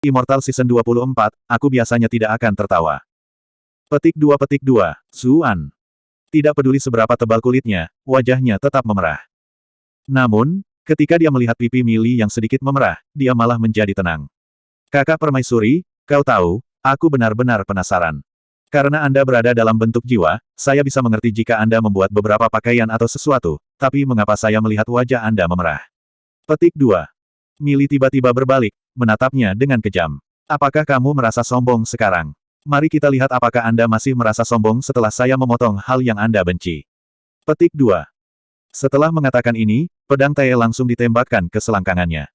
Immortal Season 24, aku biasanya tidak akan tertawa. Petik 2. Zuan. Tidak peduli seberapa tebal kulitnya, wajahnya tetap memerah. Namun, ketika dia melihat pipi Mili yang sedikit memerah, dia malah menjadi tenang. Kakak Permaisuri, kau tahu, aku benar-benar penasaran. Karena Anda berada dalam bentuk jiwa, saya bisa mengerti jika Anda membuat beberapa pakaian atau sesuatu, tapi mengapa saya melihat wajah Anda memerah? Petik 2. Mili tiba-tiba berbalik, menatapnya dengan kejam. Apakah kamu merasa sombong sekarang? Mari kita lihat apakah Anda masih merasa sombong setelah saya memotong hal yang Anda benci. Petik 2. Setelah mengatakan ini, pedang Tae langsung ditembakkan ke selangkangannya.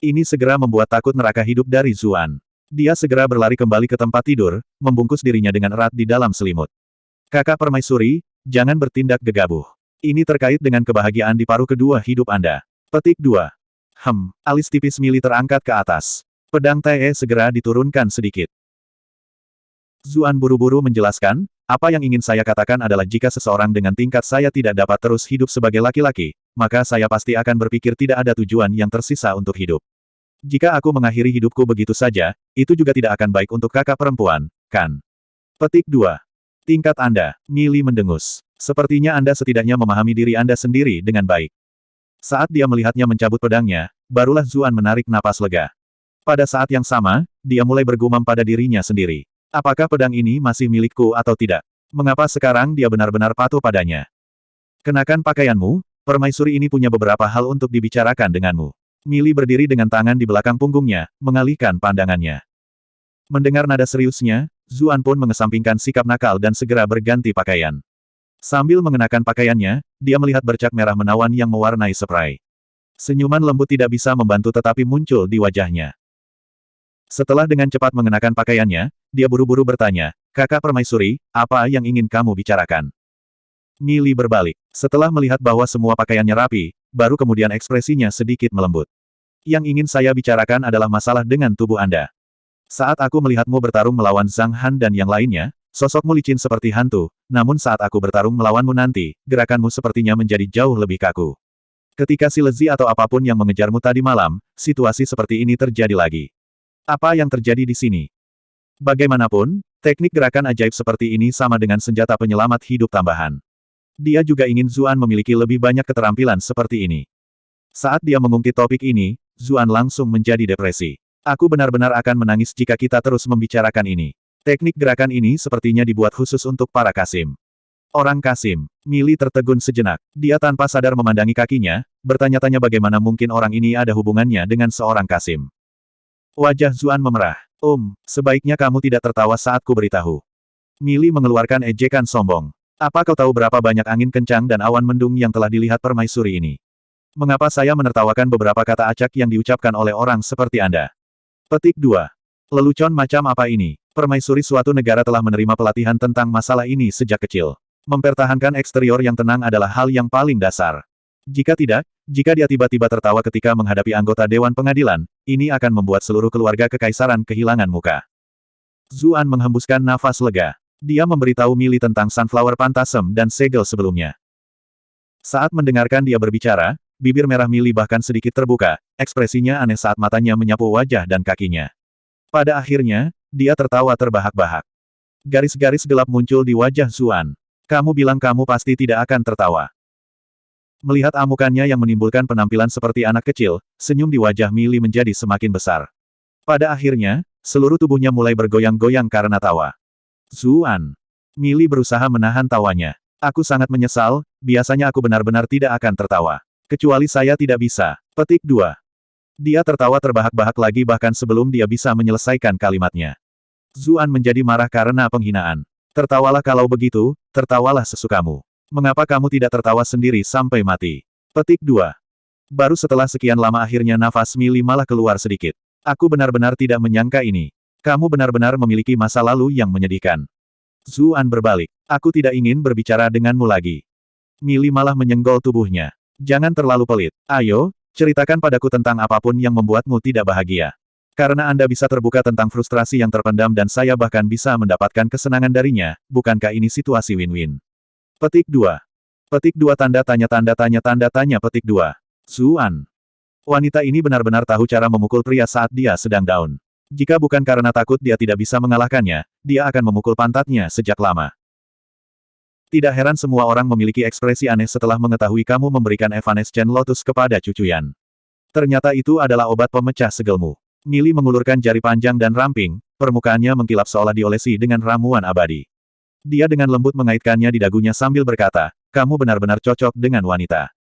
Ini segera membuat takut neraka hidup dari Zuan. Dia segera berlari kembali ke tempat tidur, membungkus dirinya dengan erat di dalam selimut. Kakak Permaisuri, jangan bertindak gegabah. Ini terkait dengan kebahagiaan di paruh kedua hidup Anda. Petik 2. Alis tipis Mili terangkat ke atas. Pedang Tae segera diturunkan sedikit. Zuan buru-buru menjelaskan, apa yang ingin saya katakan adalah jika seseorang dengan tingkat saya tidak dapat terus hidup sebagai laki-laki, maka saya pasti akan berpikir tidak ada tujuan yang tersisa untuk hidup. Jika aku mengakhiri hidupku begitu saja, itu juga tidak akan baik untuk kakak perempuan, kan? Petik 2. Tingkat Anda, Mili mendengus. Sepertinya Anda setidaknya memahami diri Anda sendiri dengan baik. Saat dia melihatnya mencabut pedangnya, barulah Zuan menarik napas lega. Pada saat yang sama, dia mulai bergumam pada dirinya sendiri. Apakah pedang ini masih milikku atau tidak? Mengapa sekarang dia benar-benar patuh padanya? Kenakan pakaianmu, permaisuri ini punya beberapa hal untuk dibicarakan denganmu. Mili berdiri dengan tangan di belakang punggungnya, mengalihkan pandangannya. Mendengar nada seriusnya, Zuan pun mengesampingkan sikap nakal dan segera berganti pakaian. Sambil mengenakan pakaiannya, dia melihat bercak merah menawan yang mewarnai spray. Senyuman lembut tidak bisa membantu tetapi muncul di wajahnya. Setelah dengan cepat mengenakan pakaiannya, dia buru-buru bertanya, Kakak Permaisuri, apa yang ingin kamu bicarakan? Mili berbalik. Setelah melihat bahwa semua pakaiannya rapi, baru kemudian ekspresinya sedikit melembut. Yang ingin saya bicarakan adalah masalah dengan tubuh Anda. Saat aku melihatmu bertarung melawan Zhang Han dan yang lainnya, sosokmu licin seperti hantu, namun saat aku bertarung melawanmu nanti, gerakanmu sepertinya menjadi jauh lebih kaku. Ketika si Lezi atau apapun yang mengejarmu tadi malam, situasi seperti ini terjadi lagi. Apa yang terjadi di sini? Bagaimanapun, teknik gerakan ajaib seperti ini sama dengan senjata penyelamat hidup tambahan. Dia juga ingin Zuan memiliki lebih banyak keterampilan seperti ini. Saat dia mengungkit topik ini, Zuan langsung menjadi depresi. Aku benar-benar akan menangis jika kita terus membicarakan ini. Teknik gerakan ini sepertinya dibuat khusus untuk para Kasim. Orang Kasim. Mili tertegun sejenak. Dia tanpa sadar memandangi kakinya, bertanya-tanya bagaimana mungkin orang ini ada hubungannya dengan seorang Kasim. Wajah Zuan memerah. Sebaiknya kamu tidak tertawa saat ku beritahu. Mili mengeluarkan ejekan sombong. Apa kau tahu berapa banyak angin kencang dan awan mendung yang telah dilihat permaisuri ini? Mengapa saya menertawakan beberapa kata acak yang diucapkan oleh orang seperti Anda? Petik 2. Lelucon macam apa ini? Permaisuri suatu negara telah menerima pelatihan tentang masalah ini sejak kecil. Mempertahankan eksterior yang tenang adalah hal yang paling dasar. Jika tidak, jika dia tiba-tiba tertawa ketika menghadapi anggota Dewan Pengadilan, ini akan membuat seluruh keluarga kekaisaran kehilangan muka. Zuan menghembuskan nafas lega. Dia memberitahu Mili tentang Sunflower Phantasm dan segel sebelumnya. Saat mendengarkan dia berbicara, bibir merah Mili bahkan sedikit terbuka, ekspresinya aneh saat matanya menyapu wajah dan kakinya. Pada akhirnya, dia tertawa terbahak-bahak. Garis-garis gelap muncul di wajah Zuan. Kamu bilang kamu pasti tidak akan tertawa. Melihat amukannya yang menimbulkan penampilan seperti anak kecil, senyum di wajah Mili menjadi semakin besar. Pada akhirnya, seluruh tubuhnya mulai bergoyang-goyang karena tawa. Zuan. Mili berusaha menahan tawanya. Aku sangat menyesal, biasanya aku benar-benar tidak akan tertawa. Kecuali saya tidak bisa. Petik 2. Dia tertawa terbahak-bahak lagi bahkan sebelum dia bisa menyelesaikan kalimatnya. Zuan menjadi marah karena penghinaan. Tertawalah kalau begitu, tertawalah sesukamu. Mengapa kamu tidak tertawa sendiri sampai mati? Petik 2. Baru setelah sekian lama akhirnya nafas Mili malah keluar sedikit. Aku benar-benar tidak menyangka ini. Kamu benar-benar memiliki masa lalu yang menyedihkan. Zuan berbalik. Aku tidak ingin berbicara denganmu lagi. Mili malah menyenggol tubuhnya. Jangan terlalu pelit. Ayo, ceritakan padaku tentang apapun yang membuatmu tidak bahagia. Karena Anda bisa terbuka tentang frustrasi yang terpendam dan saya bahkan bisa mendapatkan kesenangan darinya, bukankah ini situasi win-win? Petik 2. Petik 2 tanda tanya petik 2. Zuan. Wanita ini benar-benar tahu cara memukul pria saat dia sedang down. Jika bukan karena takut dia tidak bisa mengalahkannya, dia akan memukul pantatnya sejak lama. Tidak heran semua orang memiliki ekspresi aneh setelah mengetahui kamu memberikan Evanescent Lotus kepada Cucuyan. Ternyata itu adalah obat pemecah segelmu. Mili mengulurkan jari panjang dan ramping, permukaannya mengkilap seolah diolesi dengan ramuan abadi. Dia dengan lembut mengaitkannya di dagunya sambil berkata, kamu benar-benar cocok dengan wanita.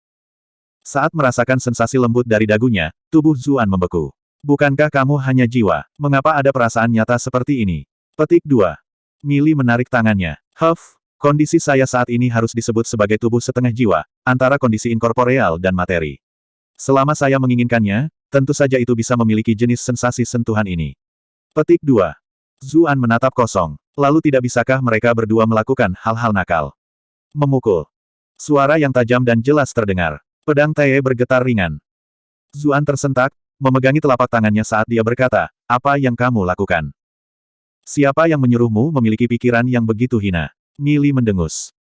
Saat merasakan sensasi lembut dari dagunya, tubuh Zuan membeku. Bukankah kamu hanya jiwa? Mengapa ada perasaan nyata seperti ini? Petik 2. Mili menarik tangannya. Kondisi saya saat ini harus disebut sebagai tubuh setengah jiwa, antara kondisi inkorporeal dan materi. Selama saya menginginkannya, tentu saja itu bisa memiliki jenis sensasi sentuhan ini. Petik 2. Zuan menatap kosong. Lalu tidak bisakah mereka berdua melakukan hal-hal nakal? Memukul. Suara yang tajam dan jelas terdengar. Pedang Teye bergetar ringan. Zuan tersentak, memegangi telapak tangannya saat dia berkata, apa yang kamu lakukan? Siapa yang menyuruhmu memiliki pikiran yang begitu hina? Mili mendengus.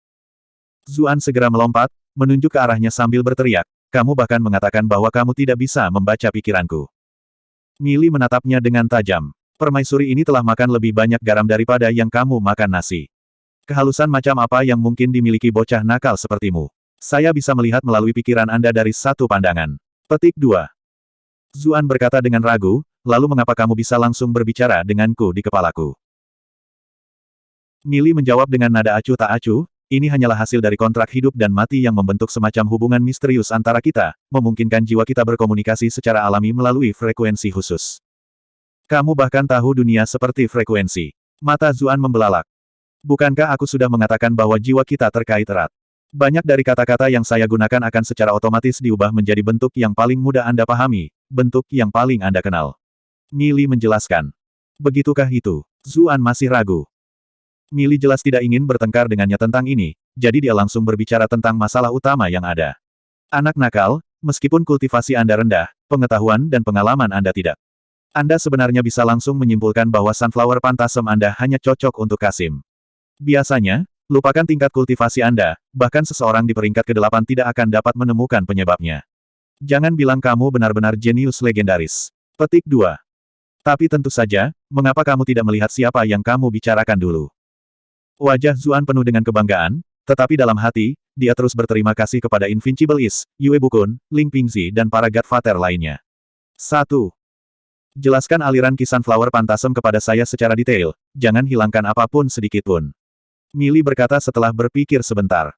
Zuan segera melompat, menunjuk ke arahnya sambil berteriak, kamu bahkan mengatakan bahwa kamu tidak bisa membaca pikiranku. Mili menatapnya dengan tajam. Permaisuri ini telah makan lebih banyak garam daripada yang kamu makan nasi. Kehalusan macam apa yang mungkin dimiliki bocah nakal sepertimu? Saya bisa melihat melalui pikiran Anda dari satu pandangan. Petik 2. Zuan berkata dengan ragu, lalu mengapa kamu bisa langsung berbicara denganku di kepalaku? Mili menjawab dengan nada acuh tak acuh, ini hanyalah hasil dari kontrak hidup dan mati yang membentuk semacam hubungan misterius antara kita, memungkinkan jiwa kita berkomunikasi secara alami melalui frekuensi khusus. Kamu bahkan tahu dunia seperti frekuensi. Mata Zuan membelalak. Bukankah aku sudah mengatakan bahwa jiwa kita terkait erat? Banyak dari kata-kata yang saya gunakan akan secara otomatis diubah menjadi bentuk yang paling mudah Anda pahami, bentuk yang paling Anda kenal. Mili menjelaskan. Begitukah itu? Zuan masih ragu. Mili jelas tidak ingin bertengkar dengannya tentang ini, jadi dia langsung berbicara tentang masalah utama yang ada. Anak nakal, meskipun kultivasi Anda rendah, pengetahuan dan pengalaman Anda tidak. Anda sebenarnya bisa langsung menyimpulkan bahwa Sunflower Phantasm Anda hanya cocok untuk Kasim. Biasanya, lupakan tingkat kultivasi Anda, bahkan seseorang di peringkat ke-8 tidak akan dapat menemukan penyebabnya. Jangan bilang kamu benar-benar jenius legendaris. Petik 2. Tapi tentu saja, mengapa kamu tidak melihat siapa yang kamu bicarakan dulu? Wajah Zuan penuh dengan kebanggaan, tetapi dalam hati, dia terus berterima kasih kepada Invincible Is, Yue Bukun, Ling Pingzi dan para Godfather lainnya. 1. Jelaskan aliran kisah Sunflower Phantasm kepada saya secara detail, jangan hilangkan apapun sedikitpun. Mili berkata setelah berpikir sebentar.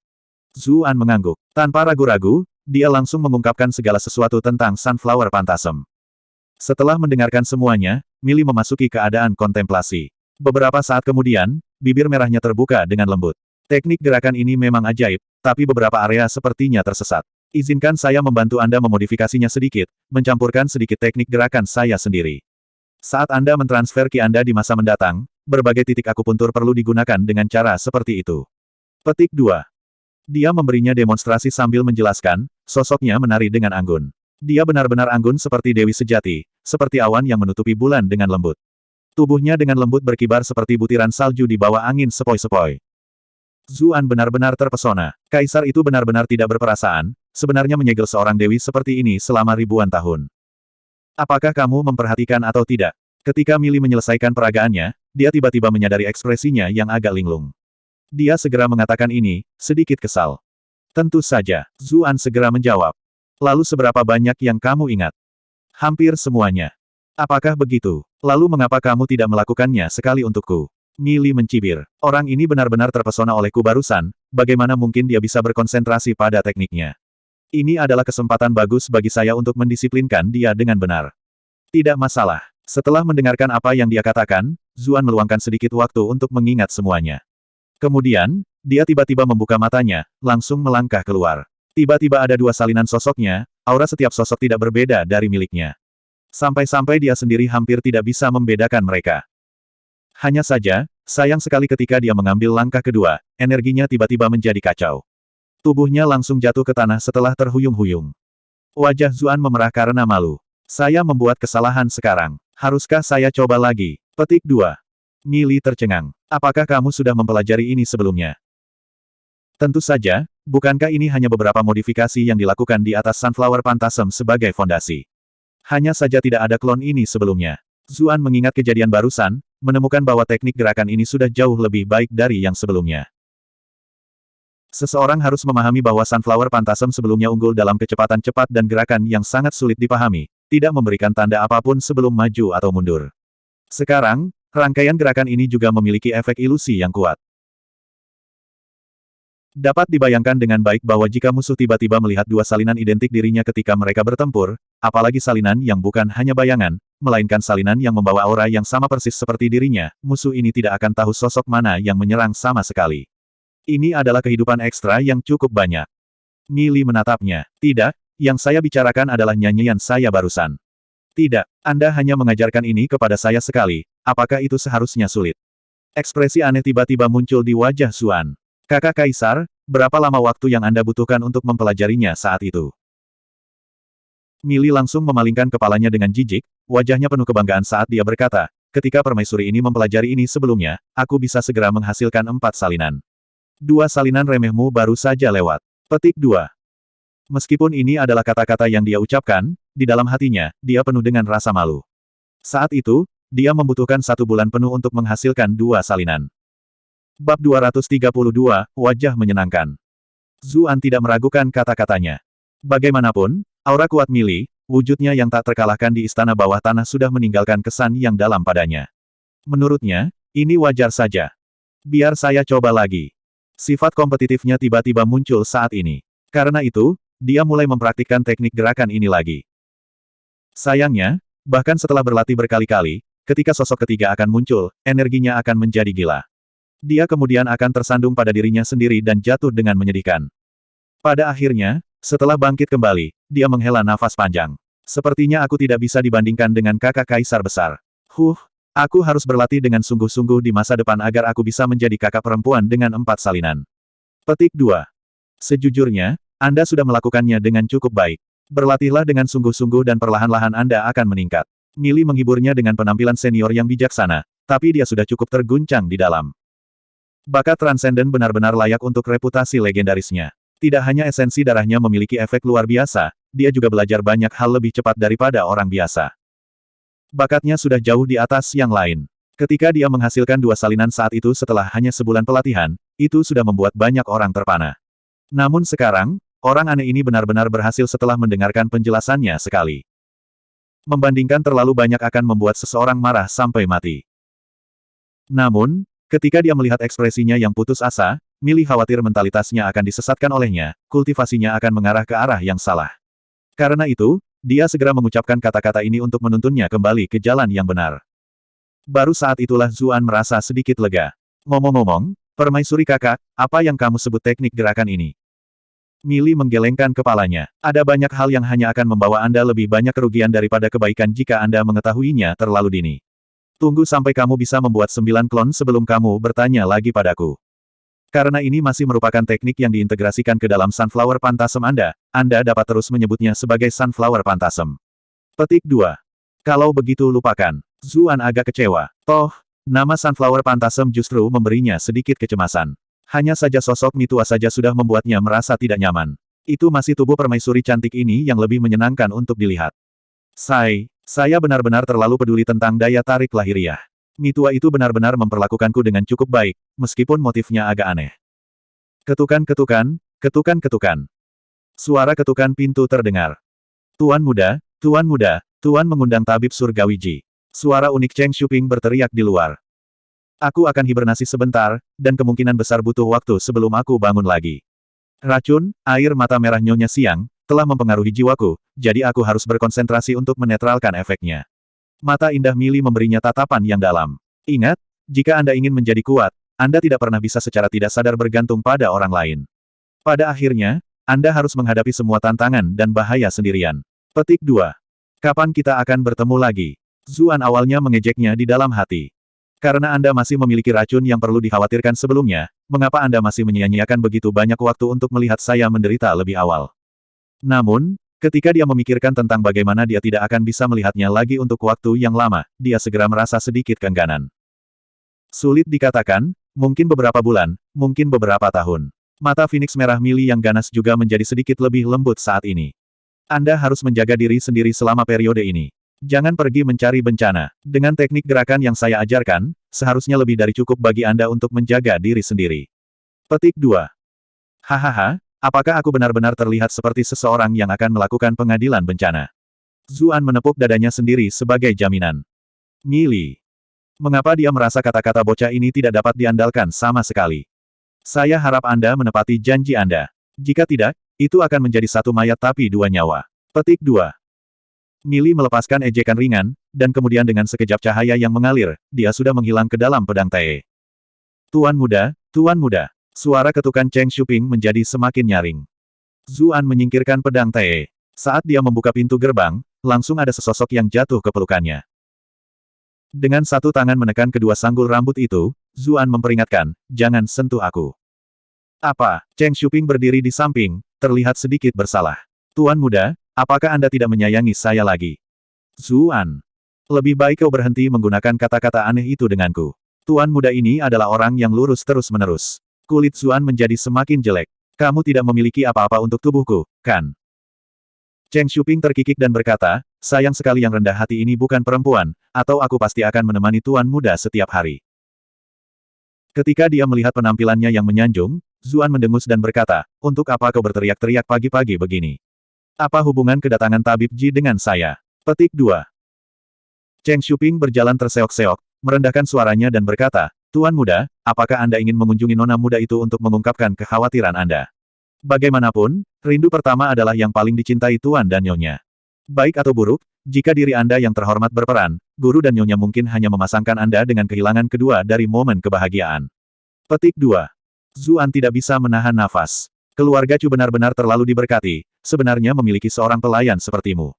Zuan mengangguk. Tanpa ragu-ragu, dia langsung mengungkapkan segala sesuatu tentang Sunflower Phantasm. Setelah mendengarkan semuanya, Mili memasuki keadaan kontemplasi. Beberapa saat kemudian, bibir merahnya terbuka dengan lembut. Teknik gerakan ini memang ajaib, tapi beberapa area sepertinya tersesat. Izinkan saya membantu Anda memodifikasinya sedikit, mencampurkan sedikit teknik gerakan saya sendiri. Saat Anda mentransfer ki Anda di masa mendatang, berbagai titik akupuntur perlu digunakan dengan cara seperti itu. Petik 2. Dia memberinya demonstrasi sambil menjelaskan, sosoknya menari dengan anggun. Dia benar-benar anggun seperti dewi sejati, seperti awan yang menutupi bulan dengan lembut. Tubuhnya dengan lembut berkibar seperti butiran salju di bawah angin sepoi-sepoi. Zuan benar-benar terpesona. Kaisar itu benar-benar tidak berperasaan, sebenarnya menyegel seorang dewi seperti ini selama ribuan tahun. Apakah kamu memperhatikan atau tidak? Ketika Mili menyelesaikan peragaannya, dia tiba-tiba menyadari ekspresinya yang agak linglung. Dia segera mengatakan ini, sedikit kesal. Tentu saja, Zuan segera menjawab. Lalu seberapa banyak yang kamu ingat? Hampir semuanya. Apakah begitu? Lalu mengapa kamu tidak melakukannya sekali untukku? Mili mencibir. Orang ini benar-benar terpesona olehku barusan, bagaimana mungkin dia bisa berkonsentrasi pada tekniknya? Ini adalah kesempatan bagus bagi saya untuk mendisiplinkan dia dengan benar. Tidak masalah. Setelah mendengarkan apa yang dia katakan, Zuan meluangkan sedikit waktu untuk mengingat semuanya. Kemudian, dia tiba-tiba membuka matanya, langsung melangkah keluar. Tiba-tiba ada dua salinan sosoknya, aura setiap sosok tidak berbeda dari miliknya. Sampai-sampai dia sendiri hampir tidak bisa membedakan mereka. Hanya saja, sayang sekali ketika dia mengambil langkah kedua, energinya tiba-tiba menjadi kacau. Tubuhnya langsung jatuh ke tanah setelah terhuyung-huyung. Wajah Zuan memerah karena malu. Saya membuat kesalahan sekarang. Haruskah saya coba lagi? Petik 2. Mili tercengang. Apakah kamu sudah mempelajari ini sebelumnya? Tentu saja, bukankah ini hanya beberapa modifikasi yang dilakukan di atas Sunflower Phantasm sebagai fondasi? Hanya saja tidak ada klon ini sebelumnya. Zuan mengingat kejadian barusan, menemukan bahwa teknik gerakan ini sudah jauh lebih baik dari yang sebelumnya. Seseorang harus memahami bahwa Sunflower Phantasm sebelumnya unggul dalam kecepatan cepat dan gerakan yang sangat sulit dipahami, tidak memberikan tanda apapun sebelum maju atau mundur. Sekarang, rangkaian gerakan ini juga memiliki efek ilusi yang kuat. Dapat dibayangkan dengan baik bahwa jika musuh tiba-tiba melihat dua salinan identik dirinya ketika mereka bertempur, apalagi salinan yang bukan hanya bayangan, melainkan salinan yang membawa aura yang sama persis seperti dirinya, musuh ini tidak akan tahu sosok mana yang menyerang sama sekali. Ini adalah kehidupan ekstra yang cukup banyak. Mili menatapnya. Tidak, yang saya bicarakan adalah nyanyian saya barusan. Tidak, Anda hanya mengajarkan ini kepada saya sekali, apakah itu seharusnya sulit? Ekspresi aneh tiba-tiba muncul di wajah Zuan. Kakak Kaisar, berapa lama waktu yang Anda butuhkan untuk mempelajarinya saat itu? Mili langsung memalingkan kepalanya dengan jijik, wajahnya penuh kebanggaan saat dia berkata, ketika permaisuri ini mempelajari ini sebelumnya, aku bisa segera menghasilkan 4 salinan. 2 salinan remehmu baru saja lewat. Petik 2. Meskipun ini adalah kata-kata yang dia ucapkan, di dalam hatinya, dia penuh dengan rasa malu. Saat itu, dia membutuhkan 1 bulan penuh untuk menghasilkan 2 salinan. Bab 232, Wajah Menyenangkan. Zuan tidak meragukan kata-katanya. Bagaimanapun, aura kuat Mili, wujudnya yang tak terkalahkan di istana bawah tanah sudah meninggalkan kesan yang dalam padanya. Menurutnya, ini wajar saja. Biar saya coba lagi. Sifat kompetitifnya tiba-tiba muncul saat ini. Karena itu, dia mulai mempraktikkan teknik gerakan ini lagi. Sayangnya, bahkan setelah berlatih berkali-kali, ketika sosok ketiga akan muncul, energinya akan menjadi gila. Dia kemudian akan tersandung pada dirinya sendiri dan jatuh dengan menyedihkan. Pada akhirnya, setelah bangkit kembali, dia menghela nafas panjang. Sepertinya aku tidak bisa dibandingkan dengan kakak kaisar besar. Aku harus berlatih dengan sungguh-sungguh di masa depan agar aku bisa menjadi kakak perempuan dengan 4 salinan. Petik 2. Sejujurnya, Anda sudah melakukannya dengan cukup baik. Berlatihlah dengan sungguh-sungguh dan perlahan-lahan Anda akan meningkat. Mili menghiburnya dengan penampilan senior yang bijaksana, tapi dia sudah cukup terguncang di dalam. Bakat transenden benar-benar layak untuk reputasi legendarisnya. Tidak hanya esensi darahnya memiliki efek luar biasa, dia juga belajar banyak hal lebih cepat daripada orang biasa. Bakatnya sudah jauh di atas yang lain. Ketika dia menghasilkan 2 salinan saat itu setelah hanya sebulan pelatihan, itu sudah membuat banyak orang terpana. Namun sekarang, orang aneh ini benar-benar berhasil setelah mendengarkan penjelasannya sekali. Membandingkan terlalu banyak akan membuat seseorang marah sampai mati. Namun, ketika dia melihat ekspresinya yang putus asa, Mili khawatir mentalitasnya akan disesatkan olehnya, kultivasinya akan mengarah ke arah yang salah. Karena itu, dia segera mengucapkan kata-kata ini untuk menuntunnya kembali ke jalan yang benar. Baru saat itulah Zuan merasa sedikit lega. Ngomong-ngomong, permaisuri kakak, apa yang kamu sebut teknik gerakan ini? Mili menggelengkan kepalanya. Ada banyak hal yang hanya akan membawa Anda lebih banyak kerugian daripada kebaikan jika Anda mengetahuinya terlalu dini. Tunggu sampai kamu bisa membuat 9 klon sebelum kamu bertanya lagi padaku. Karena ini masih merupakan teknik yang diintegrasikan ke dalam Sunflower Phantasm Anda dapat terus menyebutnya sebagai Sunflower Phantasm. Petik 2. Kalau begitu lupakan. Zuan agak kecewa. Toh, nama Sunflower Phantasm justru memberinya sedikit kecemasan. Hanya saja sosok Mitua saja sudah membuatnya merasa tidak nyaman. Itu masih tubuh permaisuri cantik ini yang lebih menyenangkan untuk dilihat. Saya benar-benar terlalu peduli tentang daya tarik lahiriah. Mitua itu benar-benar memperlakukanku dengan cukup baik, meskipun motifnya agak aneh. Ketukan-ketukan, ketukan-ketukan. Suara ketukan pintu terdengar. Tuan muda, Tuan mengundang tabib surgawi Ji. Suara unik Cheng Shuping berteriak di luar. Aku akan hibernasi sebentar, dan kemungkinan besar butuh waktu sebelum aku bangun lagi. Racun, air mata merah Nyonya Siang, telah mempengaruhi jiwaku, jadi aku harus berkonsentrasi untuk menetralkan efeknya. Mata indah Mili memberinya tatapan yang dalam. Ingat, jika Anda ingin menjadi kuat, Anda tidak pernah bisa secara tidak sadar bergantung pada orang lain. Pada akhirnya, Anda harus menghadapi semua tantangan dan bahaya sendirian. Petik 2. Kapan kita akan bertemu lagi? Zuan awalnya mengejeknya di dalam hati. Karena Anda masih memiliki racun yang perlu dikhawatirkan sebelumnya, mengapa Anda masih menyia-nyiakan begitu banyak waktu untuk melihat saya menderita lebih awal? Namun, ketika dia memikirkan tentang bagaimana dia tidak akan bisa melihatnya lagi untuk waktu yang lama, dia segera merasa sedikit keengganan. Sulit dikatakan, mungkin beberapa bulan, mungkin beberapa tahun. Mata Phoenix merah Mili yang ganas juga menjadi sedikit lebih lembut saat ini. Anda harus menjaga diri sendiri selama periode ini. Jangan pergi mencari bencana. Dengan teknik gerakan yang saya ajarkan, seharusnya lebih dari cukup bagi Anda untuk menjaga diri sendiri. Petik 2. Hahaha, apakah aku benar-benar terlihat seperti seseorang yang akan melakukan pengadilan bencana? Zuan menepuk dadanya sendiri sebagai jaminan. Ngili. Mengapa dia merasa kata-kata bocah ini tidak dapat diandalkan sama sekali? Saya harap Anda menepati janji Anda. Jika tidak, itu akan menjadi satu mayat tapi dua nyawa. Petik 2. Mili melepaskan ejekan ringan, dan kemudian dengan sekejap cahaya yang mengalir, dia sudah menghilang ke dalam pedang Tae. Tuan muda, Tuan muda. Suara ketukan Cheng Shuping menjadi semakin nyaring. Zuan menyingkirkan pedang Tae. Saat dia membuka pintu gerbang, langsung ada sesosok yang jatuh ke pelukannya. Dengan satu tangan menekan kedua sanggul rambut itu, Zuan memperingatkan, jangan sentuh aku. Apa? Cheng Shuping berdiri di samping, terlihat sedikit bersalah. Tuan muda, apakah Anda tidak menyayangi saya lagi? Zuan. Lebih baik kau berhenti menggunakan kata-kata aneh itu denganku. Tuan muda ini adalah orang yang lurus terus-menerus. Kulit Zuan menjadi semakin jelek. Kamu tidak memiliki apa-apa untuk tubuhku, kan? Cheng Shuping terkikik dan berkata, sayang sekali yang rendah hati ini bukan perempuan, atau aku pasti akan menemani tuan muda setiap hari. Ketika dia melihat penampilannya yang menyanjung, Zuan mendengus dan berkata, untuk apa kau berteriak-teriak pagi-pagi begini? Apa hubungan kedatangan tabib Ji dengan saya? Petik 2. Cheng Shuping berjalan terseok-seok, merendahkan suaranya dan berkata, Tuan muda, apakah Anda ingin mengunjungi nona muda itu untuk mengungkapkan kekhawatiran Anda? Bagaimanapun, rindu pertama adalah yang paling dicintai Tuan dan Nyonya. Baik atau buruk, jika diri Anda yang terhormat berperan, guru dan Nyonya mungkin hanya memasangkan Anda dengan kehilangan kedua dari momen kebahagiaan. Petik 2. Zuan tidak bisa menahan nafas. Keluarga Chu benar-benar terlalu diberkati, sebenarnya memiliki seorang pelayan sepertimu.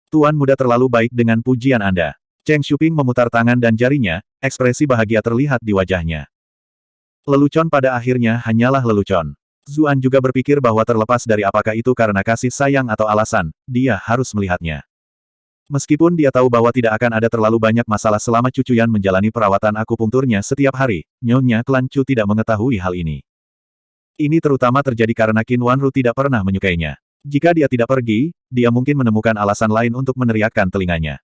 Tuan muda terlalu baik dengan pujian Anda. Cheng Shuping memutar tangan dan jarinya, ekspresi bahagia terlihat di wajahnya. Lelucon pada akhirnya hanyalah lelucon. Zuan juga berpikir bahwa terlepas dari apakah itu karena kasih sayang atau alasan, dia harus melihatnya. Meskipun dia tahu bahwa tidak akan ada terlalu banyak masalah selama Cucuyan menjalani perawatan akupunkturnya setiap hari, Nyonya Klan Chu tidak mengetahui hal ini. Ini terutama terjadi karena Qin Wanru tidak pernah menyukainya. Jika dia tidak pergi, dia mungkin menemukan alasan lain untuk meneriakkan telinganya.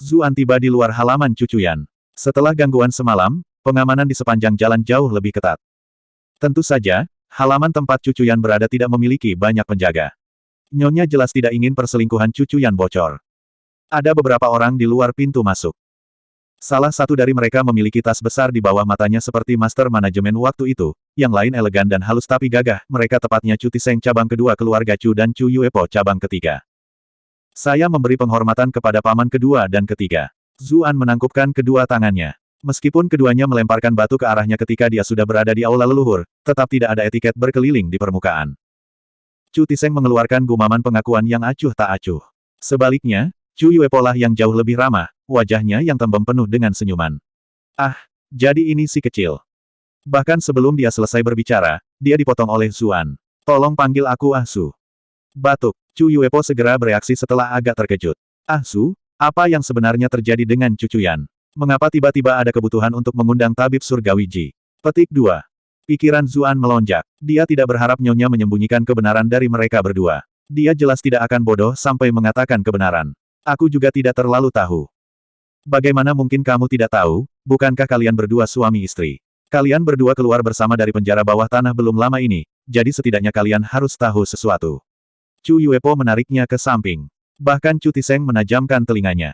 Zuan tiba di luar halaman Cucuyan. Setelah gangguan semalam, pengamanan di sepanjang jalan jauh lebih ketat. Tentu saja, halaman tempat Cucuyan berada tidak memiliki banyak penjaga. Nyonya jelas tidak ingin perselingkuhan Cucuyan bocor. Ada beberapa orang di luar pintu masuk. Salah satu dari mereka memiliki tas besar di bawah matanya seperti master manajemen waktu itu, yang lain elegan dan halus tapi gagah, mereka tepatnya Chu Tiseng cabang kedua keluarga Chu dan Chu Yuepo cabang ketiga. Saya memberi penghormatan kepada paman kedua dan ketiga. Zuan menangkupkan kedua tangannya. Meskipun keduanya melemparkan batu ke arahnya ketika dia sudah berada di aula leluhur, tetap tidak ada etiket berkeliling di permukaan. Chu Tiseng mengeluarkan gumaman pengakuan yang acuh tak acuh. Sebaliknya, Chu Yuepo lah yang jauh lebih ramah, wajahnya yang tembem penuh dengan senyuman. Ah, jadi ini si kecil. Bahkan sebelum dia selesai berbicara, dia dipotong oleh Zuan. Tolong panggil aku Ah Su. Batuk. Chu Yuepo segera bereaksi setelah agak terkejut. Ah Su, apa yang sebenarnya terjadi dengan Cucuyan? Mengapa tiba-tiba ada kebutuhan untuk mengundang tabib surgawi Ji? Petik 2. Pikiran Zuan melonjak. Dia tidak berharap Nyonya menyembunyikan kebenaran dari mereka berdua. Dia jelas tidak akan bodoh sampai mengatakan kebenaran. Aku juga tidak terlalu tahu. Bagaimana mungkin kamu tidak tahu, bukankah kalian berdua suami istri? Kalian berdua keluar bersama dari penjara bawah tanah belum lama ini, jadi setidaknya kalian harus tahu sesuatu. Chu Yuepo menariknya ke samping. Bahkan Chu Tiseng menajamkan telinganya.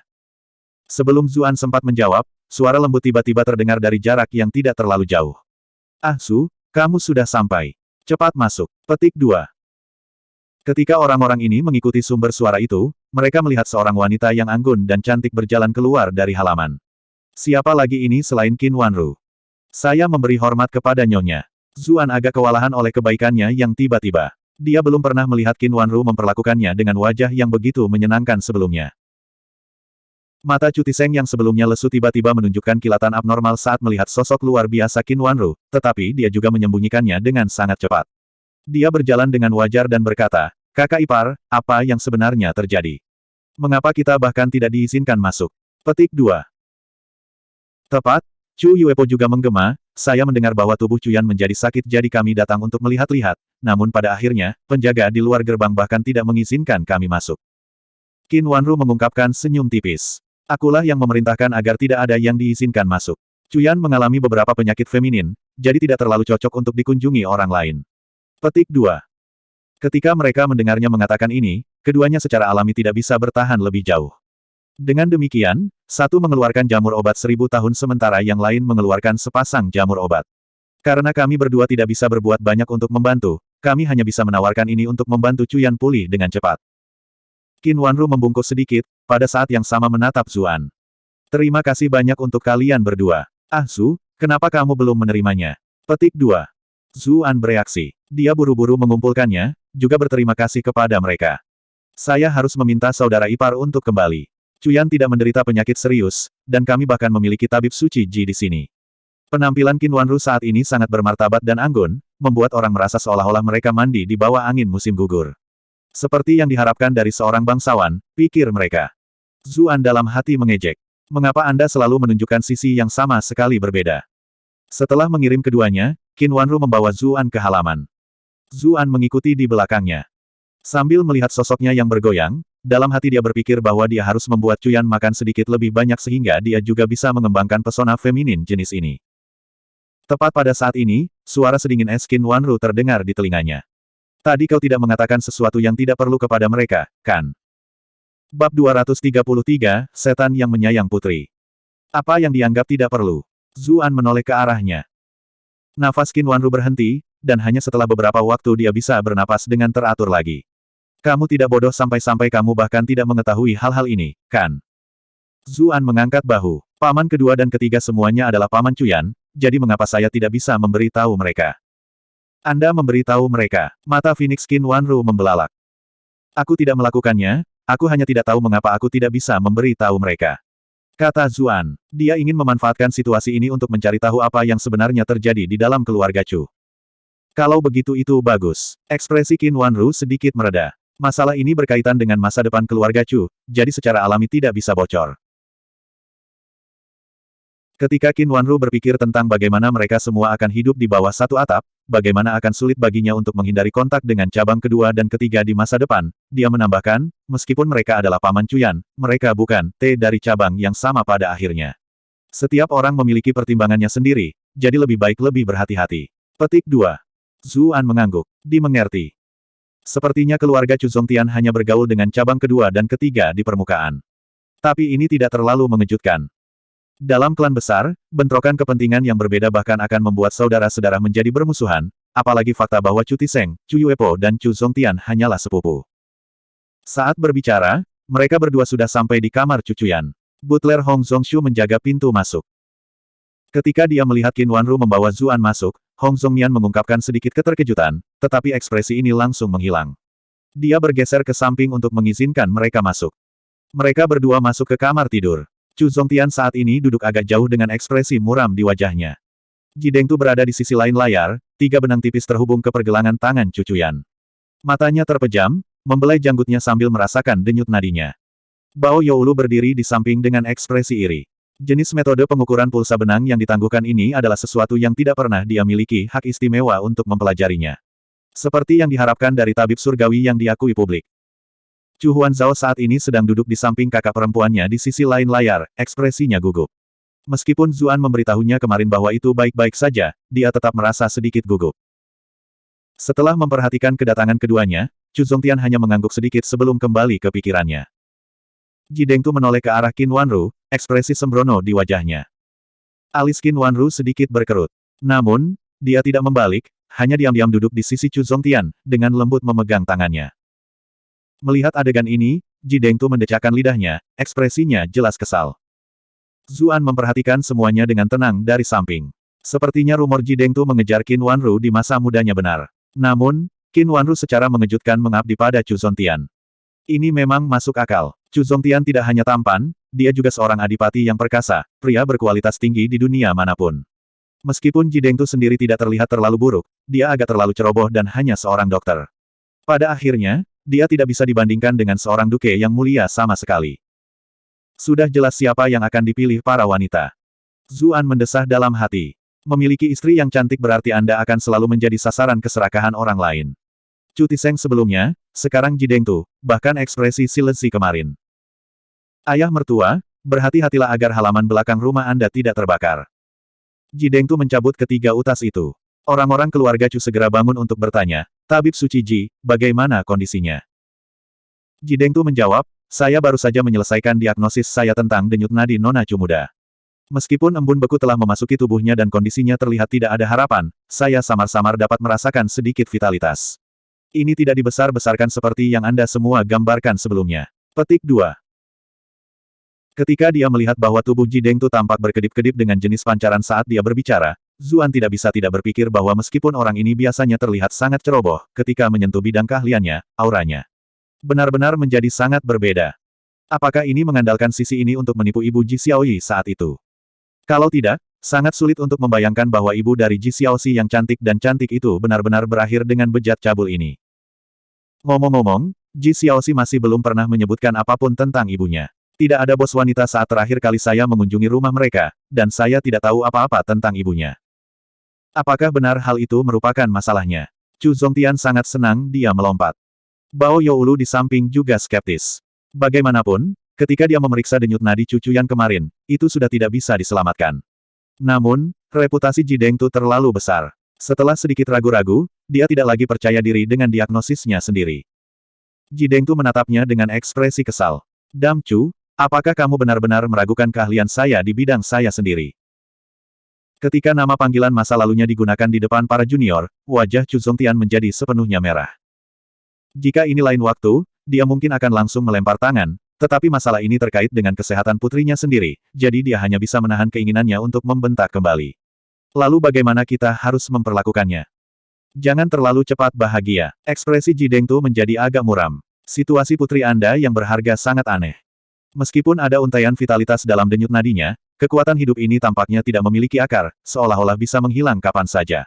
Sebelum Zuan sempat menjawab, suara lembut tiba-tiba terdengar dari jarak yang tidak terlalu jauh. Ah Su, kamu sudah sampai. Cepat masuk. Petik 2. Ketika orang-orang ini mengikuti sumber suara itu, mereka melihat seorang wanita yang anggun dan cantik berjalan keluar dari halaman. Siapa lagi ini selain Qin Wanru? Saya memberi hormat kepada Nyonya. Zuan agak kewalahan oleh kebaikannya yang tiba-tiba. Dia belum pernah melihat Qin Wanru memperlakukannya dengan wajah yang begitu menyenangkan sebelumnya. Mata Chu Tiseng yang sebelumnya lesu tiba-tiba menunjukkan kilatan abnormal saat melihat sosok luar biasa Qin Wanru, tetapi dia juga menyembunyikannya dengan sangat cepat. Dia berjalan dengan wajar dan berkata, Kakak ipar, apa yang sebenarnya terjadi? Mengapa kita bahkan tidak diizinkan masuk? Petik 2. Tepat, Chu Yuepo juga menggema, saya mendengar bahwa tubuh Cuyan menjadi sakit jadi kami datang untuk melihat-lihat, namun pada akhirnya, penjaga di luar gerbang bahkan tidak mengizinkan kami masuk. Qin Wanru mengungkapkan senyum tipis. Akulah yang memerintahkan agar tidak ada yang diizinkan masuk. Cuyan mengalami beberapa penyakit feminin, jadi tidak terlalu cocok untuk dikunjungi orang lain. Petik 2. Ketika mereka mendengarnya mengatakan ini, keduanya secara alami tidak bisa bertahan lebih jauh. Dengan demikian, satu mengeluarkan jamur obat 1000 tahun sementara yang lain mengeluarkan sepasang jamur obat. Karena kami berdua tidak bisa berbuat banyak untuk membantu, kami hanya bisa menawarkan ini untuk membantu Cuyan pulih dengan cepat. Qin Wanru membungkuk sedikit, pada saat yang sama menatap Zuan. Terima kasih banyak untuk kalian berdua. Ah Zu, kenapa kamu belum menerimanya? Petik 2. Zuan bereaksi. Dia buru-buru mengumpulkannya, juga berterima kasih kepada mereka. Saya harus meminta saudara ipar untuk kembali. Cuyan tidak menderita penyakit serius, dan kami bahkan memiliki tabib suci Ji di sini. Penampilan Qin Wanru saat ini sangat bermartabat dan anggun, membuat orang merasa seolah-olah mereka mandi di bawah angin musim gugur. Seperti yang diharapkan dari seorang bangsawan, pikir mereka. Zuan dalam hati mengejek. Mengapa Anda selalu menunjukkan sisi yang sama sekali berbeda? Setelah mengirim keduanya, Qin Wanru membawa Zuan ke halaman. Zuan mengikuti di belakangnya. Sambil melihat sosoknya yang bergoyang, dalam hati dia berpikir bahwa dia harus membuat Cuyan makan sedikit lebih banyak sehingga dia juga bisa mengembangkan pesona feminin jenis ini. Tepat pada saat ini, suara sedingin es Qin Wanru terdengar di telinganya. Tadi kau tidak mengatakan sesuatu yang tidak perlu kepada mereka, kan? Bab 233, Setan yang Menyayang Putri. Apa yang dianggap tidak perlu? Zuan menoleh ke arahnya. Nafas Qin Wanru berhenti, dan hanya setelah beberapa waktu dia bisa bernapas dengan teratur lagi. Kamu tidak bodoh sampai-sampai kamu bahkan tidak mengetahui hal-hal ini, kan? Zuan mengangkat bahu. Paman kedua dan ketiga semuanya adalah paman Cuyan, jadi mengapa saya tidak bisa memberitahu mereka? Anda memberitahu mereka. Mata Phoenix Qin Wanru membelalak. Aku tidak melakukannya, aku hanya tidak tahu mengapa aku tidak bisa memberitahu mereka. Kata Zuan. Dia ingin memanfaatkan situasi ini untuk mencari tahu apa yang sebenarnya terjadi di dalam keluarga Chu. Kalau begitu itu bagus. Ekspresi Qin Wanru sedikit mereda. Masalah ini berkaitan dengan masa depan keluarga Chu, jadi secara alami tidak bisa bocor. Ketika Qin Wanru berpikir tentang bagaimana mereka semua akan hidup di bawah satu atap, bagaimana akan sulit baginya untuk menghindari kontak dengan cabang kedua dan ketiga di masa depan, dia menambahkan, meskipun mereka adalah paman Cuyan, mereka bukan dari cabang yang sama pada akhirnya. Setiap orang memiliki pertimbangannya sendiri, jadi lebih baik lebih berhati-hati. Petik 2. Zuan mengangguk. Dimengerti. Sepertinya keluarga Chu Zongtian hanya bergaul dengan cabang kedua dan ketiga di permukaan. Tapi ini tidak terlalu mengejutkan. Dalam klan besar, bentrokan kepentingan yang berbeda bahkan akan membuat saudara-saudara menjadi bermusuhan, apalagi fakta bahwa Chu Tiseng, Chu Yuepo dan Chu Zongtian hanyalah sepupu. Saat berbicara, mereka berdua sudah sampai di kamar Chu Cuyan. Butler Hong Zongshu menjaga pintu masuk. Ketika dia melihat Qin Wanru membawa Zuan masuk, Hong Zongmian mengungkapkan sedikit keterkejutan, tetapi ekspresi ini langsung menghilang. Dia bergeser ke samping untuk mengizinkan mereka masuk. Mereka berdua masuk ke kamar tidur. Chu Zongtian saat ini duduk agak jauh dengan ekspresi muram di wajahnya. Ji Dengtu berada di sisi lain layar, 3 benang tipis terhubung ke pergelangan tangan Chu Cuyan. Matanya terpejam, membelai janggutnya sambil merasakan denyut nadinya. Bao Youlu berdiri di samping dengan ekspresi iri. Jenis metode pengukuran pulsa benang yang ditangguhkan ini adalah sesuatu yang tidak pernah dia miliki hak istimewa untuk mempelajarinya. Seperti yang diharapkan dari tabib surgawi yang diakui publik. Chu Huanzhao saat ini sedang duduk di samping kakak perempuannya di sisi lain layar, ekspresinya gugup. Meskipun Zuan memberitahunya kemarin bahwa itu baik-baik saja, dia tetap merasa sedikit gugup. Setelah memperhatikan kedatangan keduanya, Chu Zongtian hanya mengangguk sedikit sebelum kembali ke pikirannya. Ji Dengtu menoleh ke arah Qin Wanru, ekspresi sembrono di wajahnya. Alis Qin Wanru sedikit berkerut. Namun, dia tidak membalik, hanya diam-diam duduk di sisi Chu Zongtian, dengan lembut memegang tangannya. Melihat adegan ini, Ji Dengtu mendecakkan lidahnya, ekspresinya jelas kesal. Zuan memperhatikan semuanya dengan tenang dari samping. Sepertinya rumor Ji Dengtu mengejar Qin Wanru di masa mudanya benar. Namun, Qin Wanru secara mengejutkan mengabdi pada Chu Zongtian. Ini memang masuk akal. Chu Zongtian tidak hanya tampan, dia juga seorang adipati yang perkasa, pria berkualitas tinggi di dunia manapun. Meskipun Ji Dengtu sendiri tidak terlihat terlalu buruk, dia agak terlalu ceroboh dan hanya seorang dokter. Pada akhirnya, dia tidak bisa dibandingkan dengan seorang duke yang mulia sama sekali. Sudah jelas siapa yang akan dipilih para wanita. Zuan mendesah dalam hati. Memiliki istri yang cantik berarti Anda akan selalu menjadi sasaran keserakahan orang lain. Cu Tiseng sebelumnya, sekarang Ji Dengtu, bahkan ekspresi si Lezi kemarin. Ayah mertua, berhati-hatilah agar halaman belakang rumah Anda tidak terbakar. Ji Dengtu mencabut ketiga utas itu. Orang-orang keluarga Cu segera bangun untuk bertanya, Tabib Suci Ji, bagaimana kondisinya? Ji Dengtu menjawab, saya baru saja menyelesaikan diagnosis saya tentang denyut nadi Nona Cu muda. Meskipun embun beku telah memasuki tubuhnya dan kondisinya terlihat tidak ada harapan, saya samar-samar dapat merasakan sedikit vitalitas. Ini tidak dibesar-besarkan seperti yang Anda semua gambarkan sebelumnya. Petik 2. Ketika dia melihat bahwa tubuh Ji Dengtu tampak berkedip-kedip dengan jenis pancaran saat dia berbicara, Zuan tidak bisa tidak berpikir bahwa meskipun orang ini biasanya terlihat sangat ceroboh, ketika menyentuh bidang keahliannya, auranya benar-benar menjadi sangat berbeda. Apakah ini mengandalkan sisi ini untuk menipu ibu Ji Xiaoyi saat itu? Kalau tidak, sangat sulit untuk membayangkan bahwa ibu dari Ji Xiaoxi yang cantik dan cantik itu benar-benar berakhir dengan bejat cabul ini. Ngomong-ngomong, Ji Xiaoxi masih belum pernah menyebutkan apapun tentang ibunya. Tidak ada bos wanita saat terakhir kali saya mengunjungi rumah mereka, dan saya tidak tahu apa-apa tentang ibunya. Apakah benar hal itu merupakan masalahnya? Chu Zongtian sangat senang dia melompat. Bao Youlu di samping juga skeptis. Bagaimanapun, ketika dia memeriksa denyut nadi cucuyan kemarin, itu sudah tidak bisa diselamatkan. Namun, reputasi Ji Dengtu terlalu besar. Setelah sedikit ragu-ragu, dia tidak lagi percaya diri dengan diagnosisnya sendiri. Ji Dengtu menatapnya dengan ekspresi kesal. Dam Chu, apakah kamu benar-benar meragukan keahlian saya di bidang saya sendiri? Ketika nama panggilan masa lalunya digunakan di depan para junior, wajah Chu Zongtian menjadi sepenuhnya merah. Jika ini lain waktu, dia mungkin akan langsung melempar tangan, tetapi masalah ini terkait dengan kesehatan putrinya sendiri, jadi dia hanya bisa menahan keinginannya untuk membentak kembali. Lalu bagaimana kita harus memperlakukannya? Jangan terlalu cepat bahagia. Ekspresi Ji Dengtu menjadi agak muram. Situasi putri Anda yang berharga sangat aneh. Meskipun ada untaian vitalitas dalam denyut nadinya, kekuatan hidup ini tampaknya tidak memiliki akar, seolah-olah bisa menghilang kapan saja.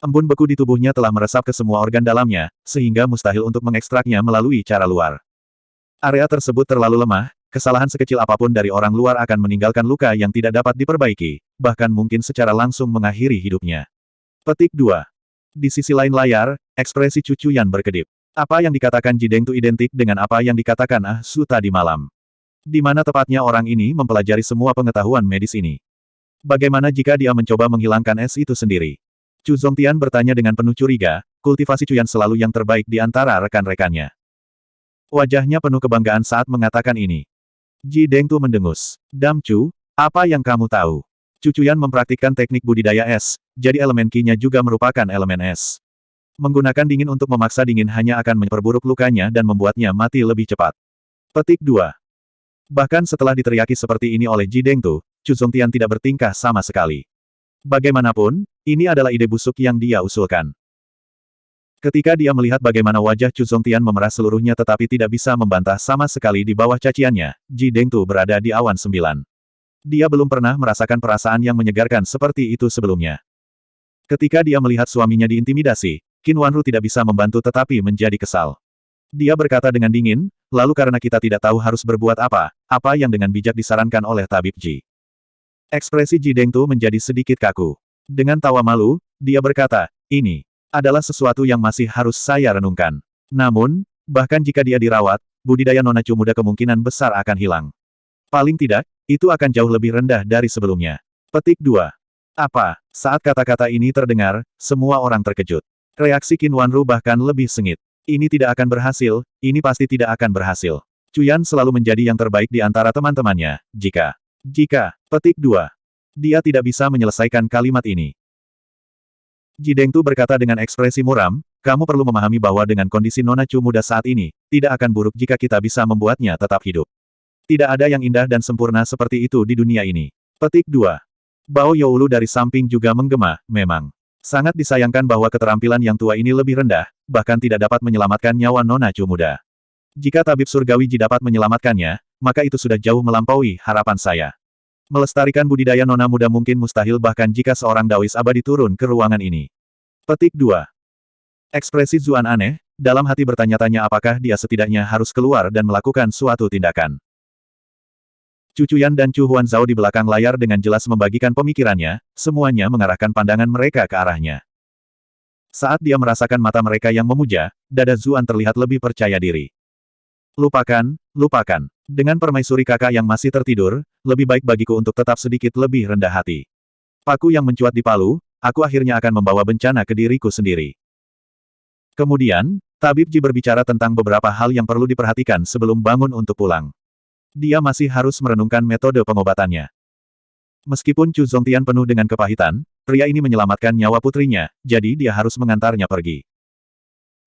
Embun beku di tubuhnya telah meresap ke semua organ dalamnya, sehingga mustahil untuk mengekstraknya melalui cara luar. Area tersebut terlalu lemah, kesalahan sekecil apapun dari orang luar akan meninggalkan luka yang tidak dapat diperbaiki, bahkan mungkin secara langsung mengakhiri hidupnya. Petik 2. Di sisi lain layar, ekspresi Cu Cuyan berkedip. Apa yang dikatakan Ji Dengtu identik dengan apa yang dikatakan Ah Su tadi malam. Di mana tepatnya orang ini mempelajari semua pengetahuan medis ini? Bagaimana jika dia mencoba menghilangkan es itu sendiri? Chu Zongtian bertanya dengan penuh curiga, kultivasi Cuyan selalu yang terbaik di antara rekan-rekannya. Wajahnya penuh kebanggaan saat mengatakan ini. Ji Dengtu mendengus. Dam Chu, apa yang kamu tahu? Cu Cuyan mempraktikkan teknik budidaya es, jadi elemen Qi-nya juga merupakan elemen es. Menggunakan dingin untuk memaksa dingin hanya akan memperburuk lukanya dan membuatnya mati lebih cepat. Petik 2. Bahkan setelah diteriaki seperti ini oleh Ji Dengtu, Chu Zongtian tidak bertingkah sama sekali. Bagaimanapun, ini adalah ide busuk yang dia usulkan. Ketika dia melihat bagaimana wajah Chu Zongtian memerah seluruhnya tetapi tidak bisa membantah sama sekali di bawah caciannya, Ji Dengtu berada di awan 9. Dia belum pernah merasakan perasaan yang menyegarkan seperti itu sebelumnya. Ketika dia melihat suaminya diintimidasi, Qin Wanru tidak bisa membantu tetapi menjadi kesal. Dia berkata dengan dingin, lalu karena kita tidak tahu harus berbuat apa yang dengan bijak disarankan oleh Tabib Ji. Ekspresi Ji Dengtu menjadi sedikit kaku. Dengan tawa malu, dia berkata, ini adalah sesuatu yang masih harus saya renungkan. Namun, bahkan jika dia dirawat, budidaya Nona Cu muda kemungkinan besar akan hilang. Paling tidak, itu akan jauh lebih rendah dari sebelumnya. Petik 2. Apa? Saat kata-kata ini terdengar, semua orang terkejut. Reaksi Qin Wanru bahkan lebih sengit. Ini tidak akan berhasil, ini pasti tidak akan berhasil. Cuyan selalu menjadi yang terbaik di antara teman-temannya, jika. Petik 2. Dia tidak bisa menyelesaikan kalimat ini. Ji Dengtu berkata dengan ekspresi muram, kamu perlu memahami bahwa dengan kondisi Nona Cu muda saat ini, tidak akan buruk jika kita bisa membuatnya tetap hidup. Tidak ada yang indah dan sempurna seperti itu di dunia ini. Petik 2. Bao Youlu dari samping juga menggema, memang. Sangat disayangkan bahwa keterampilan yang tua ini lebih rendah, bahkan tidak dapat menyelamatkan nyawa Nona Cu muda. Jika tabib surgawi Ji dapat menyelamatkannya, maka itu sudah jauh melampaui harapan saya. Melestarikan budidaya Nona muda mungkin mustahil bahkan jika seorang Dawis abadi turun ke ruangan ini. Petik 2. Ekspresi Zuan aneh, dalam hati bertanya-tanya apakah dia setidaknya harus keluar dan melakukan suatu tindakan. Cu Cuyan dan Chu Huanzhao di belakang layar dengan jelas membagikan pemikirannya, semuanya mengarahkan pandangan mereka ke arahnya. Saat dia merasakan mata mereka yang memuja, dada Zuan terlihat lebih percaya diri. Lupakan, lupakan. Dengan permaisuri kakak yang masih tertidur, lebih baik bagiku untuk tetap sedikit lebih rendah hati. Paku yang mencuat di palu, aku akhirnya akan membawa bencana ke diriku sendiri. Kemudian, Tabib Ji berbicara tentang beberapa hal yang perlu diperhatikan sebelum bangun untuk pulang. Dia masih harus merenungkan metode pengobatannya. Meskipun Chu Zongtian penuh dengan kepahitan, pria ini menyelamatkan nyawa putrinya, jadi dia harus mengantarnya pergi.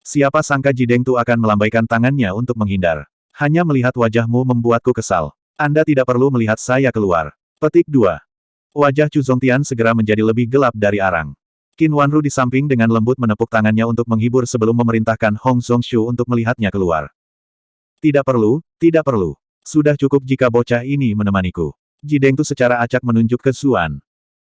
Siapa sangka Ji Dengtu akan melambaikan tangannya untuk menghindar. Hanya melihat wajahmu membuatku kesal. Anda tidak perlu melihat saya keluar. Petik 2. Wajah Chu Zongtian segera menjadi lebih gelap dari arang. Qin Wanru di samping dengan lembut menepuk tangannya untuk menghibur sebelum memerintahkan Hong Zongshu untuk melihatnya keluar. Tidak perlu, tidak perlu. Sudah cukup jika bocah ini menemaniku. Ji Dengtu secara acak menunjuk ke Zuan.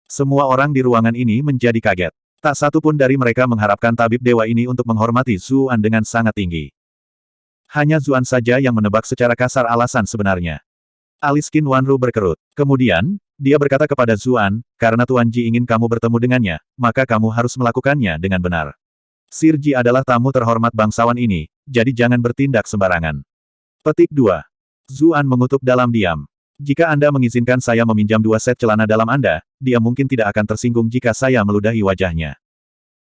Semua orang di ruangan ini menjadi kaget. Tak satu pun dari mereka mengharapkan tabib dewa ini untuk menghormati Zuan dengan sangat tinggi. Hanya Zuan saja yang menebak secara kasar alasan sebenarnya. Alis Qin Wanru berkerut. Kemudian, dia berkata kepada Zuan, karena Tuan Ji ingin kamu bertemu dengannya, maka kamu harus melakukannya dengan benar. Sir Ji adalah tamu terhormat bangsawan ini, jadi jangan bertindak sembarangan. Petik 2. Zuan mengutuk dalam diam. Jika Anda mengizinkan saya meminjam 2 set celana dalam Anda, dia mungkin tidak akan tersinggung jika saya meludahi wajahnya.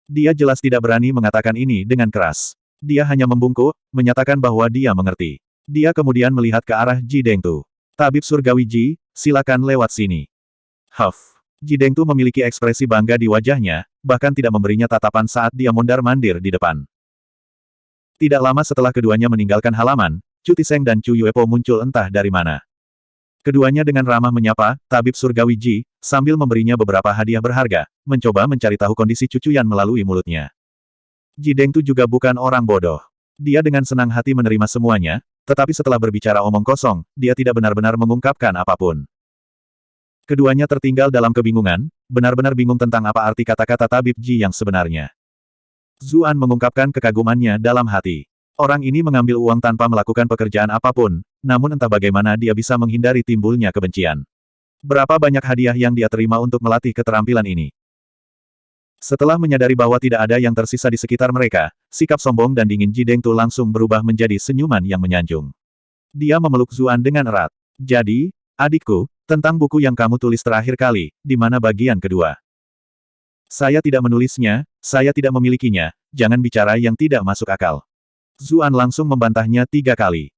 Dia jelas tidak berani mengatakan ini dengan keras. Dia hanya membungkuk, menyatakan bahwa dia mengerti. Dia kemudian melihat ke arah Ji Dengtu. Tabib Surgawi Ji, silakan lewat sini. Huff. Ji Dengtu memiliki ekspresi bangga di wajahnya, bahkan tidak memberinya tatapan saat dia mondar-mandir di depan. Tidak lama setelah keduanya meninggalkan halaman, Chu Tiseng dan Chu Yuepo muncul entah dari mana. Keduanya dengan ramah menyapa, Tabib Surgawi Ji, sambil memberinya beberapa hadiah berharga, mencoba mencari tahu kondisi cucuyan melalui mulutnya. Ji Dengtu juga bukan orang bodoh. Dia dengan senang hati menerima semuanya, tetapi setelah berbicara omong kosong, dia tidak benar-benar mengungkapkan apapun. Keduanya tertinggal dalam kebingungan, benar-benar bingung tentang apa arti kata-kata Tabib Ji yang sebenarnya. Zuan mengungkapkan kekagumannya dalam hati. Orang ini mengambil uang tanpa melakukan pekerjaan apapun, namun entah bagaimana dia bisa menghindari timbulnya kebencian. Berapa banyak hadiah yang dia terima untuk melatih keterampilan ini? Setelah menyadari bahwa tidak ada yang tersisa di sekitar mereka, sikap sombong dan dingin Ji Dengtu langsung berubah menjadi senyuman yang menyanjung. Dia memeluk Zuan dengan erat. Jadi, adikku, tentang buku yang kamu tulis terakhir kali, di mana bagian kedua? Saya tidak menulisnya, saya tidak memilikinya, jangan bicara yang tidak masuk akal. Zuan langsung membantahnya 3 kali.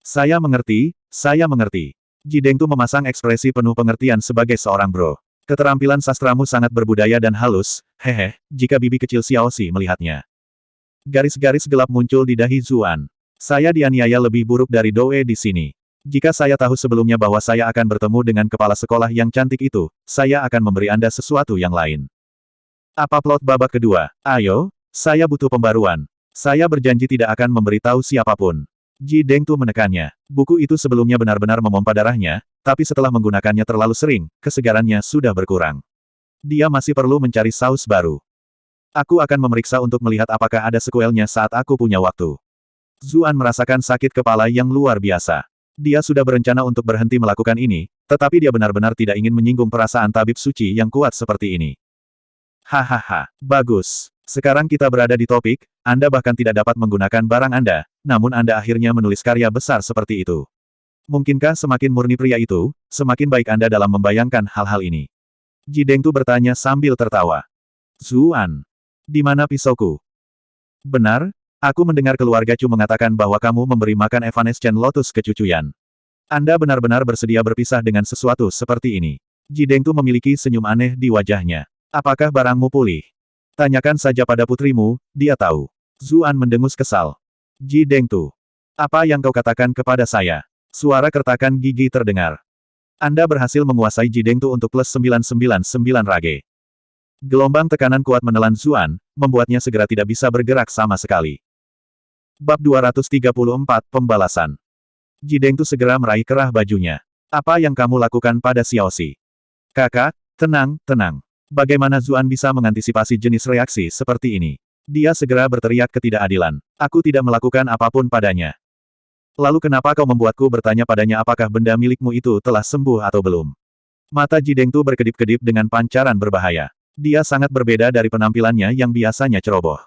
Saya mengerti, saya mengerti. Ji Dengtu memasang ekspresi penuh pengertian sebagai seorang bro. Keterampilan sastramu sangat berbudaya dan halus, hehe, jika bibi kecil Xiaoxi melihatnya. Garis-garis gelap muncul di dahi Zuan. Saya dianiaya lebih buruk dari Doe di sini. Jika saya tahu sebelumnya bahwa saya akan bertemu dengan kepala sekolah yang cantik itu, saya akan memberi Anda sesuatu yang lain. Apa plot babak kedua? Ayo, saya butuh pembaruan. Saya berjanji tidak akan memberitahu siapapun. Ji Dengtu menekannya. Buku itu sebelumnya benar-benar memompa darahnya, tapi setelah menggunakannya terlalu sering, kesegarannya sudah berkurang. Dia masih perlu mencari saus baru. Aku akan memeriksa untuk melihat apakah ada sekuelnya saat aku punya waktu. Zuan merasakan sakit kepala yang luar biasa. Dia sudah berencana untuk berhenti melakukan ini, tetapi dia benar-benar tidak ingin menyinggung perasaan tabib suci yang kuat seperti ini. Hahaha, bagus. Sekarang kita berada di topik, Anda bahkan tidak dapat menggunakan barang Anda, namun Anda akhirnya menulis karya besar seperti itu. Mungkinkah semakin murni pria itu, semakin baik Anda dalam membayangkan hal-hal ini? Ji Dengtu bertanya sambil tertawa. Zuan, di mana pisauku? Benar, aku mendengar keluarga Chu mengatakan bahwa kamu memberi makan Evanescent Lotus ke cucuyan. Anda benar-benar bersedia berpisah dengan sesuatu seperti ini. Ji Dengtu memiliki senyum aneh di wajahnya. Apakah barangmu pulih? Tanyakan saja pada putrimu, dia tahu. Zuan mendengus kesal. Ji Dengtu. Apa yang kau katakan kepada saya? Suara kertakan gigi terdengar. Anda berhasil menguasai Ji Dengtu untuk plus 999 rage. Gelombang tekanan kuat menelan Zuan, membuatnya segera tidak bisa bergerak sama sekali. Bab 234 Pembalasan. Ji Dengtu segera meraih kerah bajunya. Apa yang kamu lakukan pada Xiaoxi? Kakak, tenang, tenang. Bagaimana Zuan bisa mengantisipasi jenis reaksi seperti ini? Dia segera berteriak ketidakadilan. Aku tidak melakukan apapun padanya. Lalu kenapa kau membuatku bertanya padanya apakah benda milikmu itu telah sembuh atau belum? Mata Ji Dengtu berkedip-kedip dengan pancaran berbahaya. Dia sangat berbeda dari penampilannya yang biasanya ceroboh.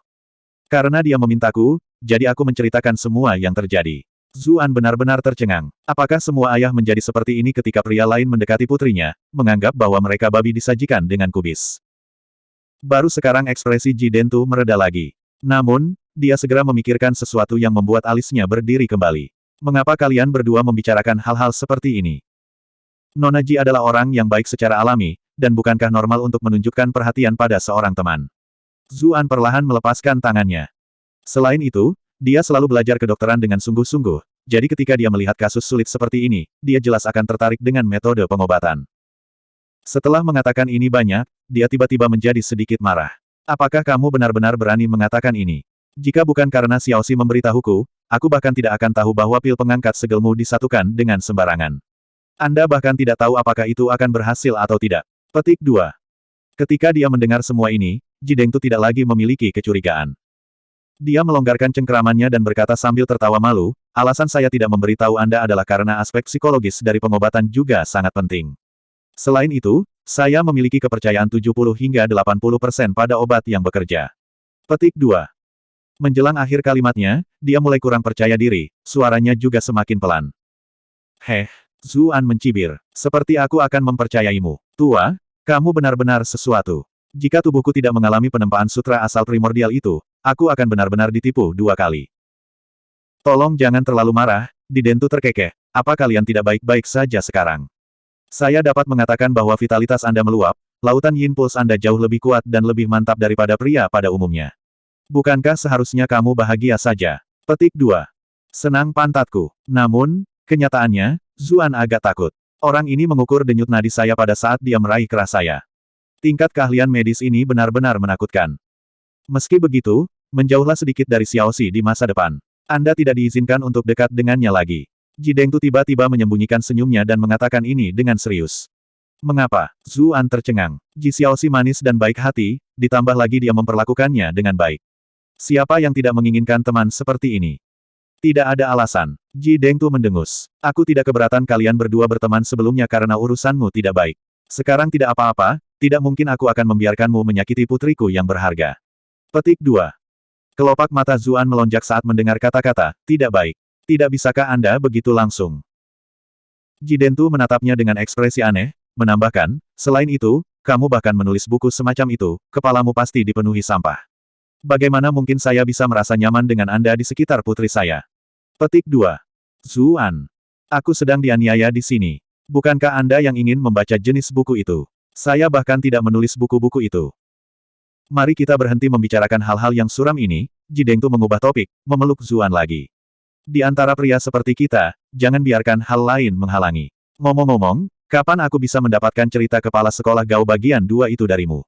Karena dia memintaku, jadi aku menceritakan semua yang terjadi. Zuan benar-benar tercengang. Apakah semua ayah menjadi seperti ini ketika pria lain mendekati putrinya, menganggap bahwa mereka babi disajikan dengan kubis? Baru sekarang ekspresi Ji Dentu mereda lagi. Namun, dia segera memikirkan sesuatu yang membuat alisnya berdiri kembali. Mengapa kalian berdua membicarakan hal-hal seperti ini? Nona Ji adalah orang yang baik secara alami, dan bukankah normal untuk menunjukkan perhatian pada seorang teman? Zuan perlahan melepaskan tangannya. Selain itu, dia selalu belajar kedokteran dengan sungguh-sungguh, jadi ketika dia melihat kasus sulit seperti ini, dia jelas akan tertarik dengan metode pengobatan. Setelah mengatakan ini banyak, dia tiba-tiba menjadi sedikit marah. Apakah kamu benar-benar berani mengatakan ini? Jika bukan karena Xiaoxi memberitahuku, aku bahkan tidak akan tahu bahwa pil pengangkat segelmu disatukan dengan sembarangan. Anda bahkan tidak tahu apakah itu akan berhasil atau tidak. Petik 2. Ketika dia mendengar semua ini, Ji Dengtu tidak lagi memiliki kecurigaan. Dia melonggarkan cengkeramannya dan berkata sambil tertawa malu, alasan saya tidak memberitahu Anda adalah karena aspek psikologis dari pengobatan juga sangat penting. Selain itu, saya memiliki kepercayaan 70 hingga 80% pada obat yang bekerja. Petik 2. Menjelang akhir kalimatnya, dia mulai kurang percaya diri, suaranya juga semakin pelan. Zuan mencibir. Seperti aku akan mempercayaimu. Tua, kamu benar-benar sesuatu. Jika tubuhku tidak mengalami penempaan sutra asal primordial itu, aku akan benar-benar ditipu 2 kali. Tolong jangan terlalu marah, Di Dentu terkekeh. Apa kalian tidak baik-baik saja sekarang? Saya dapat mengatakan bahwa vitalitas Anda meluap, lautan Yin Pulse Anda jauh lebih kuat dan lebih mantap daripada pria pada umumnya. Bukankah seharusnya kamu bahagia saja? Petik 2. Senang pantatku. Namun, kenyataannya, Zuan agak takut. Orang ini mengukur denyut nadi saya pada saat dia meraih keras saya. Tingkat keahlian medis ini benar-benar menakutkan. Meski begitu, menjauhlah sedikit dari Xiaoxi di masa depan. Anda tidak diizinkan untuk dekat dengannya lagi. Ji Dengtu tiba-tiba menyembunyikan senyumnya dan mengatakan ini dengan serius. Mengapa? Zuan tercengang. Ji Xiaoxi manis dan baik hati, ditambah lagi dia memperlakukannya dengan baik. Siapa yang tidak menginginkan teman seperti ini? Tidak ada alasan. Ji Dengtu mendengus. Aku tidak keberatan kalian berdua berteman sebelumnya karena urusanmu tidak baik. Sekarang tidak apa-apa, tidak mungkin aku akan membiarkanmu menyakiti putriku yang berharga. Petik 2. Kelopak mata Zuan melonjak saat mendengar kata-kata, tidak baik. Tidak bisakah Anda begitu langsung? Ji Dentu menatapnya dengan ekspresi aneh, menambahkan, selain itu, kamu bahkan menulis buku semacam itu, kepalamu pasti dipenuhi sampah. Bagaimana mungkin saya bisa merasa nyaman dengan Anda di sekitar putri saya? Petik 2. Zuan. Aku sedang dianiaya di sini. Bukankah Anda yang ingin membaca jenis buku itu? Saya bahkan tidak menulis buku-buku itu. Mari kita berhenti membicarakan hal-hal yang suram ini, Ji Dengtu mengubah topik, memeluk Zuan lagi. Di antara pria seperti kita, jangan biarkan hal lain menghalangi. Ngomong-ngomong, kapan aku bisa mendapatkan cerita kepala sekolah Gao bagian 2 itu darimu?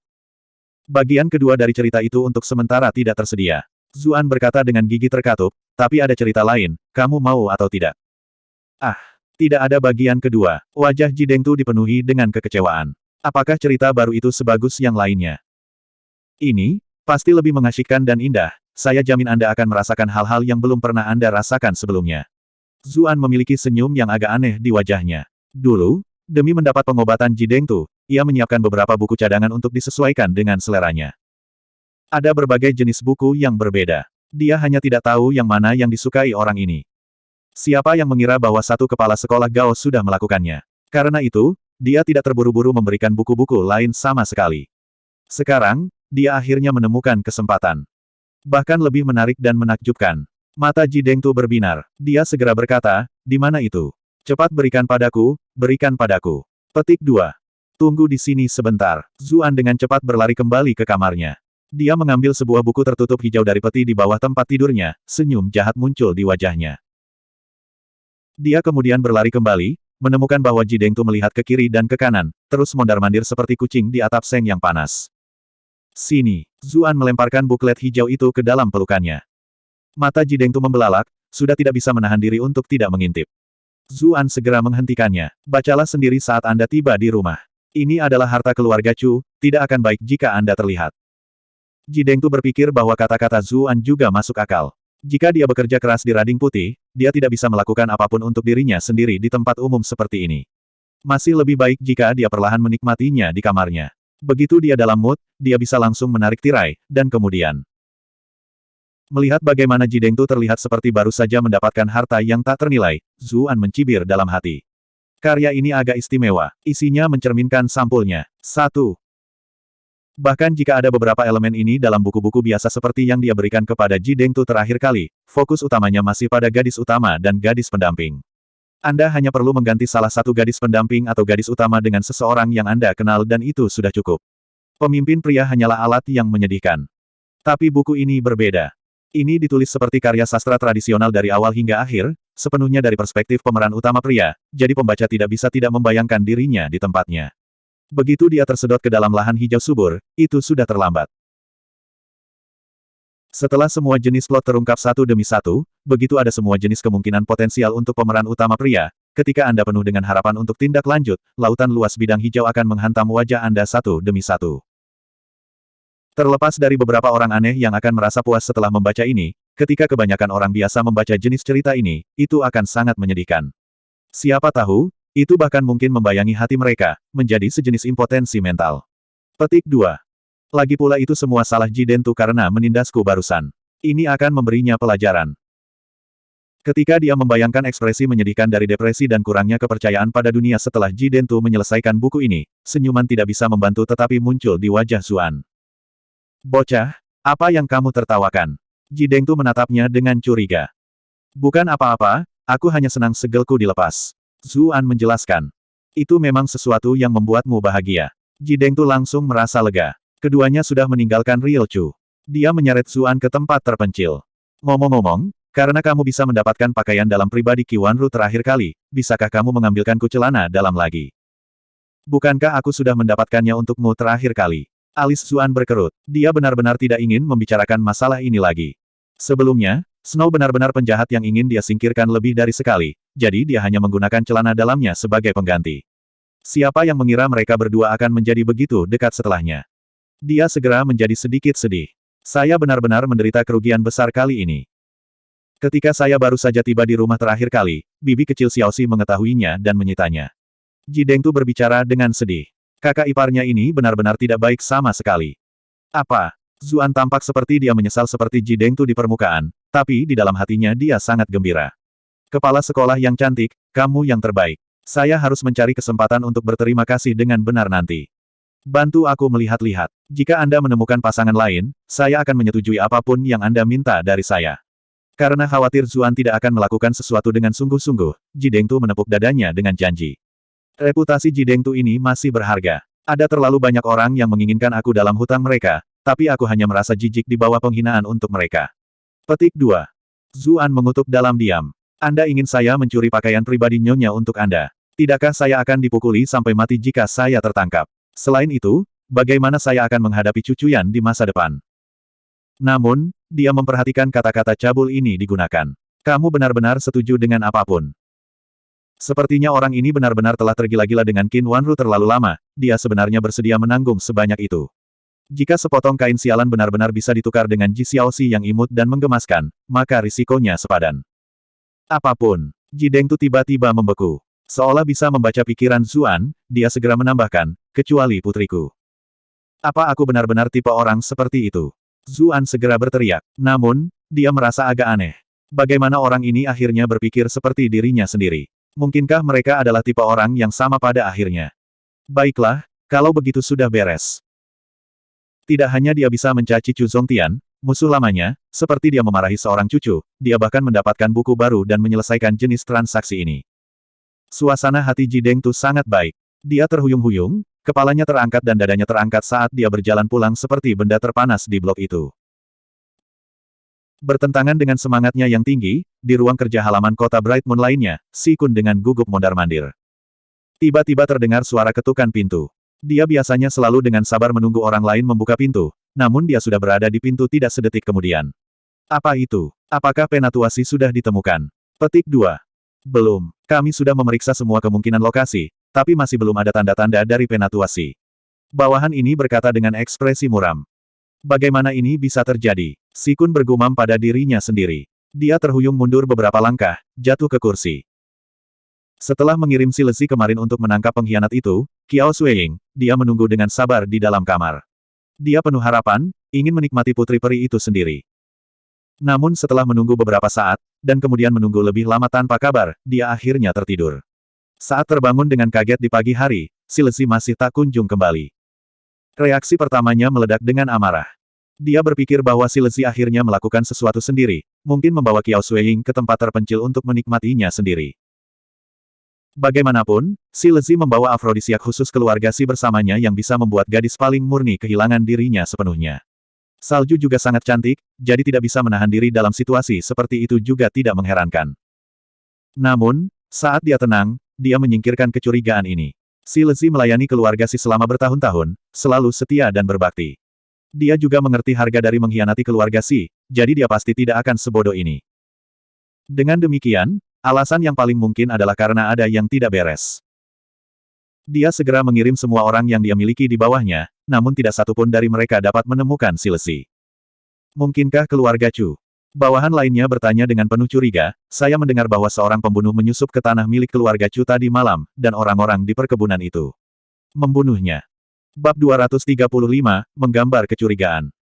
Bagian kedua dari cerita itu untuk sementara tidak tersedia. Zuan berkata dengan gigi terkatup, tapi ada cerita lain, kamu mau atau tidak? Tidak ada bagian kedua. Wajah Ji Dengtu dipenuhi dengan kekecewaan. Apakah cerita baru itu sebagus yang lainnya? Ini, pasti lebih mengasyikkan dan indah, saya jamin Anda akan merasakan hal-hal yang belum pernah Anda rasakan sebelumnya. Zuan memiliki senyum yang agak aneh di wajahnya. Dulu, demi mendapat pengobatan Ji Dengtu, ia menyiapkan beberapa buku cadangan untuk disesuaikan dengan seleranya. Ada berbagai jenis buku yang berbeda. Dia hanya tidak tahu yang mana yang disukai orang ini. Siapa yang mengira bahwa satu kepala sekolah Gao sudah melakukannya? Karena itu, dia tidak terburu-buru memberikan buku-buku lain sama sekali. Sekarang, dia akhirnya menemukan kesempatan. Bahkan lebih menarik dan menakjubkan. Mata Ji Dengtu berbinar. Dia segera berkata, di mana itu? Cepat berikan padaku, berikan padaku. Petik 2. Tunggu di sini sebentar. Zuan dengan cepat berlari kembali ke kamarnya. Dia mengambil sebuah buku tertutup hijau dari peti di bawah tempat tidurnya, senyum jahat muncul di wajahnya. Dia kemudian berlari kembali, menemukan bahwa Ji Dengtu melihat ke kiri dan ke kanan, terus mondar-mandir seperti kucing di atap seng yang panas. Sini. Zuan melemparkan buklet hijau itu ke dalam pelukannya. Mata Ji Dengtu membelalak, sudah tidak bisa menahan diri untuk tidak mengintip. Zuan segera menghentikannya. Bacalah sendiri saat Anda tiba di rumah. Ini adalah harta keluarga Chu, tidak akan baik jika Anda terlihat. Ji Dengtu berpikir bahwa kata-kata Zuan juga masuk akal. Jika dia bekerja keras di Rading Putih, dia tidak bisa melakukan apapun untuk dirinya sendiri di tempat umum seperti ini. Masih lebih baik jika dia perlahan menikmatinya di kamarnya. Begitu dia dalam mood, dia bisa langsung menarik tirai, dan kemudian melihat bagaimana Ji Dengtu terlihat seperti baru saja mendapatkan harta yang tak ternilai, Zuan mencibir dalam hati. Karya ini agak istimewa, isinya mencerminkan sampulnya. 1. Bahkan jika ada beberapa elemen ini dalam buku-buku biasa seperti yang dia berikan kepada Ji Dengtu terakhir kali, fokus utamanya masih pada gadis utama dan gadis pendamping. Anda hanya perlu mengganti salah satu gadis pendamping atau gadis utama dengan seseorang yang Anda kenal dan itu sudah cukup. Pemimpin pria hanyalah alat yang menyedihkan. Tapi buku ini berbeda. Ini ditulis seperti karya sastra tradisional dari awal hingga akhir, sepenuhnya dari perspektif pemeran utama pria, jadi pembaca tidak bisa tidak membayangkan dirinya di tempatnya. Begitu dia tersedot ke dalam lahan hijau subur, itu sudah terlambat. Setelah semua jenis plot terungkap satu demi satu, begitu ada semua jenis kemungkinan potensial untuk pemeran utama pria, ketika Anda penuh dengan harapan untuk tindak lanjut, lautan luas bidang hijau akan menghantam wajah Anda satu demi satu. Terlepas dari beberapa orang aneh yang akan merasa puas setelah membaca ini, ketika kebanyakan orang biasa membaca jenis cerita ini, itu akan sangat menyedihkan. Siapa tahu, itu bahkan mungkin membayangi hati mereka, menjadi sejenis impotensi mental. Petik 2. Lagi pula itu semua salah Ji Dengtu karena menindasku barusan. Ini akan memberinya pelajaran. Ketika dia membayangkan ekspresi menyedihkan dari depresi dan kurangnya kepercayaan pada dunia setelah Ji Dengtu menyelesaikan buku ini, senyuman tidak bisa membantu tetapi muncul di wajah Zuan. Bocah, apa yang kamu tertawakan? Ji Dengtu menatapnya dengan curiga. Bukan apa-apa, aku hanya senang segelku dilepas. Zuan menjelaskan. Itu memang sesuatu yang membuatmu bahagia. Ji Dengtu langsung merasa lega. Keduanya sudah meninggalkan Rielchu. Dia menyeret Zuan ke tempat terpencil. Ngomong-ngomong, karena kamu bisa mendapatkan pakaian dalam pribadi Qiwanru terakhir kali, bisakah kamu mengambilkanku celana dalam lagi? Bukankah aku sudah mendapatkannya untukmu terakhir kali? Alis Zuan berkerut. Dia benar-benar tidak ingin membicarakan masalah ini lagi. Sebelumnya, Snow benar-benar penjahat yang ingin dia singkirkan lebih dari sekali, jadi dia hanya menggunakan celana dalamnya sebagai pengganti. Siapa yang mengira mereka berdua akan menjadi begitu dekat setelahnya? Dia segera menjadi sedikit sedih. Saya benar-benar menderita kerugian besar kali ini. Ketika saya baru saja tiba di rumah terakhir kali, bibi kecil Xiaoxi mengetahuinya dan menyitanya. Ji Dengtu berbicara dengan sedih. Kakak iparnya ini benar-benar tidak baik sama sekali. Apa? Zuan tampak seperti dia menyesal seperti Ji Dengtu di permukaan, tapi di dalam hatinya dia sangat gembira. Kepala sekolah yang cantik, kamu yang terbaik. Saya harus mencari kesempatan untuk berterima kasih dengan benar nanti. Bantu aku melihat-lihat. Jika Anda menemukan pasangan lain, saya akan menyetujui apapun yang Anda minta dari saya. Karena khawatir Zuan tidak akan melakukan sesuatu dengan sungguh-sungguh, Ji Dengtu menepuk dadanya dengan janji. Reputasi Ji Dengtu ini masih berharga. Ada terlalu banyak orang yang menginginkan aku dalam hutang mereka, tapi aku hanya merasa jijik di bawah penghinaan untuk mereka. Petik 2. Zuan mengutuk dalam diam. Anda ingin saya mencuri pakaian pribadi Nyonya untuk Anda. Tidakkah saya akan dipukuli sampai mati jika saya tertangkap? Selain itu, bagaimana saya akan menghadapi cucuyan di masa depan? Namun, dia memperhatikan kata-kata cabul ini digunakan. Kamu benar-benar setuju dengan apapun. Sepertinya orang ini benar-benar telah tergila-gila dengan Qin Wanru terlalu lama, dia sebenarnya bersedia menanggung sebanyak itu. Jika sepotong kain sialan benar-benar bisa ditukar dengan Ji Xiaoxi yang imut dan menggemaskan, maka risikonya sepadan. Apapun, Ji Dengtu tiba-tiba membeku. Seolah bisa membaca pikiran Zuan, dia segera menambahkan, kecuali putriku. Apa aku benar-benar tipe orang seperti itu? Zuan segera berteriak. Namun, dia merasa agak aneh. Bagaimana orang ini akhirnya berpikir seperti dirinya sendiri? Mungkinkah mereka adalah tipe orang yang sama pada akhirnya? Baiklah, kalau begitu sudah beres. Tidak hanya dia bisa mencaci Chu Zongtian, musuh lamanya, seperti dia memarahi seorang cucu, dia bahkan mendapatkan buku baru dan menyelesaikan jenis transaksi ini. Suasana hati Ji Dengtu sangat baik. Dia terhuyung-huyung, kepalanya terangkat dan dadanya terangkat saat dia berjalan pulang seperti benda terpanas di blok itu. Bertentangan dengan semangatnya yang tinggi, di ruang kerja halaman kota Bright Moon lainnya, Si Kun dengan gugup mondar-mandir. Tiba-tiba terdengar suara ketukan pintu. Dia biasanya selalu dengan sabar menunggu orang lain membuka pintu, namun dia sudah berada di pintu tidak sedetik kemudian. Apa itu? Apakah penatuasi sudah ditemukan? Petik 2. Belum. Kami sudah memeriksa semua kemungkinan lokasi, tapi masih belum ada tanda-tanda dari penatuasi. Bawahan ini berkata dengan ekspresi muram. Bagaimana ini bisa terjadi? Si Kun bergumam pada dirinya sendiri. Dia terhuyung mundur beberapa langkah, jatuh ke kursi. Setelah mengirim si Lesi kemarin untuk menangkap pengkhianat itu, Qiao Suiying, dia menunggu dengan sabar di dalam kamar. Dia penuh harapan, ingin menikmati putri peri itu sendiri. Namun setelah menunggu beberapa saat, dan kemudian menunggu lebih lama tanpa kabar, dia akhirnya tertidur. Saat terbangun dengan kaget di pagi hari, si Lesi masih tak kunjung kembali. Reaksi pertamanya meledak dengan amarah. Dia berpikir bahwa si Lesi akhirnya melakukan sesuatu sendiri, mungkin membawa Qiao Suiying ke tempat terpencil untuk menikmatinya sendiri. Bagaimanapun, si Lesi membawa afrodisiak khusus keluarga si bersamanya yang bisa membuat gadis paling murni kehilangan dirinya sepenuhnya. Salju juga sangat cantik, jadi tidak bisa menahan diri dalam situasi seperti itu juga tidak mengherankan. Namun, saat dia tenang, dia menyingkirkan kecurigaan ini. Si Lesi melayani keluarga si selama bertahun-tahun, selalu setia dan berbakti. Dia juga mengerti harga dari mengkhianati keluarga si, jadi dia pasti tidak akan sebodoh ini. Dengan demikian, alasan yang paling mungkin adalah karena ada yang tidak beres. Dia segera mengirim semua orang yang dia miliki di bawahnya, namun tidak satupun dari mereka dapat menemukan si Lesi. Mungkinkah keluarga Chu? Bawahan lainnya bertanya dengan penuh curiga, saya mendengar bahwa seorang pembunuh menyusup ke tanah milik keluarga Chu tadi malam, dan orang-orang di perkebunan itu membunuhnya. Bab 235, menggambar kecurigaan.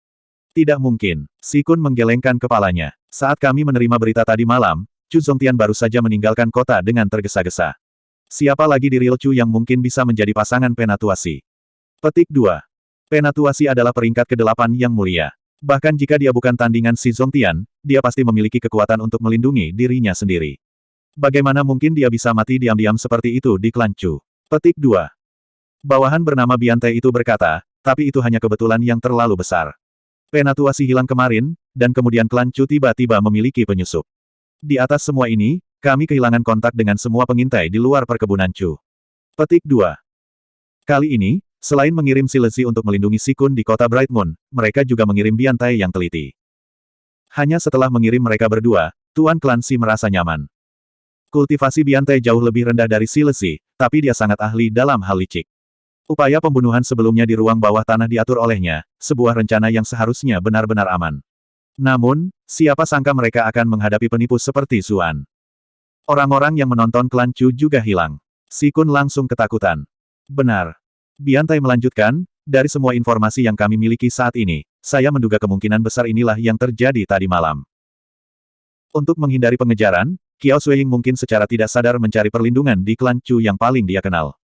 Tidak mungkin. Si Kun menggelengkan kepalanya. Saat kami menerima berita tadi malam, Chu Zongtian baru saja meninggalkan kota dengan tergesa-gesa. Siapa lagi di Real Chu yang mungkin bisa menjadi pasangan Penatuasi? Petik 2. Penatuasi adalah peringkat ke-8 yang mulia. Bahkan jika dia bukan tandingan si Zongtian, dia pasti memiliki kekuatan untuk melindungi dirinya sendiri. Bagaimana mungkin dia bisa mati diam-diam seperti itu di klan Chu? Petik 2. Bawahan bernama Biantai itu berkata, tapi itu hanya kebetulan yang terlalu besar. Penatuasi hilang kemarin, dan kemudian klan Chu tiba-tiba memiliki penyusup. Di atas semua ini, kami kehilangan kontak dengan semua pengintai di luar perkebunan Chu. Petik 2. Kali ini, selain mengirim si Lesi untuk melindungi si Kun di kota Bright Moon, mereka juga mengirim Biantai yang teliti. Hanya setelah mengirim mereka berdua, Tuan Klan Si merasa nyaman. Kultivasi Biantai jauh lebih rendah dari si Lesi, tapi dia sangat ahli dalam hal licik. Upaya pembunuhan sebelumnya di ruang bawah tanah diatur olehnya, sebuah rencana yang seharusnya benar-benar aman. Namun, siapa sangka mereka akan menghadapi penipu seperti Zuan. Orang-orang yang menonton klan Chu juga hilang. Si Kun langsung ketakutan. Benar. Biantai melanjutkan, dari semua informasi yang kami miliki saat ini, saya menduga kemungkinan besar inilah yang terjadi tadi malam. Untuk menghindari pengejaran, Qiao Suiying mungkin secara tidak sadar mencari perlindungan di klan Chu yang paling dia kenal.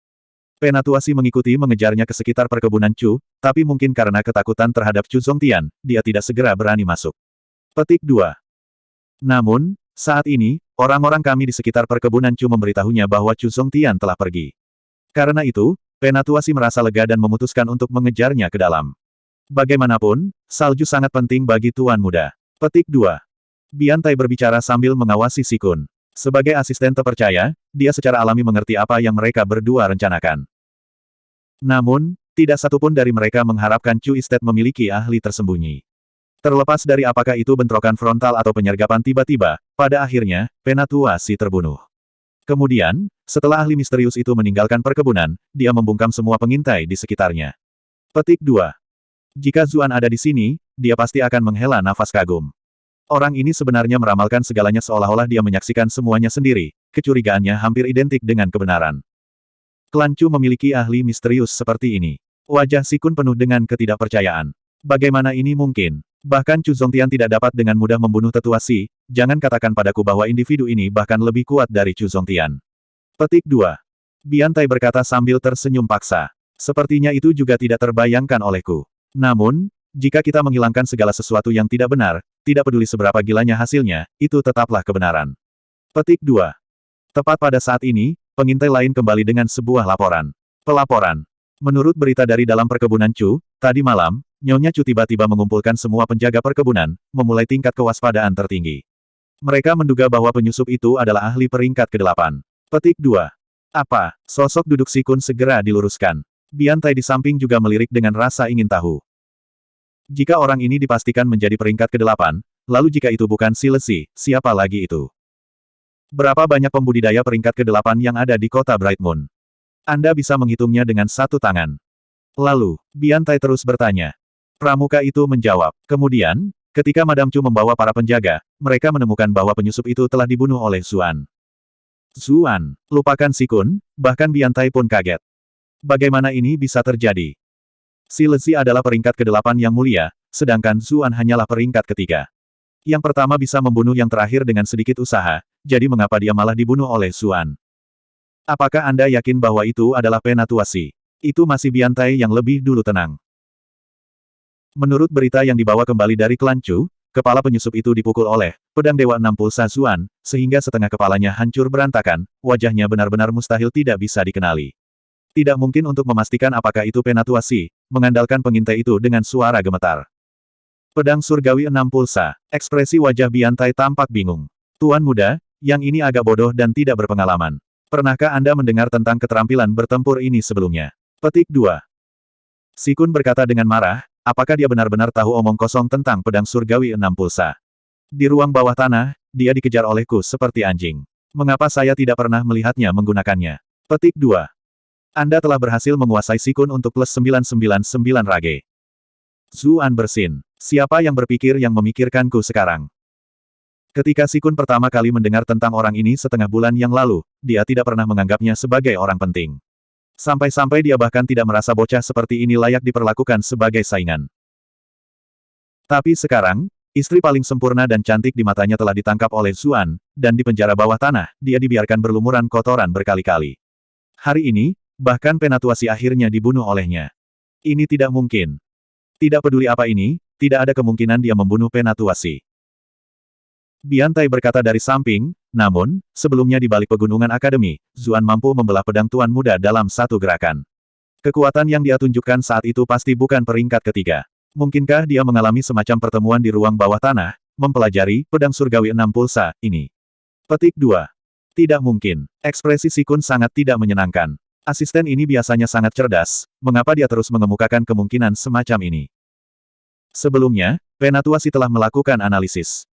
Penatuasi mengikuti mengejarnya ke sekitar perkebunan Chu, tapi mungkin karena ketakutan terhadap Chu Zongtian, dia tidak segera berani masuk. Petik 2. Namun, saat ini, orang-orang kami di sekitar perkebunan Chu memberitahunya bahwa Chu Zongtian telah pergi. Karena itu, Penatuasi merasa lega dan memutuskan untuk mengejarnya ke dalam. Bagaimanapun, salju sangat penting bagi Tuan Muda. Petik 2. Biantai berbicara sambil mengawasi Si Kun. Sebagai asisten terpercaya, dia secara alami mengerti apa yang mereka berdua rencanakan. Namun, tidak satupun dari mereka mengharapkan Chu Estate memiliki ahli tersembunyi. Terlepas dari apakah itu bentrokan frontal atau penyergapan tiba-tiba, pada akhirnya, Penatuasi terbunuh. Kemudian, setelah ahli misterius itu meninggalkan perkebunan, dia membungkam semua pengintai di sekitarnya. Petik 2. Jika Zuan ada di sini, dia pasti akan menghela nafas kagum. Orang ini sebenarnya meramalkan segalanya seolah-olah dia menyaksikan semuanya sendiri, kecurigaannya hampir identik dengan kebenaran. Klan Chu memiliki ahli misterius seperti ini. Wajah Si Kun penuh dengan ketidakpercayaan. Bagaimana ini mungkin? Bahkan Chu Zongtian tidak dapat dengan mudah membunuh tetua Si, jangan katakan padaku bahwa individu ini bahkan lebih kuat dari Chu Zongtian. Petik 2. Biantai berkata sambil tersenyum paksa. Sepertinya itu juga tidak terbayangkan olehku. Namun, jika kita menghilangkan segala sesuatu yang tidak benar, tidak peduli seberapa gilanya hasilnya, itu tetaplah kebenaran. Petik 2. Tepat pada saat ini, pengintai lain kembali dengan sebuah laporan. Pelaporan. Menurut berita dari dalam perkebunan Chu, tadi malam, Nyonya Chu tiba-tiba mengumpulkan semua penjaga perkebunan, memulai tingkat kewaspadaan tertinggi. Mereka menduga bahwa penyusup itu adalah ahli peringkat ke-8. Petik 2. Apa? Sosok duduk Si Kun segera diluruskan. Biantai di samping juga melirik dengan rasa ingin tahu. Jika orang ini dipastikan menjadi peringkat ke-8, lalu jika itu bukan Si Lesi, siapa lagi itu? Berapa banyak pembudidaya peringkat ke-8 yang ada di kota Bright Moon? Anda bisa menghitungnya dengan satu tangan. Lalu, Biantai terus bertanya. Pramuka itu menjawab. Kemudian, ketika Madam Chu membawa para penjaga, mereka menemukan bahwa penyusup itu telah dibunuh oleh Zuan. Zuan, lupakan Si Kun, bahkan Biantai pun kaget. Bagaimana ini bisa terjadi? Si Lezi adalah peringkat ke-8 yang mulia, sedangkan Zuan hanyalah peringkat ketiga. Yang pertama bisa membunuh yang terakhir dengan sedikit usaha, jadi mengapa dia malah dibunuh oleh Zuan? Apakah Anda yakin bahwa itu adalah penatuasi? Itu masih Biantai yang lebih dulu tenang. Menurut berita yang dibawa kembali dari klan Chu, kepala penyusup itu dipukul oleh pedang Dewa Enam Pulsa Zuan, sehingga setengah kepalanya hancur berantakan, wajahnya benar-benar mustahil tidak bisa dikenali. Tidak mungkin untuk memastikan apakah itu penatuasi, mengandalkan pengintai itu dengan suara gemetar. Pedang surgawi 6 pulsa, ekspresi wajah Biantai tampak bingung. Tuan muda, yang ini agak bodoh dan tidak berpengalaman. Pernahkah Anda mendengar tentang keterampilan bertempur ini sebelumnya? Petik 2. Si Kun berkata dengan marah, apakah dia benar-benar tahu omong kosong tentang pedang surgawi 6 pulsa? Di ruang bawah tanah, dia dikejar olehku seperti anjing. Mengapa saya tidak pernah melihatnya menggunakannya? Petik 2. Anda telah berhasil menguasai Si Kun untuk plus 999 rage. Zuan bersin. Siapa yang berpikir yang memikirkanku sekarang? Ketika Si Kun pertama kali mendengar tentang orang ini setengah bulan yang lalu, dia tidak pernah menganggapnya sebagai orang penting. Sampai-sampai dia bahkan tidak merasa bocah seperti ini layak diperlakukan sebagai saingan. Tapi sekarang, istri paling sempurna dan cantik di matanya telah ditangkap oleh Zuan, dan di penjara bawah tanah, dia dibiarkan berlumuran kotoran berkali-kali. Hari ini, bahkan penatuasi akhirnya dibunuh olehnya. Ini tidak mungkin. Tidak peduli apa ini, tidak ada kemungkinan dia membunuh penatuasi. Biantai berkata dari samping, namun, sebelumnya di balik pegunungan akademi, Zuan mampu membelah pedang tuan muda dalam satu gerakan. Kekuatan yang dia tunjukkan saat itu pasti bukan peringkat ketiga. Mungkinkah dia mengalami semacam pertemuan di ruang bawah tanah, mempelajari pedang surgawi 6 pulsa ini? Petik 2. Tidak mungkin. Ekspresi Si Kun sangat tidak menyenangkan. Asisten ini biasanya sangat cerdas, mengapa dia terus mengemukakan kemungkinan semacam ini? Sebelumnya, penatuasi telah melakukan analisis.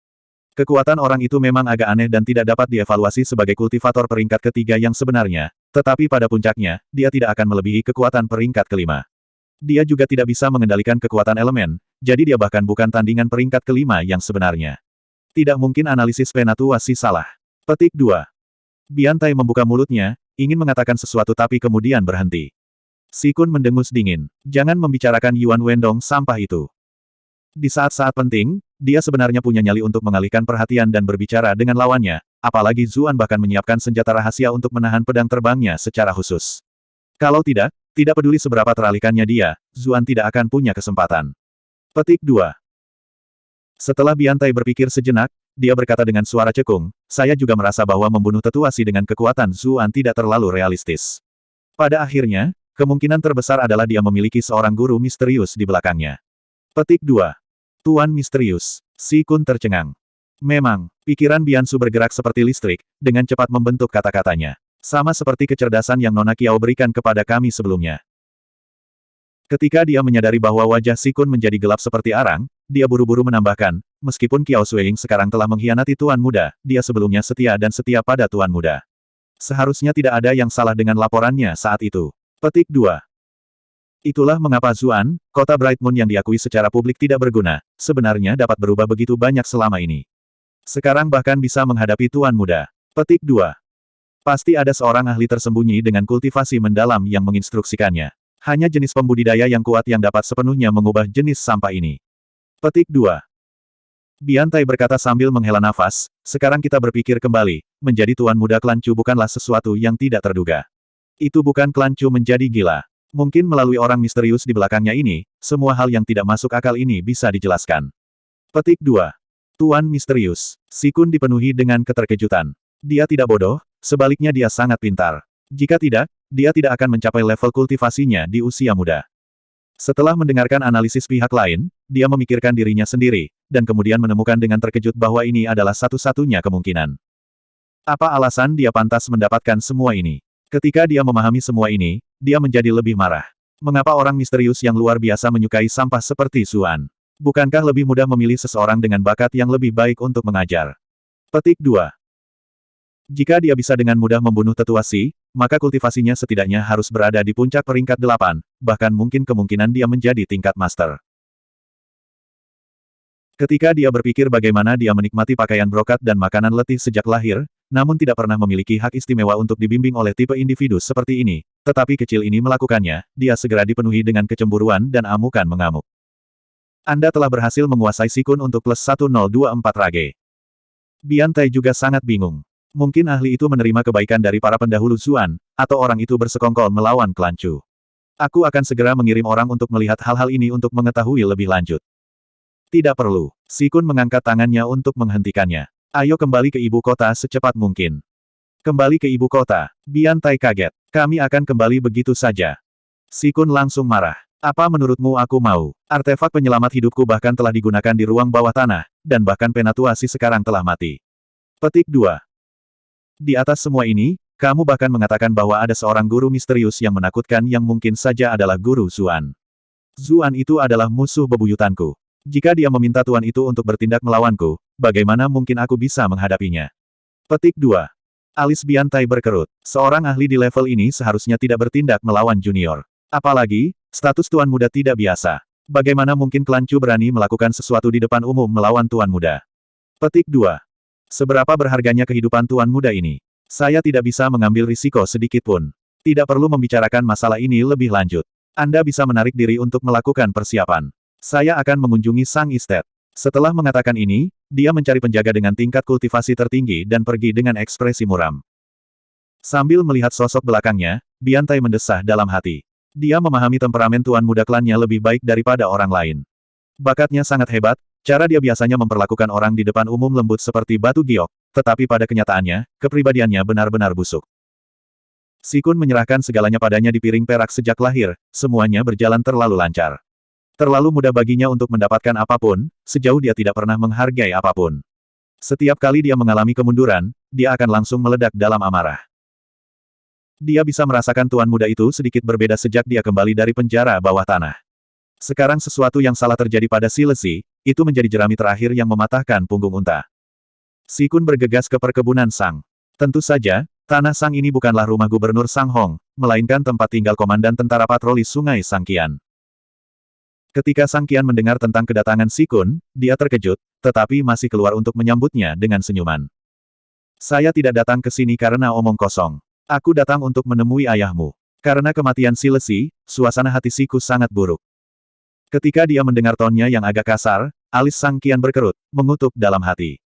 Kekuatan orang itu memang agak aneh dan tidak dapat dievaluasi sebagai kultivator peringkat ketiga yang sebenarnya, tetapi pada puncaknya, dia tidak akan melebihi kekuatan peringkat kelima. Dia juga tidak bisa mengendalikan kekuatan elemen, jadi dia bahkan bukan tandingan peringkat kelima yang sebenarnya. Tidak mungkin analisis penatuasi salah. Petik 2. Biantai membuka mulutnya, ingin mengatakan sesuatu tapi kemudian berhenti. Si Kun mendengus dingin. Jangan membicarakan Yuan Wendong sampah itu. Di saat-saat penting, dia sebenarnya punya nyali untuk mengalihkan perhatian dan berbicara dengan lawannya, apalagi Zuan bahkan menyiapkan senjata rahasia untuk menahan pedang terbangnya secara khusus. Kalau tidak peduli seberapa teralihkannya dia, Zuan tidak akan punya kesempatan. Petik 2. Setelah Biantai berpikir sejenak, dia berkata dengan suara cekung, saya juga merasa bahwa membunuh tetuasi dengan kekuatan Zuan tidak terlalu realistis. Pada akhirnya, kemungkinan terbesar adalah dia memiliki seorang guru misterius di belakangnya. Petik 2. Tuan misterius. Si Kun tercengang. Memang, pikiran Biansu bergerak seperti listrik, dengan cepat membentuk kata-katanya. Sama seperti kecerdasan yang Nona Kiao berikan kepada kami sebelumnya. Ketika dia menyadari bahwa wajah Si Kun menjadi gelap seperti arang, dia buru-buru menambahkan, meskipun Kiao Sueying sekarang telah mengkhianati Tuan Muda, dia sebelumnya setia dan setia pada Tuan Muda. Seharusnya tidak ada yang salah dengan laporannya saat itu. Petik 2. Itulah mengapa Zuan, kota Bright Moon yang diakui secara publik tidak berguna, sebenarnya dapat berubah begitu banyak selama ini. Sekarang bahkan bisa menghadapi Tuan Muda. Petik 2. Pasti ada seorang ahli tersembunyi dengan kultivasi mendalam yang menginstruksikannya. Hanya jenis pembudidaya yang kuat yang dapat sepenuhnya mengubah jenis sampah ini. Petik 2. Biantai berkata sambil menghela nafas, sekarang kita berpikir kembali, menjadi Tuan Muda klan Chu bukanlah sesuatu yang tidak terduga. Itu bukan klan Chu menjadi gila. Mungkin melalui orang misterius di belakangnya ini, semua hal yang tidak masuk akal ini bisa dijelaskan. Petik 2. Tuan misterius. Si Kun dipenuhi dengan keterkejutan. Dia tidak bodoh, sebaliknya dia sangat pintar. Jika tidak, dia tidak akan mencapai level kultivasinya di usia muda. Setelah mendengarkan analisis pihak lain, dia memikirkan dirinya sendiri, dan kemudian menemukan dengan terkejut bahwa ini adalah satu-satunya kemungkinan. Apa alasan dia pantas mendapatkan semua ini? Ketika dia memahami semua ini, dia menjadi lebih marah. Mengapa orang misterius yang luar biasa menyukai sampah seperti Zuan? Bukankah lebih mudah memilih seseorang dengan bakat yang lebih baik untuk mengajar? Petik 2. Jika dia bisa dengan mudah membunuh tetuasi, maka kultivasinya setidaknya harus berada di puncak peringkat 8, bahkan mungkin kemungkinan dia menjadi tingkat master. Ketika dia berpikir bagaimana dia menikmati pakaian brokat dan makanan letih sejak lahir, namun tidak pernah memiliki hak istimewa untuk dibimbing oleh tipe individu seperti ini, tetapi kecil ini melakukannya, dia segera dipenuhi dengan kecemburuan dan amukan mengamuk. Anda telah berhasil menguasai Sikun untuk plus 1024 rage. Bian Tai juga sangat bingung. Mungkin ahli itu menerima kebaikan dari para pendahulu Zuan, atau orang itu bersekongkol melawan klan Chu. Aku akan segera mengirim orang untuk melihat hal-hal ini untuk mengetahui lebih lanjut. Tidak perlu. Sikun mengangkat tangannya untuk menghentikannya. Ayo kembali ke ibu kota secepat mungkin. Kembali ke ibu kota. Bian Tai kaget. Kami akan kembali begitu saja. Sikun langsung marah. Apa menurutmu aku mau? Artefak penyelamat hidupku bahkan telah digunakan di ruang bawah tanah, dan bahkan Penatua Si sekarang telah mati. Petik 2. Di atas semua ini, kamu bahkan mengatakan bahwa ada seorang guru misterius yang menakutkan yang mungkin saja adalah guru Zuan. Zuan itu adalah musuh bebuyutanku. Jika dia meminta tuan itu untuk bertindak melawanku, bagaimana mungkin aku bisa menghadapinya? Petik 2. Alis Bian Tai berkerut. Seorang ahli di level ini seharusnya tidak bertindak melawan junior. Apalagi, status tuan muda tidak biasa. Bagaimana mungkin klan Chu berani melakukan sesuatu di depan umum melawan tuan muda? Petik 2. Seberapa berharganya kehidupan tuan muda ini? Saya tidak bisa mengambil risiko sedikit pun. Tidak perlu membicarakan masalah ini lebih lanjut. Anda bisa menarik diri untuk melakukan persiapan. Saya akan mengunjungi Sang Estate. Setelah mengatakan ini, dia mencari penjaga dengan tingkat kultivasi tertinggi dan pergi dengan ekspresi muram. Sambil melihat sosok belakangnya, Bian Tai mendesah dalam hati. Dia memahami temperamen tuan muda klannya lebih baik daripada orang lain. Bakatnya sangat hebat, cara dia biasanya memperlakukan orang di depan umum lembut seperti batu giok, tetapi pada kenyataannya, kepribadiannya benar-benar busuk. Sikun menyerahkan segalanya padanya di piring perak sejak lahir, semuanya berjalan terlalu lancar. Terlalu mudah baginya untuk mendapatkan apapun, sejauh dia tidak pernah menghargai apapun. Setiap kali dia mengalami kemunduran, dia akan langsung meledak dalam amarah. Dia bisa merasakan tuan muda itu sedikit berbeda sejak dia kembali dari penjara bawah tanah. Sekarang sesuatu yang salah terjadi pada si Lesi, itu menjadi jerami terakhir yang mematahkan punggung unta. Sikun bergegas ke perkebunan Sang. Tentu saja, tanah Sang ini bukanlah rumah gubernur Sang Hong, melainkan tempat tinggal komandan tentara patroli Sungai Sangkian. Ketika Sang Qian mendengar tentang kedatangan Sikun, dia terkejut, tetapi masih keluar untuk menyambutnya dengan senyuman. Saya tidak datang ke sini karena omong kosong. Aku datang untuk menemui ayahmu. Karena kematian si Lesi, suasana hati Siku sangat buruk. Ketika dia mendengar tonnya yang agak kasar, alis Sang Qian berkerut, mengutuk dalam hati.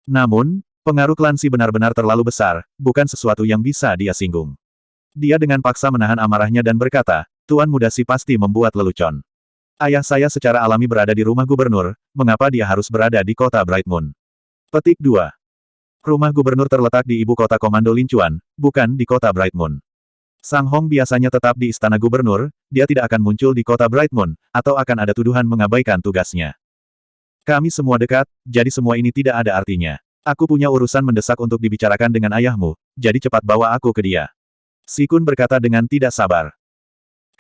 Namun, pengaruh klan Si benar-benar terlalu besar, bukan sesuatu yang bisa dia singgung. Dia dengan paksa menahan amarahnya dan berkata, Tuan muda Si pasti membuat lelucon. Ayah saya secara alami berada di rumah gubernur, mengapa dia harus berada di kota Bright Moon? Petik 2. Rumah gubernur terletak di ibu kota Komando Lincuan, bukan di kota Bright Moon. Sang Hong biasanya tetap di istana gubernur, dia tidak akan muncul di kota Bright Moon, atau akan ada tuduhan mengabaikan tugasnya. Kami semua dekat, jadi semua ini tidak ada artinya. Aku punya urusan mendesak untuk dibicarakan dengan ayahmu, jadi cepat bawa aku ke dia. Sikun berkata dengan tidak sabar.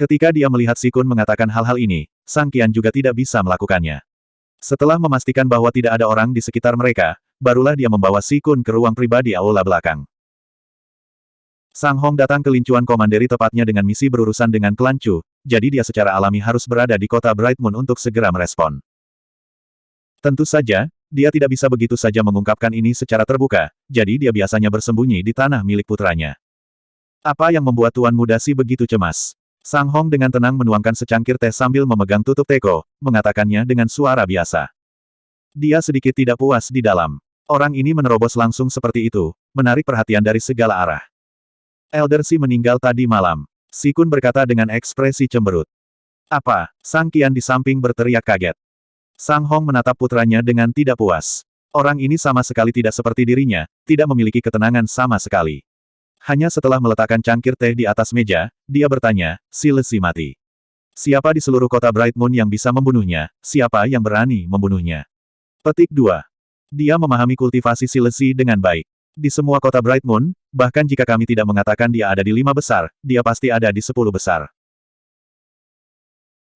Ketika dia melihat Sikun mengatakan hal-hal ini, Sang Qian juga tidak bisa melakukannya. Setelah memastikan bahwa tidak ada orang di sekitar mereka, barulah dia membawa Sikun ke ruang pribadi aula belakang. Sang Hong datang ke Lincuan Komanderi tepatnya dengan misi berurusan dengan klan Chu, jadi dia secara alami harus berada di kota Bright Moon untuk segera merespon. Tentu saja, dia tidak bisa begitu saja mengungkapkan ini secara terbuka, jadi dia biasanya bersembunyi di tanah milik putranya. Apa yang membuat Tuan Muda Si begitu cemas? Sang Hong dengan tenang menuangkan secangkir teh sambil memegang tutup teko, mengatakannya dengan suara biasa. Dia sedikit tidak puas di dalam. Orang ini menerobos langsung seperti itu, menarik perhatian dari segala arah. Elder Si meninggal tadi malam. Sikun berkata dengan ekspresi cemberut. Apa? Sang Qian di samping berteriak kaget. Sang Hong menatap putranya dengan tidak puas. Orang ini sama sekali tidak seperti dirinya, tidak memiliki ketenangan sama sekali. Hanya setelah meletakkan cangkir teh di atas meja, dia bertanya, si Lesi mati. Siapa di seluruh kota Bright Moon yang bisa membunuhnya, siapa yang berani membunuhnya? Petik 2. Dia memahami kultivasi si Lesi dengan baik. Di semua kota Bright Moon, bahkan jika kami tidak mengatakan dia ada di 5 besar, dia pasti ada di 10 besar.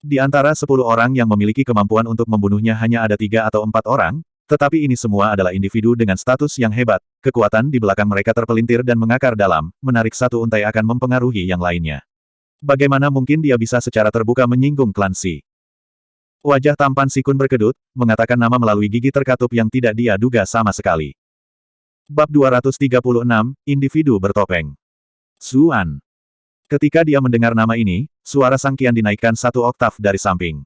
Di antara 10 orang yang memiliki kemampuan untuk membunuhnya hanya ada 3 atau 4 orang, tetapi ini semua adalah individu dengan status yang hebat, kekuatan di belakang mereka terpelintir dan mengakar dalam, menarik satu untai akan mempengaruhi yang lainnya. Bagaimana mungkin dia bisa secara terbuka menyinggung klan Si? Wajah tampan Sikun berkedut, mengatakan nama melalui gigi terkatup yang tidak dia duga sama sekali. Bab 236, Individu Bertopeng. Zuan. Ketika dia mendengar nama ini, suara Sang Qian dinaikkan satu oktav dari samping.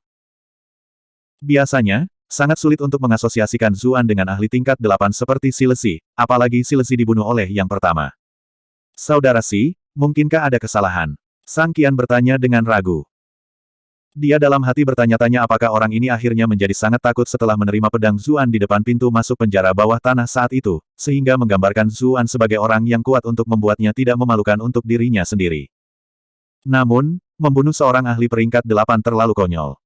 Biasanya, sangat sulit untuk mengasosiasikan Zuan dengan ahli tingkat 8 seperti Si Lesi, apalagi Si Lesi dibunuh oleh yang pertama. Saudara Si, mungkinkah ada kesalahan? Sang Qian bertanya dengan ragu. Dia dalam hati bertanya-tanya apakah orang ini akhirnya menjadi sangat takut setelah menerima pedang Zuan di depan pintu masuk penjara bawah tanah saat itu, sehingga menggambarkan Zuan sebagai orang yang kuat untuk membuatnya tidak memalukan untuk dirinya sendiri. Namun, membunuh seorang ahli peringkat 8 terlalu konyol.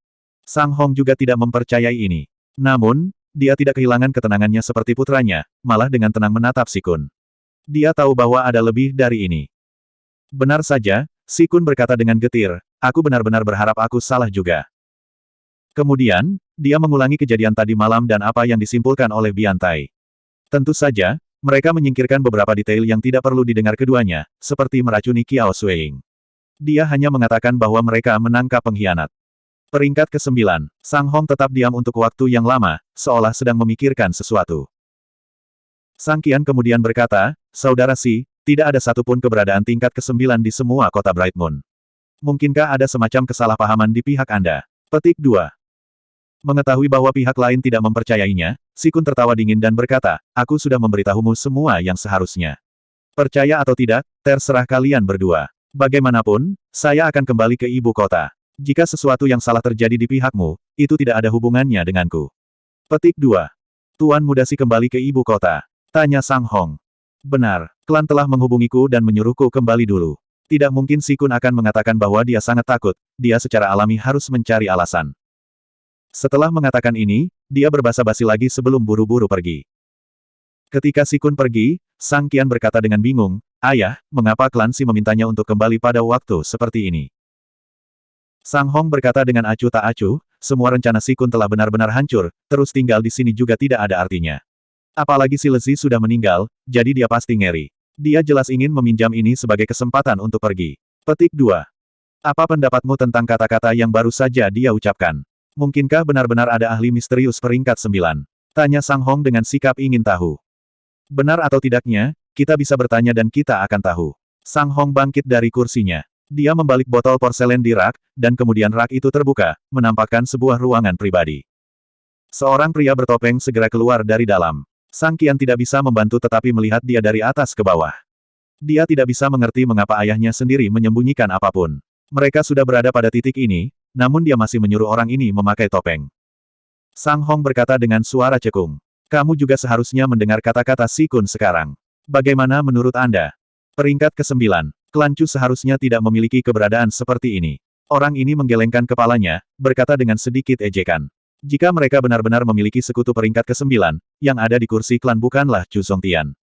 Sang Hong juga tidak mempercayai ini. Namun, dia tidak kehilangan ketenangannya seperti putranya, malah dengan tenang menatap Si Kun. Dia tahu bahwa ada lebih dari ini. Benar saja, Si Kun berkata dengan getir, aku benar-benar berharap aku salah juga. Kemudian, dia mengulangi kejadian tadi malam dan apa yang disimpulkan oleh Biantai. Tentu saja, mereka menyingkirkan beberapa detail yang tidak perlu didengar keduanya, seperti meracuni Kiao Sueying. Dia hanya mengatakan bahwa mereka menangkap pengkhianat. Peringkat ke-9, Sang Hong tetap diam untuk waktu yang lama, seolah sedang memikirkan sesuatu. Sang Qian kemudian berkata, Saudara Si, tidak ada satupun keberadaan tingkat ke-9 di semua kota Bright Moon. Mungkinkah ada semacam kesalahpahaman di pihak Anda? Petik 2. Mengetahui bahwa pihak lain tidak mempercayainya, Si Kun tertawa dingin dan berkata, aku sudah memberitahumu semua yang seharusnya. Percaya atau tidak, terserah kalian berdua. Bagaimanapun, saya akan kembali ke ibu kota. Jika sesuatu yang salah terjadi di pihakmu, itu tidak ada hubungannya denganku. Petik 2. Tuan Muda Si kembali ke ibu kota. Tanya Sang Hong. Benar, klan telah menghubungiku dan menyuruhku kembali dulu. Tidak mungkin Si Kun akan mengatakan bahwa dia sangat takut, dia secara alami harus mencari alasan. Setelah mengatakan ini, dia berbasa-basi lagi sebelum buru-buru pergi. Ketika Si Kun pergi, Sang Qian berkata dengan bingung, Ayah, mengapa klan Si memintanya untuk kembali pada waktu seperti ini? Sang Hong berkata dengan acuh tak acuh, semua rencana Si Kun telah benar-benar hancur, terus tinggal di sini juga tidak ada artinya. Apalagi Si Lesi sudah meninggal, jadi dia pasti ngeri. Dia jelas ingin meminjam ini sebagai kesempatan untuk pergi. Petik 2. Apa pendapatmu tentang kata-kata yang baru saja dia ucapkan? Mungkinkah benar-benar ada ahli misterius peringkat 9? Tanya Sang Hong dengan sikap ingin tahu. Benar atau tidaknya, kita bisa bertanya dan kita akan tahu. Sang Hong bangkit dari kursinya. Dia membalik botol porselen di rak, dan kemudian rak itu terbuka, menampakkan sebuah ruangan pribadi. Seorang pria bertopeng segera keluar dari dalam. Sang Qian tidak bisa membantu tetapi melihat dia dari atas ke bawah. Dia tidak bisa mengerti mengapa ayahnya sendiri menyembunyikan apapun. Mereka sudah berada pada titik ini, namun dia masih menyuruh orang ini memakai topeng. Sang Hong berkata dengan suara cekung. Kamu juga seharusnya mendengar kata-kata Si Kun sekarang. Bagaimana menurut Anda? Peringkat ke-9. Klan Chu seharusnya tidak memiliki keberadaan seperti ini. Orang ini menggelengkan kepalanya, berkata dengan sedikit ejekan. Jika mereka benar-benar memiliki sekutu peringkat ke-9, yang ada di kursi klan bukanlah Chu Songtian.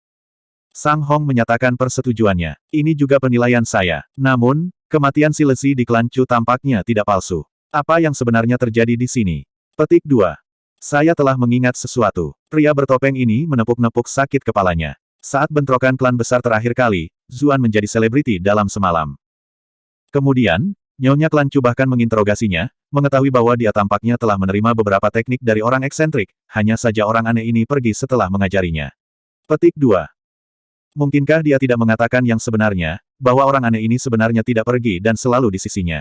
Sang Hong menyatakan persetujuannya. Ini juga penilaian saya. Namun, kematian Si Lesi di klan Chu tampaknya tidak palsu. Apa yang sebenarnya terjadi di sini? Petik 2. Saya telah mengingat sesuatu. Pria bertopeng ini menepuk-nepuk sakit kepalanya. Saat bentrokan klan besar terakhir kali, Zuan menjadi selebriti dalam semalam. Kemudian, Nyonya Klan Chu bahkan menginterogasinya, mengetahui bahwa dia tampaknya telah menerima beberapa teknik dari orang eksentrik, hanya saja orang aneh ini pergi setelah mengajarinya. Petik 2. Mungkinkah dia tidak mengatakan yang sebenarnya, bahwa orang aneh ini sebenarnya tidak pergi dan selalu di sisinya?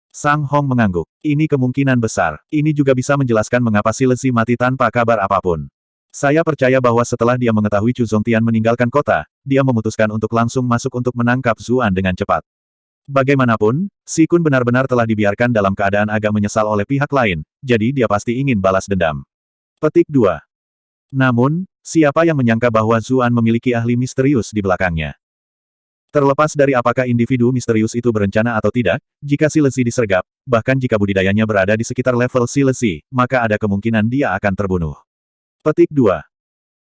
Sang Hong mengangguk. Ini kemungkinan besar. Ini juga bisa menjelaskan mengapa Si Lesi mati tanpa kabar apapun. Saya percaya bahwa setelah dia mengetahui Chu Zongtian meninggalkan kota, dia memutuskan untuk langsung masuk untuk menangkap Zuan dengan cepat. Bagaimanapun, Si Kun benar-benar telah dibiarkan dalam keadaan agak menyesal oleh pihak lain, jadi dia pasti ingin balas dendam. Petik 2. Namun, siapa yang menyangka bahwa Zuan memiliki ahli misterius di belakangnya? Terlepas dari apakah individu misterius itu berencana atau tidak, jika Si Lesi disergap, bahkan jika budidayanya berada di sekitar level Si Lesi, maka ada kemungkinan dia akan terbunuh. Petik 2.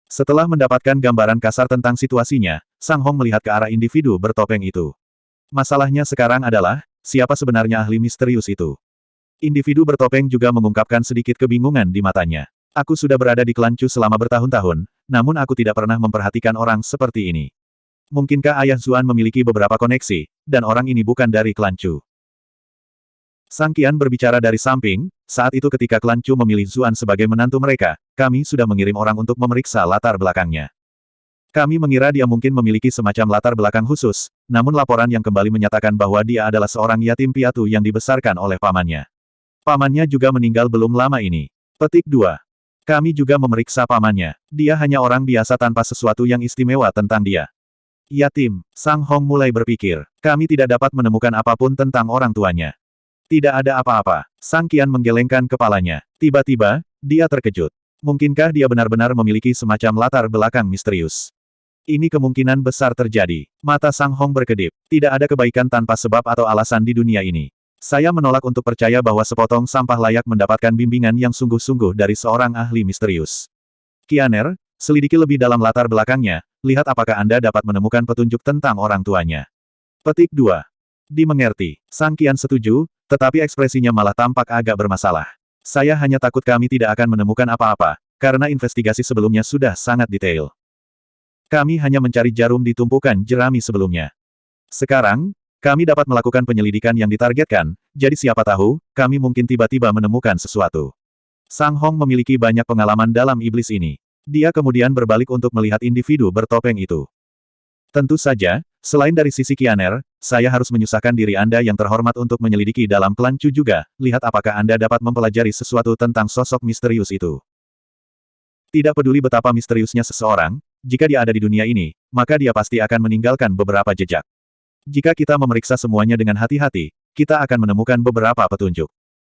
Setelah mendapatkan gambaran kasar tentang situasinya, Sang Hong melihat ke arah individu bertopeng itu. Masalahnya sekarang adalah, siapa sebenarnya ahli misterius itu? Individu bertopeng juga mengungkapkan sedikit kebingungan di matanya. Aku sudah berada di klan Chu selama bertahun-tahun, namun aku tidak pernah memperhatikan orang seperti ini. Mungkinkah ayah Zuan memiliki beberapa koneksi, dan orang ini bukan dari klan Chu? Sang Qian berbicara dari samping, saat itu ketika klan Chu memilih Zuan sebagai menantu mereka, kami sudah mengirim orang untuk memeriksa latar belakangnya. Kami mengira dia mungkin memiliki semacam latar belakang khusus, namun laporan yang kembali menyatakan bahwa dia adalah seorang yatim piatu yang dibesarkan oleh pamannya. Pamannya juga meninggal belum lama ini. Petik 2. Kami juga memeriksa pamannya. Dia hanya orang biasa tanpa sesuatu yang istimewa tentang dia. Yatim, Sang Hong mulai berpikir. Kami tidak dapat menemukan apapun tentang orang tuanya. Tidak ada apa-apa. Sang Qian menggelengkan kepalanya. Tiba-tiba, dia terkejut. Mungkinkah dia benar-benar memiliki semacam latar belakang misterius? Ini kemungkinan besar terjadi. Mata Sang Hong berkedip. Tidak ada kebaikan tanpa sebab atau alasan di dunia ini. Saya menolak untuk percaya bahwa sepotong sampah layak mendapatkan bimbingan yang sungguh-sungguh dari seorang ahli misterius. Qianer, selidiki lebih dalam latar belakangnya, lihat apakah Anda dapat menemukan petunjuk tentang orang tuanya. Petik 2. Dimengerti. Sang Qian setuju, tetapi ekspresinya malah tampak agak bermasalah. Saya hanya takut kami tidak akan menemukan apa-apa, karena investigasi sebelumnya sudah sangat detail. Kami hanya mencari jarum di tumpukan jerami sebelumnya. Sekarang, kami dapat melakukan penyelidikan yang ditargetkan, jadi siapa tahu, kami mungkin tiba-tiba menemukan sesuatu. Sang Hong memiliki banyak pengalaman dalam iblis ini. Dia kemudian berbalik untuk melihat individu bertopeng itu. Tentu saja, selain dari sisi Qianer, saya harus menyusahkan diri Anda yang terhormat untuk menyelidiki dalam klan Chu juga, lihat apakah Anda dapat mempelajari sesuatu tentang sosok misterius itu. Tidak peduli betapa misteriusnya seseorang, jika dia ada di dunia ini, maka dia pasti akan meninggalkan beberapa jejak. Jika kita memeriksa semuanya dengan hati-hati, kita akan menemukan beberapa petunjuk.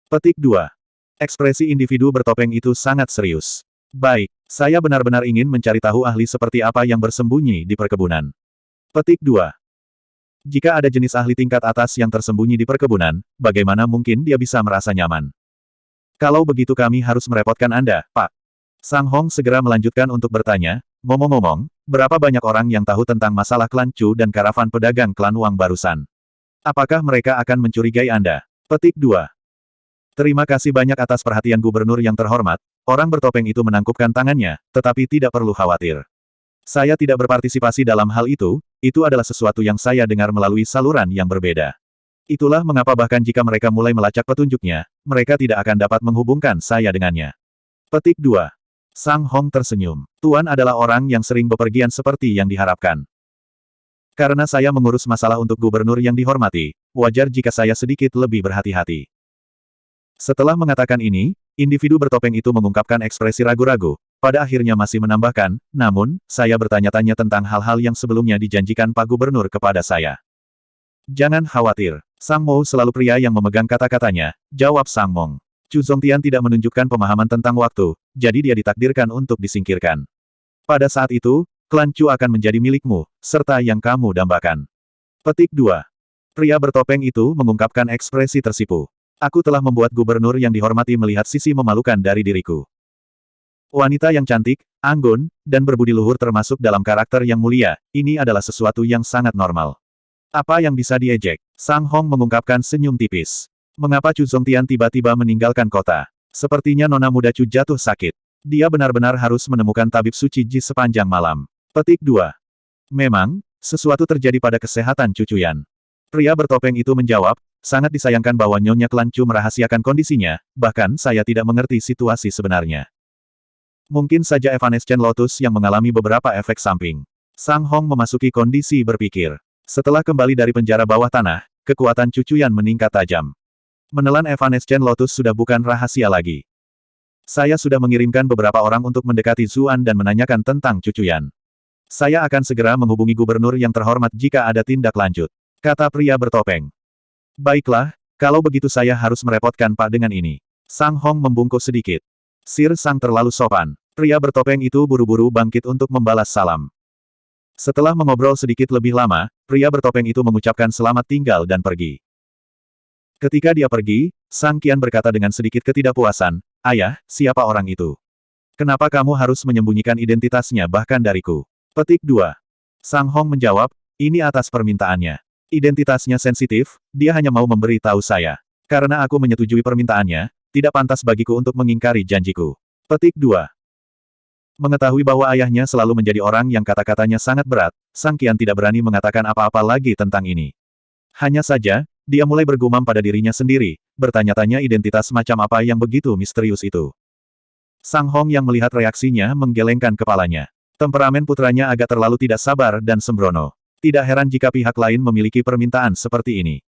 Petik 2. Ekspresi individu bertopeng itu sangat serius. Baik, saya benar-benar ingin mencari tahu ahli seperti apa yang bersembunyi di perkebunan. Petik 2. Jika ada jenis ahli tingkat atas yang tersembunyi di perkebunan, bagaimana mungkin dia bisa merasa nyaman? Kalau begitu kami harus merepotkan Anda, Pak. Sang Hong segera melanjutkan untuk bertanya, ngomong-ngomong, berapa banyak orang yang tahu tentang masalah klan Chu dan karavan pedagang klan Wang barusan? Apakah mereka akan mencurigai Anda? Petik 2. Terima kasih banyak atas perhatian gubernur yang terhormat, orang bertopeng itu menangkupkan tangannya, tetapi tidak perlu khawatir. Saya tidak berpartisipasi dalam hal itu adalah sesuatu yang saya dengar melalui saluran yang berbeda. Itulah mengapa bahkan jika mereka mulai melacak petunjuknya, mereka tidak akan dapat menghubungkan saya dengannya. Petik 2. Sang Hong tersenyum. Tuan adalah orang yang sering bepergian seperti yang diharapkan. Karena saya mengurus masalah untuk gubernur yang dihormati, wajar jika saya sedikit lebih berhati-hati. Setelah mengatakan ini, individu bertopeng itu mengungkapkan ekspresi ragu-ragu, pada akhirnya masih menambahkan, namun, saya bertanya-tanya tentang hal-hal yang sebelumnya dijanjikan Pak Gubernur kepada saya. Jangan khawatir, Sang Mo selalu pria yang memegang kata-katanya, jawab Sang Mong. Chu Zongtian tidak menunjukkan pemahaman tentang waktu, jadi dia ditakdirkan untuk disingkirkan. Pada saat itu, klan Chu akan menjadi milikmu, serta yang kamu dambakan. Petik 2. Pria bertopeng itu mengungkapkan ekspresi tersipu. Aku telah membuat gubernur yang dihormati melihat sisi memalukan dari diriku. Wanita yang cantik, anggun, dan berbudi luhur termasuk dalam karakter yang mulia, ini adalah sesuatu yang sangat normal. Apa yang bisa diejek? Sang Hong mengungkapkan senyum tipis. Mengapa Chu Zongtian tiba-tiba meninggalkan kota? Sepertinya nona muda Chu jatuh sakit. Dia benar-benar harus menemukan tabib suci Ji sepanjang malam. Petik 2. Memang, sesuatu terjadi pada kesehatan Cucuyan. Pria bertopeng itu menjawab, sangat disayangkan bahwa Nyonya Klan Chu merahasiakan kondisinya, bahkan saya tidak mengerti situasi sebenarnya. Mungkin saja Evanescent Lotus yang mengalami beberapa efek samping. Sang Hong memasuki kondisi berpikir. Setelah kembali dari penjara bawah tanah, kekuatan Cucuyan meningkat tajam. Menelan Evanescent Lotus sudah bukan rahasia lagi. Saya sudah mengirimkan beberapa orang untuk mendekati Zuan dan menanyakan tentang Cucuyan. Saya akan segera menghubungi gubernur yang terhormat jika ada tindak lanjut, kata pria bertopeng. Baiklah, kalau begitu saya harus merepotkan Pak dengan ini. Sang Hong membungkuk sedikit. Sir Sang terlalu sopan. Pria bertopeng itu buru-buru bangkit untuk membalas salam. Setelah mengobrol sedikit lebih lama, pria bertopeng itu mengucapkan selamat tinggal dan pergi. Ketika dia pergi, Sang Qian berkata dengan sedikit ketidakpuasan, Ayah, siapa orang itu? Kenapa kamu harus menyembunyikan identitasnya bahkan dariku? Petik 2. Sang Hong menjawab, ini atas permintaannya. Identitasnya sensitif, dia hanya mau memberi tahu saya. Karena aku menyetujui permintaannya, tidak pantas bagiku untuk mengingkari janjiku. Petik 2. Mengetahui bahwa ayahnya selalu menjadi orang yang kata-katanya sangat berat, Sang Qian tidak berani mengatakan apa-apa lagi tentang ini. Hanya saja, dia mulai bergumam pada dirinya sendiri, bertanya-tanya identitas macam apa yang begitu misterius itu. Sang Hong yang melihat reaksinya menggelengkan kepalanya. Temperamen putranya agak terlalu tidak sabar dan sembrono. Tidak heran jika pihak lain memiliki permintaan seperti ini.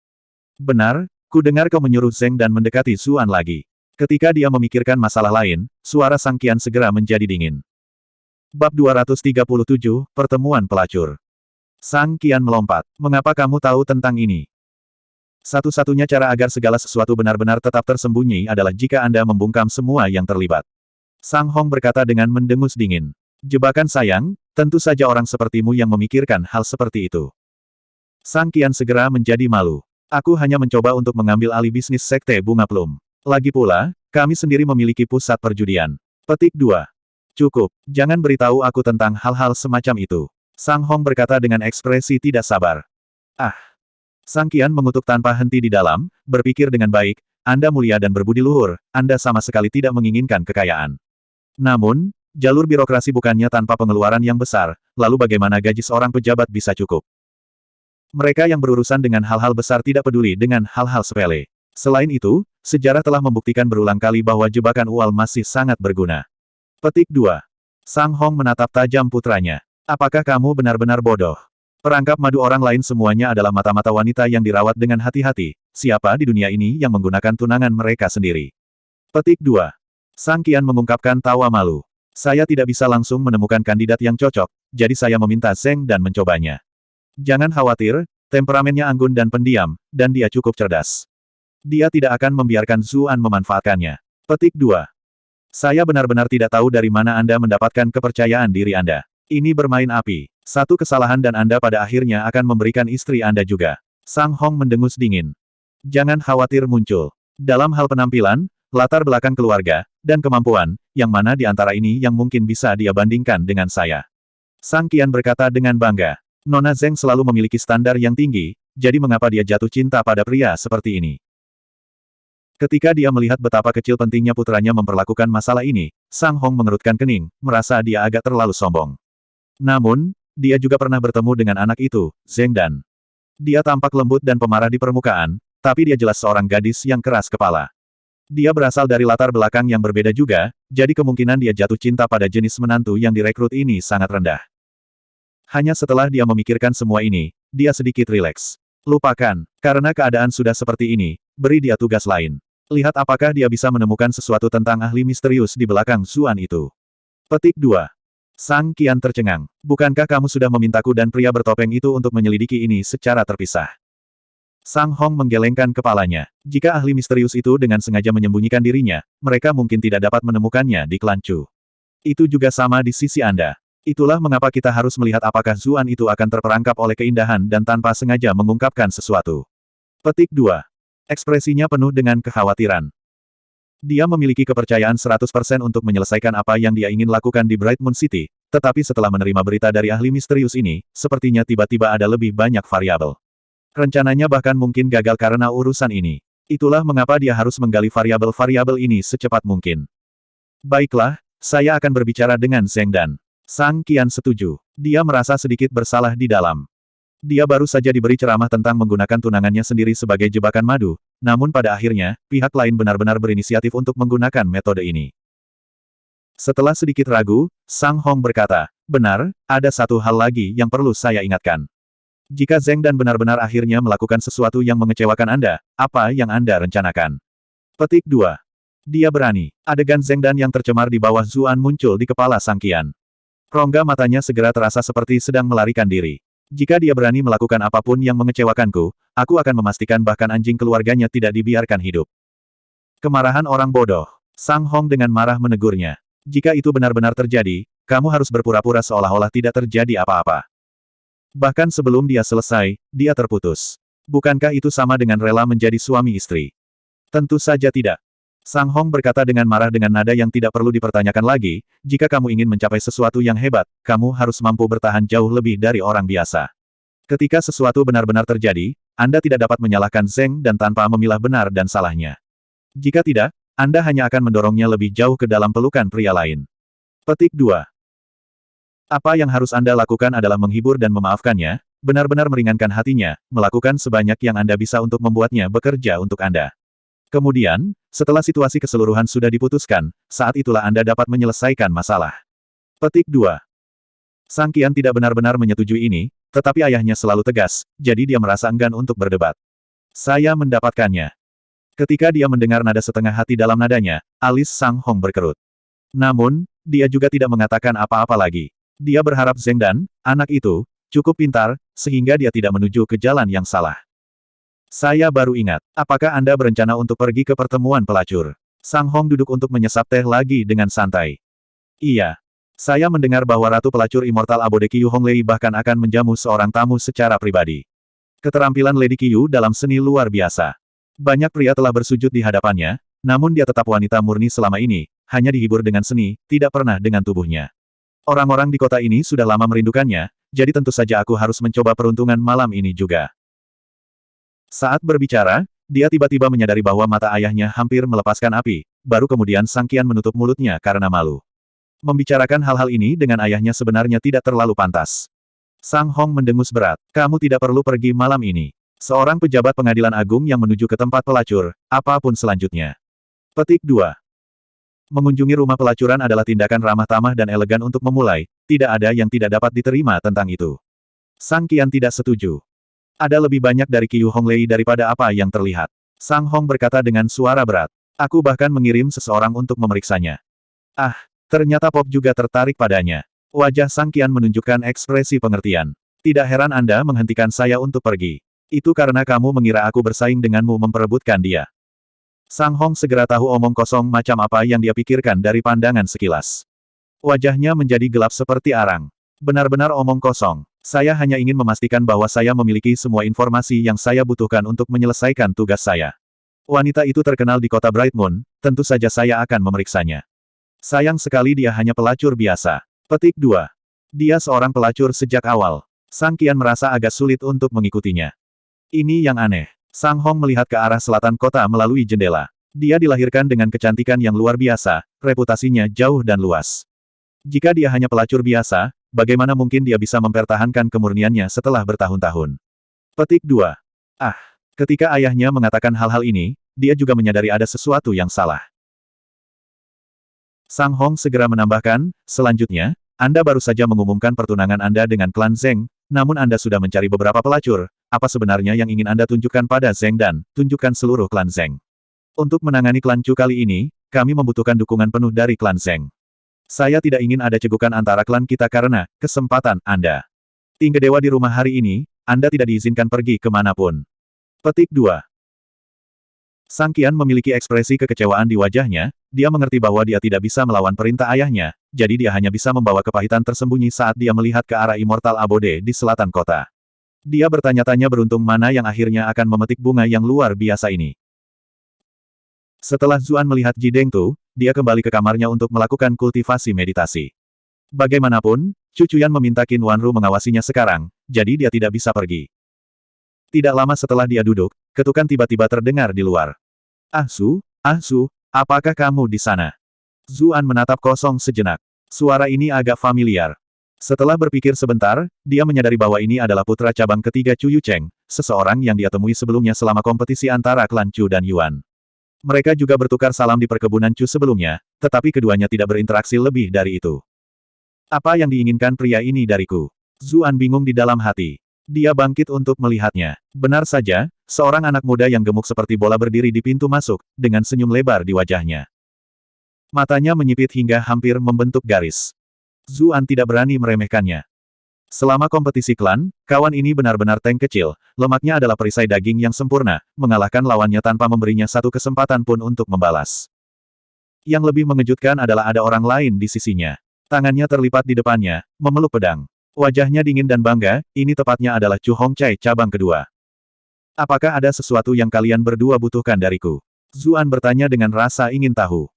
Benar, ku dengar kau menyuruh Zeng dan mendekati Zuan lagi. Ketika dia memikirkan masalah lain, suara Sang Qian segera menjadi dingin. Bab 237, Pertemuan Pelacur. Sang Qian melompat. Mengapa kamu tahu tentang ini? Satu-satunya cara agar segala sesuatu benar-benar tetap tersembunyi adalah jika Anda membungkam semua yang terlibat. Sang Hong berkata dengan mendengus dingin. Jebakan sayang, tentu saja orang sepertimu yang memikirkan hal seperti itu. Sang Qian segera menjadi malu. Aku hanya mencoba untuk mengambil alih bisnis sekte bunga plum. Lagi pula, kami sendiri memiliki pusat perjudian. Petik 2. Cukup, jangan beritahu aku tentang hal-hal semacam itu. Sang Hong berkata dengan ekspresi tidak sabar. Ah! Sang Qian mengutuk tanpa henti di dalam, berpikir dengan baik, Anda mulia dan berbudi luhur, Anda sama sekali tidak menginginkan kekayaan. Namun, jalur birokrasi bukannya tanpa pengeluaran yang besar, lalu bagaimana gaji seorang pejabat bisa cukup? Mereka yang berurusan dengan hal-hal besar tidak peduli dengan hal-hal sepele. Selain itu, sejarah telah membuktikan berulang kali bahwa jebakan ual masih sangat berguna. Petik 2. Sang Hong menatap tajam putranya. Apakah kamu benar-benar bodoh? Perangkap madu orang lain semuanya adalah mata-mata wanita yang dirawat dengan hati-hati. Siapa di dunia ini yang menggunakan tunangan mereka sendiri? Petik 2. Sang Qian mengungkapkan tawa malu. Saya tidak bisa langsung menemukan kandidat yang cocok, jadi saya meminta Zeng dan mencobanya. Jangan khawatir, temperamennya anggun dan pendiam, dan dia cukup cerdas. Dia tidak akan membiarkan Zuan memanfaatkannya. Petik 2. Saya benar-benar tidak tahu dari mana Anda mendapatkan kepercayaan diri Anda. Ini bermain api. Satu kesalahan dan Anda pada akhirnya akan memberikan istri Anda juga. Sang Hong mendengus dingin. Jangan khawatir muncul. Dalam hal penampilan, latar belakang keluarga, dan kemampuan, yang mana di antara ini yang mungkin bisa dia bandingkan dengan saya? Sang Qian berkata dengan bangga. Nona Zeng selalu memiliki standar yang tinggi, jadi mengapa dia jatuh cinta pada pria seperti ini? Ketika dia melihat betapa kecil pentingnya putranya memperlakukan masalah ini, Sang Hong mengerutkan kening, merasa dia agak terlalu sombong. Namun, dia juga pernah bertemu dengan anak itu, Zeng Dan. Dia tampak lembut dan pemarah di permukaan, tapi dia jelas seorang gadis yang keras kepala. Dia berasal dari latar belakang yang berbeda juga, jadi kemungkinan dia jatuh cinta pada jenis menantu yang direkrut ini sangat rendah. Hanya setelah dia memikirkan semua ini, dia sedikit rileks. Lupakan, karena keadaan sudah seperti ini, beri dia tugas lain. Lihat apakah dia bisa menemukan sesuatu tentang ahli misterius di belakang Zuan itu. Petik 2. Sang Qian tercengang. Bukankah kamu sudah memintaku dan pria bertopeng itu untuk menyelidiki ini secara terpisah? Sang Hong menggelengkan kepalanya. Jika ahli misterius itu dengan sengaja menyembunyikan dirinya, mereka mungkin tidak dapat menemukannya di klan Chu. Itu juga sama di sisi Anda. Itulah mengapa kita harus melihat apakah Zuan itu akan terperangkap oleh keindahan dan tanpa sengaja mengungkapkan sesuatu. Petik 2. Ekspresinya penuh dengan kekhawatiran. Dia memiliki kepercayaan 100% untuk menyelesaikan apa yang dia ingin lakukan di Bright Moon City, tetapi setelah menerima berita dari ahli misterius ini, sepertinya tiba-tiba ada lebih banyak variabel. Rencananya bahkan mungkin gagal karena urusan ini. Itulah mengapa dia harus menggali variabel-variabel ini secepat mungkin. Baiklah, saya akan berbicara dengan Zeng Dan. Sang Qian setuju. Dia merasa sedikit bersalah di dalam. Dia baru saja diberi ceramah tentang menggunakan tunangannya sendiri sebagai jebakan madu, namun pada akhirnya, pihak lain benar-benar berinisiatif untuk menggunakan metode ini. Setelah sedikit ragu, Sang Hong berkata, benar, ada satu hal lagi yang perlu saya ingatkan. Jika Zeng Dan benar-benar akhirnya melakukan sesuatu yang mengecewakan Anda, apa yang Anda rencanakan? Petik 2. Dia berani. Adegan Zeng Dan yang tercemar di bawah Zuan muncul di kepala Sang Qian. Rongga matanya segera terasa seperti sedang melarikan diri. Jika dia berani melakukan apapun yang mengecewakanku, aku akan memastikan bahkan anjing keluarganya tidak dibiarkan hidup. Kemarahan orang bodoh. Sang Hong dengan marah menegurnya. Jika itu benar-benar terjadi, kamu harus berpura-pura seolah-olah tidak terjadi apa-apa. Bahkan sebelum dia selesai, dia terputus. Bukankah itu sama dengan rela menjadi suami istri? Tentu saja tidak. Sang Hong berkata dengan marah dengan nada yang tidak perlu dipertanyakan lagi, jika kamu ingin mencapai sesuatu yang hebat, kamu harus mampu bertahan jauh lebih dari orang biasa. Ketika sesuatu benar-benar terjadi, Anda tidak dapat menyalahkan Zeng Dan tanpa memilah benar dan salahnya. Jika tidak, Anda hanya akan mendorongnya lebih jauh ke dalam pelukan pria lain. Petik 2. Apa yang harus Anda lakukan adalah menghibur dan memaafkannya, benar-benar meringankan hatinya, melakukan sebanyak yang Anda bisa untuk membuatnya bekerja untuk Anda. Kemudian, setelah situasi keseluruhan sudah diputuskan, saat itulah Anda dapat menyelesaikan masalah. Petik 2. Sang Qian tidak benar-benar menyetujui ini, tetapi ayahnya selalu tegas, jadi dia merasa enggan untuk berdebat. Saya mendapatkannya. Ketika dia mendengar nada setengah hati dalam nadanya, alis Sang Hong berkerut. Namun, dia juga tidak mengatakan apa-apa lagi. Dia berharap Zheng Dan, anak itu, cukup pintar, sehingga dia tidak menuju ke jalan yang salah. Saya baru ingat, apakah Anda berencana untuk pergi ke pertemuan pelacur? Sang Hong duduk untuk menyesap teh lagi dengan santai. Iya. Saya mendengar bahwa Ratu Pelacur Immortal Abode Qiyu Honglei bahkan akan menjamu seorang tamu secara pribadi. Keterampilan Lady Qiyu dalam seni luar biasa. Banyak pria telah bersujud di hadapannya, namun dia tetap wanita murni selama ini, hanya dihibur dengan seni, tidak pernah dengan tubuhnya. Orang-orang di kota ini sudah lama merindukannya, jadi tentu saja aku harus mencoba peruntungan malam ini juga. Saat berbicara, dia tiba-tiba menyadari bahwa mata ayahnya hampir melepaskan api, baru kemudian Sang Qian menutup mulutnya karena malu. Membicarakan hal-hal ini dengan ayahnya sebenarnya tidak terlalu pantas. Sang Hong mendengus berat. Kamu tidak perlu pergi malam ini. Seorang pejabat pengadilan agung yang menuju ke tempat pelacur, apapun selanjutnya. Petik 2. Mengunjungi rumah pelacuran adalah tindakan ramah tamah dan elegan untuk memulai, tidak ada yang tidak dapat diterima tentang itu. Sang Qian tidak setuju. Ada lebih banyak dari Qiyu Honglei daripada apa yang terlihat. Sang Hong berkata dengan suara berat. Aku bahkan mengirim seseorang untuk memeriksanya. Ah, ternyata Pop juga tertarik padanya. Wajah Sang Qian menunjukkan ekspresi pengertian. Tidak heran Anda menghentikan saya untuk pergi. Itu karena kamu mengira aku bersaing denganmu memperebutkan dia. Sang Hong segera tahu omong kosong macam apa yang dia pikirkan dari pandangan sekilas. Wajahnya menjadi gelap seperti arang. Benar-benar omong kosong. Saya hanya ingin memastikan bahwa saya memiliki semua informasi yang saya butuhkan untuk menyelesaikan tugas saya. Wanita itu terkenal di kota Bright Moon, tentu saja saya akan memeriksanya. Sayang sekali dia hanya pelacur biasa. Petik 2. Dia seorang pelacur sejak awal. Sang Qian merasa agak sulit untuk mengikutinya. Ini yang aneh. Sang Hong melihat ke arah selatan kota melalui jendela. Dia dilahirkan dengan kecantikan yang luar biasa, reputasinya jauh dan luas. Jika dia hanya pelacur biasa, bagaimana mungkin dia bisa mempertahankan kemurniannya setelah bertahun-tahun? Petik 2. Ah, ketika ayahnya mengatakan hal-hal ini, dia juga menyadari ada sesuatu yang salah. Sang Hong segera menambahkan, selanjutnya, Anda baru saja mengumumkan pertunangan Anda dengan klan Zheng, namun Anda sudah mencari beberapa pelacur, apa sebenarnya yang ingin Anda tunjukkan pada Zheng Dan, tunjukkan seluruh klan Zheng. Untuk menangani klan Chu kali ini, kami membutuhkan dukungan penuh dari klan Zheng. Saya tidak ingin ada cegukan antara klan kita karena, kesempatan, Anda. Tinggi dewa di rumah hari ini, Anda tidak diizinkan pergi kemanapun. Petik 2. Sang Qian memiliki ekspresi kekecewaan di wajahnya, dia mengerti bahwa dia tidak bisa melawan perintah ayahnya, jadi dia hanya bisa membawa kepahitan tersembunyi saat dia melihat ke arah Immortal Abode di selatan kota. Dia bertanya-tanya beruntung mana yang akhirnya akan memetik bunga yang luar biasa ini. Setelah Zuan melihat Ji Dengtu, dia kembali ke kamarnya untuk melakukan kultivasi meditasi. Bagaimanapun, Chu Chuyan meminta Qin Wanru mengawasinya sekarang, jadi dia tidak bisa pergi. Tidak lama setelah dia duduk, ketukan tiba-tiba terdengar di luar. Ah Su, apakah kamu di sana? Zuan menatap kosong sejenak. Suara ini agak familiar. Setelah berpikir sebentar, dia menyadari bahwa ini adalah putra cabang ketiga Chu Yucheng, seseorang yang dia temui sebelumnya selama kompetisi antara klan Chu dan Yuan. Mereka juga bertukar salam di perkebunan Chu sebelumnya, tetapi keduanya tidak berinteraksi lebih dari itu. Apa yang diinginkan pria ini dariku? Zuan bingung di dalam hati. Dia bangkit untuk melihatnya. Benar saja, seorang anak muda yang gemuk seperti bola berdiri di pintu masuk, dengan senyum lebar di wajahnya. Matanya menyipit hingga hampir membentuk garis. Zuan tidak berani meremehkannya. Selama kompetisi klan, kawan ini benar-benar tank kecil, lemaknya adalah perisai daging yang sempurna, mengalahkan lawannya tanpa memberinya satu kesempatan pun untuk membalas. Yang lebih mengejutkan adalah ada orang lain di sisinya. Tangannya terlipat di depannya, memeluk pedang. Wajahnya dingin dan bangga, ini tepatnya adalah Chu Hongcai cabang kedua. Apakah ada sesuatu yang kalian berdua butuhkan dariku? Zuan bertanya dengan rasa ingin tahu.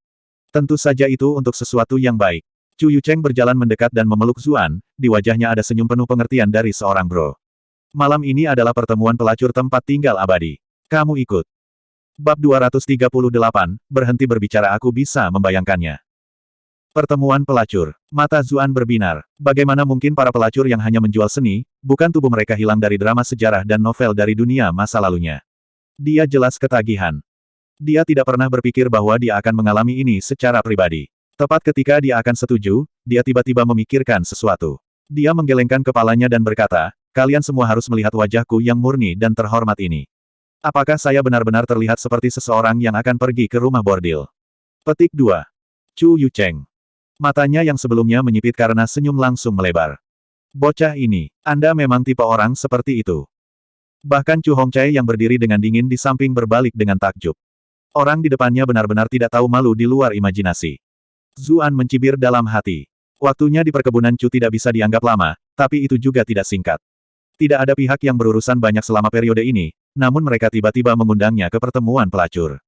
Tentu saja itu untuk sesuatu yang baik. Chu Yucheng berjalan mendekat dan memeluk Zuan, di wajahnya ada senyum penuh pengertian dari seorang bro. Malam ini adalah pertemuan pelacur tempat tinggal abadi. Kamu ikut. Bab 238, berhenti berbicara aku bisa membayangkannya. Pertemuan pelacur. Mata Zuan berbinar. Bagaimana mungkin para pelacur yang hanya menjual seni, bukan tubuh mereka hilang dari drama sejarah dan novel dari dunia masa lalunya. Dia jelas ketagihan. Dia tidak pernah berpikir bahwa dia akan mengalami ini secara pribadi. Tepat ketika dia akan setuju, dia tiba-tiba memikirkan sesuatu. Dia menggelengkan kepalanya dan berkata, kalian semua harus melihat wajahku yang murni dan terhormat ini. Apakah saya benar-benar terlihat seperti seseorang yang akan pergi ke rumah bordil? Petik 2. Chu Yucheng. Matanya yang sebelumnya menyipit karena senyum langsung melebar. Bocah ini, Anda memang tipe orang seperti itu. Bahkan Chu Hongchai yang berdiri dengan dingin di samping berbalik dengan takjub. Orang di depannya benar-benar tidak tahu malu di luar imajinasi. Zuan mencibir dalam hati. Waktunya di perkebunan Chu tidak bisa dianggap lama, tapi itu juga tidak singkat. Tidak ada pihak yang berurusan banyak selama periode ini, namun mereka tiba-tiba mengundangnya ke pertemuan pelacur.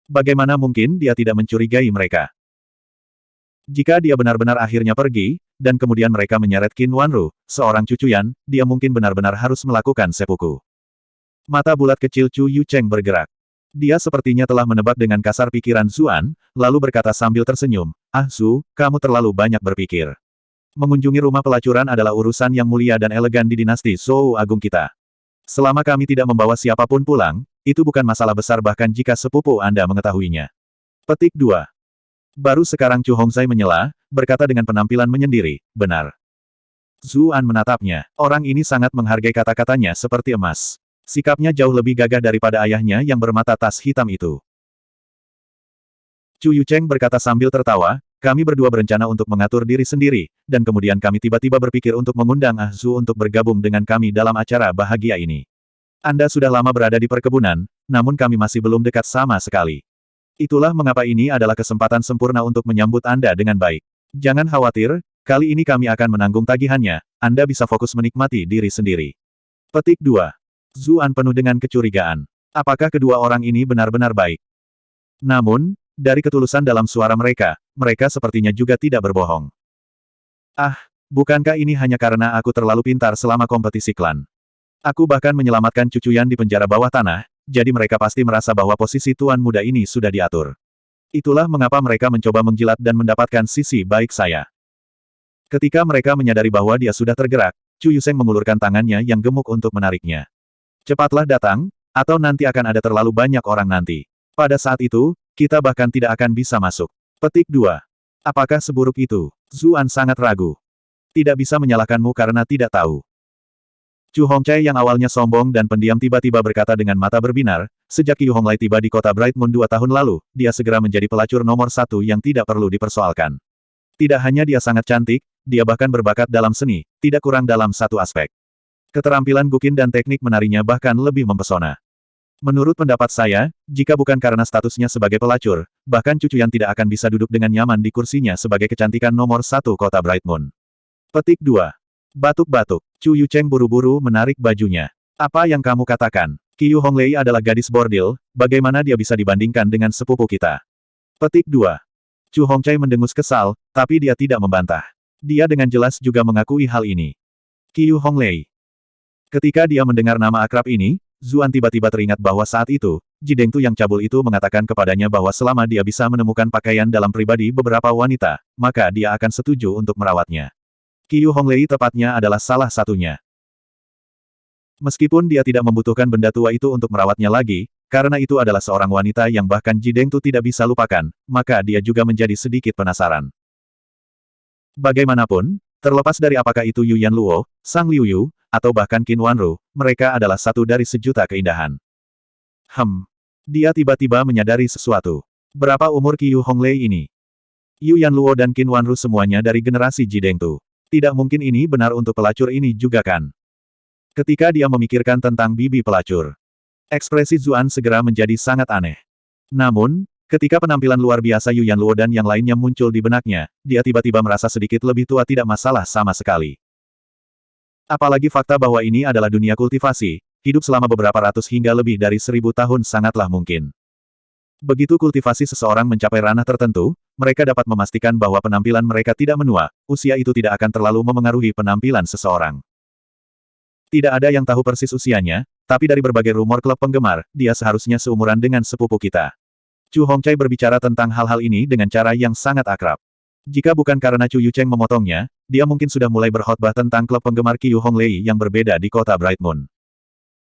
Bagaimana mungkin dia tidak mencurigai mereka? Jika dia benar-benar akhirnya pergi, dan kemudian mereka menyeret Qin Wanru, seorang cucuyan, dia mungkin benar-benar harus melakukan seppuku. Mata bulat kecil Chu Yucheng bergerak. Dia sepertinya telah menebak dengan kasar pikiran Zuan, lalu berkata sambil tersenyum, "Ah Zu, kamu terlalu banyak berpikir. Mengunjungi rumah pelacuran adalah urusan yang mulia dan elegan di dinasti Zhou Agung kita. Selama kami tidak membawa siapapun pulang, itu bukan masalah besar bahkan jika sepupu Anda mengetahuinya." Petik 2. Baru sekarang Chu Hongzai menyela, berkata dengan penampilan menyendiri, "Benar." Zuan menatapnya. Orang ini sangat menghargai kata-katanya seperti emas. Sikapnya jauh lebih gagah daripada ayahnya yang bermata tas hitam itu. Chu Yucheng berkata sambil tertawa, kami berdua berencana untuk mengatur diri sendiri, dan kemudian kami tiba-tiba berpikir untuk mengundang Ah Zu untuk bergabung dengan kami dalam acara bahagia ini. Anda sudah lama berada di perkebunan, namun kami masih belum dekat sama sekali. Itulah mengapa ini adalah kesempatan sempurna untuk menyambut Anda dengan baik. Jangan khawatir, kali ini kami akan menanggung tagihannya, Anda bisa fokus menikmati diri sendiri. Petik 2. Zuan penuh dengan kecurigaan. Apakah kedua orang ini benar-benar baik? Namun, dari ketulusan dalam suara mereka, mereka sepertinya juga tidak berbohong. Ah, bukankah ini hanya karena aku terlalu pintar selama kompetisi klan? Aku bahkan menyelamatkan cucuyan di penjara bawah tanah, jadi mereka pasti merasa bahwa posisi tuan muda ini sudah diatur. Itulah mengapa mereka mencoba menjilat dan mendapatkan sisi baik saya. Ketika mereka menyadari bahwa dia sudah tergerak, Chu Yucheng mengulurkan tangannya yang gemuk untuk menariknya. Cepatlah datang, atau nanti akan ada terlalu banyak orang nanti. Pada saat itu, kita bahkan tidak akan bisa masuk. Petik 2. Apakah seburuk itu? Zuan sangat ragu. Tidak bisa menyalahkanmu karena tidak tahu. Chu Hongchai yang awalnya sombong dan pendiam tiba-tiba berkata dengan mata berbinar, sejak Qiu Honglai tiba di kota Bright Moon 2 tahun lalu, dia segera menjadi pelacur nomor 1 yang tidak perlu dipersoalkan. Tidak hanya dia sangat cantik, dia bahkan berbakat dalam seni, tidak kurang dalam satu aspek. Keterampilan Guqin dan teknik menarinya bahkan lebih mempesona. Menurut pendapat saya, jika bukan karena statusnya sebagai pelacur, bahkan cucuyan tidak akan bisa duduk dengan nyaman di kursinya sebagai kecantikan nomor 1 kota Bright Moon. Petik 2. Batuk-batuk. Chu Yucheng buru-buru menarik bajunya. Apa yang kamu katakan? Qiu Honglei adalah gadis bordil, bagaimana dia bisa dibandingkan dengan sepupu kita? Petik 2. Chu Hongchai mendengus kesal, tapi dia tidak membantah. Dia dengan jelas juga mengakui hal ini. Qiu Honglei. Ketika dia mendengar nama akrab ini, Zuan tiba-tiba teringat bahwa saat itu, Ji Dengtu yang cabul itu mengatakan kepadanya bahwa selama dia bisa menemukan pakaian dalam pribadi beberapa wanita, maka dia akan setuju untuk merawatnya. Qiu Honglei tepatnya adalah salah satunya. Meskipun dia tidak membutuhkan benda tua itu untuk merawatnya lagi, karena itu adalah seorang wanita yang bahkan Ji Dengtu tidak bisa lupakan, maka dia juga menjadi sedikit penasaran. Bagaimanapun, terlepas dari apakah itu Yu Yanluo, Sang Liu Yu, atau bahkan Qin Wanru, mereka adalah satu dari sejuta keindahan. Dia tiba-tiba menyadari sesuatu. Berapa umur Qiu Honglei ini? Yu Yanluo dan Qin Wanru semuanya dari generasi Ji Dengtu. Tidak mungkin ini benar untuk pelacur ini juga kan? Ketika dia memikirkan tentang bibi pelacur, ekspresi Zuan segera menjadi sangat aneh. Namun, ketika penampilan luar biasa Yu Yanluo dan yang lainnya muncul di benaknya, dia tiba-tiba merasa sedikit lebih tua tidak masalah sama sekali. Apalagi fakta bahwa ini adalah dunia kultivasi, hidup selama beberapa ratus hingga lebih dari 1000 tahun sangatlah mungkin. Begitu kultivasi seseorang mencapai ranah tertentu, mereka dapat memastikan bahwa penampilan mereka tidak menua, usia itu tidak akan terlalu memengaruhi penampilan seseorang. Tidak ada yang tahu persis usianya, tapi dari berbagai rumor klub penggemar, dia seharusnya seumuran dengan sepupu kita. Chu Hongchai berbicara tentang hal-hal ini dengan cara yang sangat akrab. Jika bukan karena Chu Yucheng memotongnya, dia mungkin sudah mulai berkhotbah tentang klub penggemar Qiu Honglei yang berbeda di kota Bright Moon.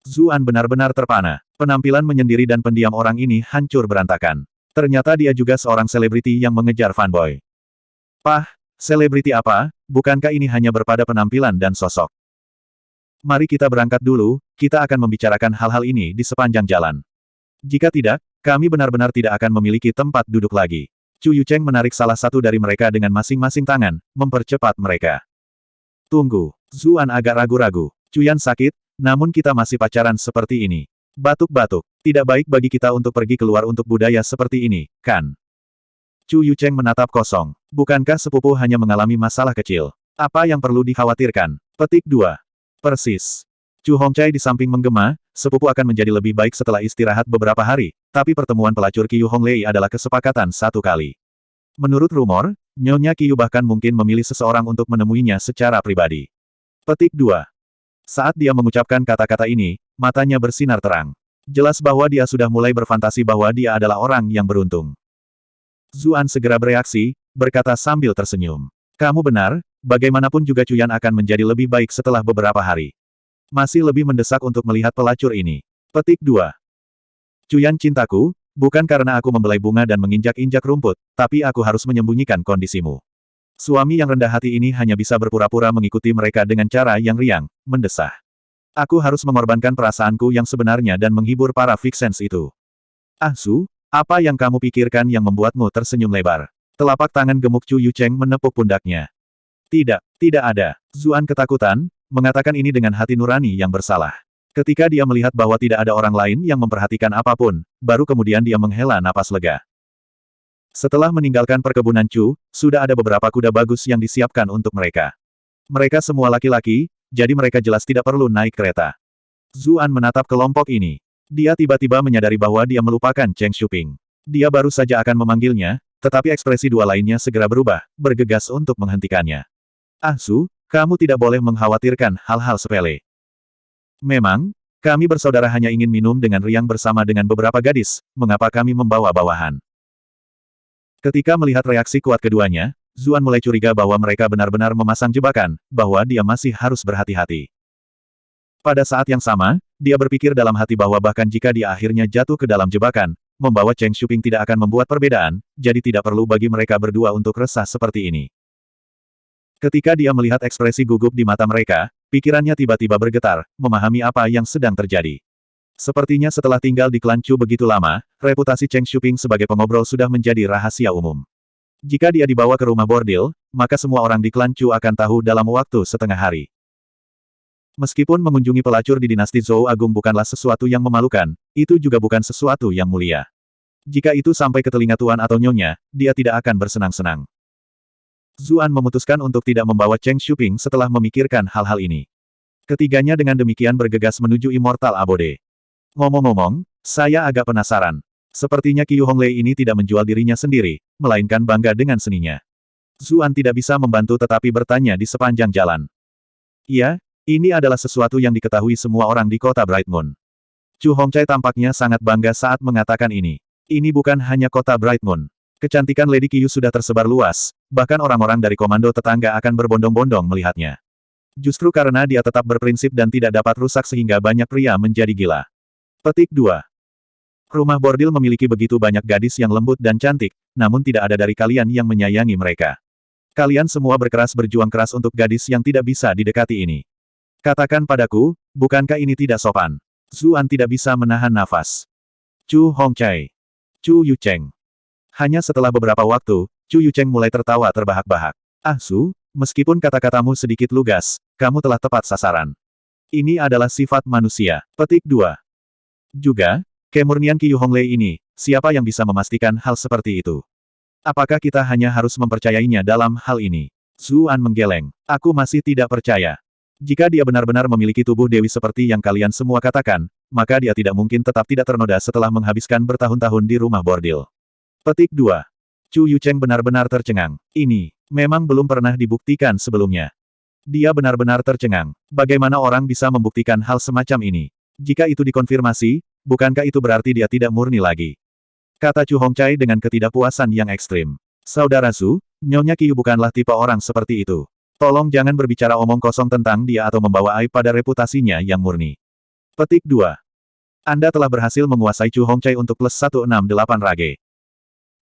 Zuan benar-benar terpana. Penampilan menyendiri dan pendiam orang ini hancur berantakan. Ternyata dia juga seorang selebriti yang mengejar fanboy. Pah, selebriti apa? bukankah ini hanya berpada penampilan dan sosok? Mari kita berangkat dulu, kita akan membicarakan hal-hal ini di sepanjang jalan. Jika tidak, kami benar-benar tidak akan memiliki tempat duduk lagi. Chu Yucheng menarik salah satu dari mereka dengan masing-masing tangan, mempercepat mereka. Tunggu, Zuan agak ragu-ragu. Cuyan sakit, namun kita masih pacaran seperti ini. Batuk-batuk, tidak baik bagi kita untuk pergi keluar untuk budaya seperti ini, kan? Chu Yucheng menatap kosong. Bukankah sepupu hanya mengalami masalah kecil? Apa yang perlu dikhawatirkan? Petik 2. Persis. Chu Hongcai di samping menggema, sepupu akan menjadi lebih baik setelah istirahat beberapa hari, tapi pertemuan pelacur Qiyu Honglei adalah kesepakatan satu kali. Menurut rumor, Nyonya Qiyu bahkan mungkin memilih seseorang untuk menemuinya secara pribadi. Petik 2. Saat dia mengucapkan kata-kata ini, matanya bersinar terang. Jelas bahwa dia sudah mulai berfantasi bahwa dia adalah orang yang beruntung. Zuan segera bereaksi, berkata sambil tersenyum. Kamu benar, bagaimanapun juga Cuyan akan menjadi lebih baik setelah beberapa hari. Masih lebih mendesak untuk melihat pelacur ini. Petik 2. Cuyan cintaku, bukan karena aku membelai bunga dan menginjak-injak rumput, tapi aku harus menyembunyikan kondisimu. Suami yang rendah hati ini hanya bisa berpura-pura mengikuti mereka dengan cara yang riang, mendesah. Aku harus mengorbankan perasaanku yang sebenarnya dan menghibur para vixens itu. Ah Su, apa yang kamu pikirkan yang membuatmu tersenyum lebar? Telapak tangan gemuk Chu Yucheng menepuk pundaknya. Tidak, tidak ada. Zuan ketakutan, mengatakan ini dengan hati nurani yang bersalah. Ketika dia melihat bahwa tidak ada orang lain yang memperhatikan apapun, baru kemudian dia menghela napas lega. Setelah meninggalkan perkebunan Chu, sudah ada beberapa kuda bagus yang disiapkan untuk mereka. Mereka semua laki-laki, jadi mereka jelas tidak perlu naik kereta. Zuan menatap kelompok ini. Dia tiba-tiba menyadari bahwa dia melupakan Cheng Shuping. Dia baru saja akan memanggilnya, tetapi ekspresi dua lainnya segera berubah, bergegas untuk menghentikannya. Ah Su, kamu tidak boleh mengkhawatirkan hal-hal sepele. Memang, kami bersaudara hanya ingin minum dengan riang bersama dengan beberapa gadis, mengapa kami membawa bawahan? Ketika melihat reaksi kuat keduanya, Zuan mulai curiga bahwa mereka benar-benar memasang jebakan, bahwa dia masih harus berhati-hati. Pada saat yang sama, dia berpikir dalam hati bahwa bahkan jika dia akhirnya jatuh ke dalam jebakan, membawa Cheng Shuping tidak akan membuat perbedaan, jadi tidak perlu bagi mereka berdua untuk resah seperti ini. Ketika dia melihat ekspresi gugup di mata mereka, pikirannya tiba-tiba bergetar, memahami apa yang sedang terjadi. Sepertinya setelah tinggal di klan Chu begitu lama, reputasi Cheng Shuping sebagai pengobrol sudah menjadi rahasia umum. Jika dia dibawa ke rumah bordil, maka semua orang di klan Chu akan tahu dalam waktu setengah hari. Meskipun mengunjungi pelacur di dinasti Zhou Agung bukanlah sesuatu yang memalukan, itu juga bukan sesuatu yang mulia. Jika itu sampai ke telinga tuan atau nyonya, dia tidak akan bersenang-senang. Zuan memutuskan untuk tidak membawa Cheng Shuping setelah memikirkan hal-hal ini. Ketiganya dengan demikian bergegas menuju Immortal Abode. Ngomong-ngomong, saya agak penasaran. Sepertinya Qiyu Honglei ini tidak menjual dirinya sendiri, melainkan bangga dengan seninya. Zuan tidak bisa membantu tetapi bertanya di sepanjang jalan. Iya, ini adalah sesuatu yang diketahui semua orang di kota Bright Moon. Chu Hongcai tampaknya sangat bangga saat mengatakan ini. Ini bukan hanya kota Bright Moon. Kecantikan Lady Qiyu sudah tersebar luas, bahkan orang-orang dari komando tetangga akan berbondong-bondong melihatnya. Justru karena dia tetap berprinsip dan tidak dapat rusak sehingga banyak pria menjadi gila. Petik 2. Rumah bordil memiliki begitu banyak gadis yang lembut dan cantik, namun tidak ada dari kalian yang menyayangi mereka. Kalian semua berkeras berjuang keras untuk gadis yang tidak bisa didekati ini. Katakan padaku, bukankah ini tidak sopan? Zuan tidak bisa menahan nafas. Chu Hongcai. Chu Yucheng. Hanya setelah beberapa waktu, Chu Yucheng mulai tertawa terbahak-bahak. Ah Su, meskipun kata-katamu sedikit lugas, kamu telah tepat sasaran. Ini adalah sifat manusia. Petik 2. Juga, kemurnian Qiyu Honglei ini, siapa yang bisa memastikan hal seperti itu? Apakah kita hanya harus mempercayainya dalam hal ini? Zuan menggeleng. Aku masih tidak percaya. Jika dia benar-benar memiliki tubuh dewi seperti yang kalian semua katakan, maka dia tidak mungkin tetap tidak ternoda setelah menghabiskan bertahun-tahun di rumah bordil. Petik 2. Chu Yucheng benar-benar tercengang. Ini, memang belum pernah dibuktikan sebelumnya. Dia benar-benar tercengang. Bagaimana orang bisa membuktikan hal semacam ini? Jika itu dikonfirmasi, bukankah itu berarti dia tidak murni lagi? Kata Chu Hongcai dengan ketidakpuasan yang ekstrim. Saudara Su, Nyonya Qiyu bukanlah tipe orang seperti itu. Tolong jangan berbicara omong kosong tentang dia atau membawa aib pada reputasinya yang murni. Petik 2. Anda telah berhasil menguasai Chu Hongcai untuk plus 168 rage.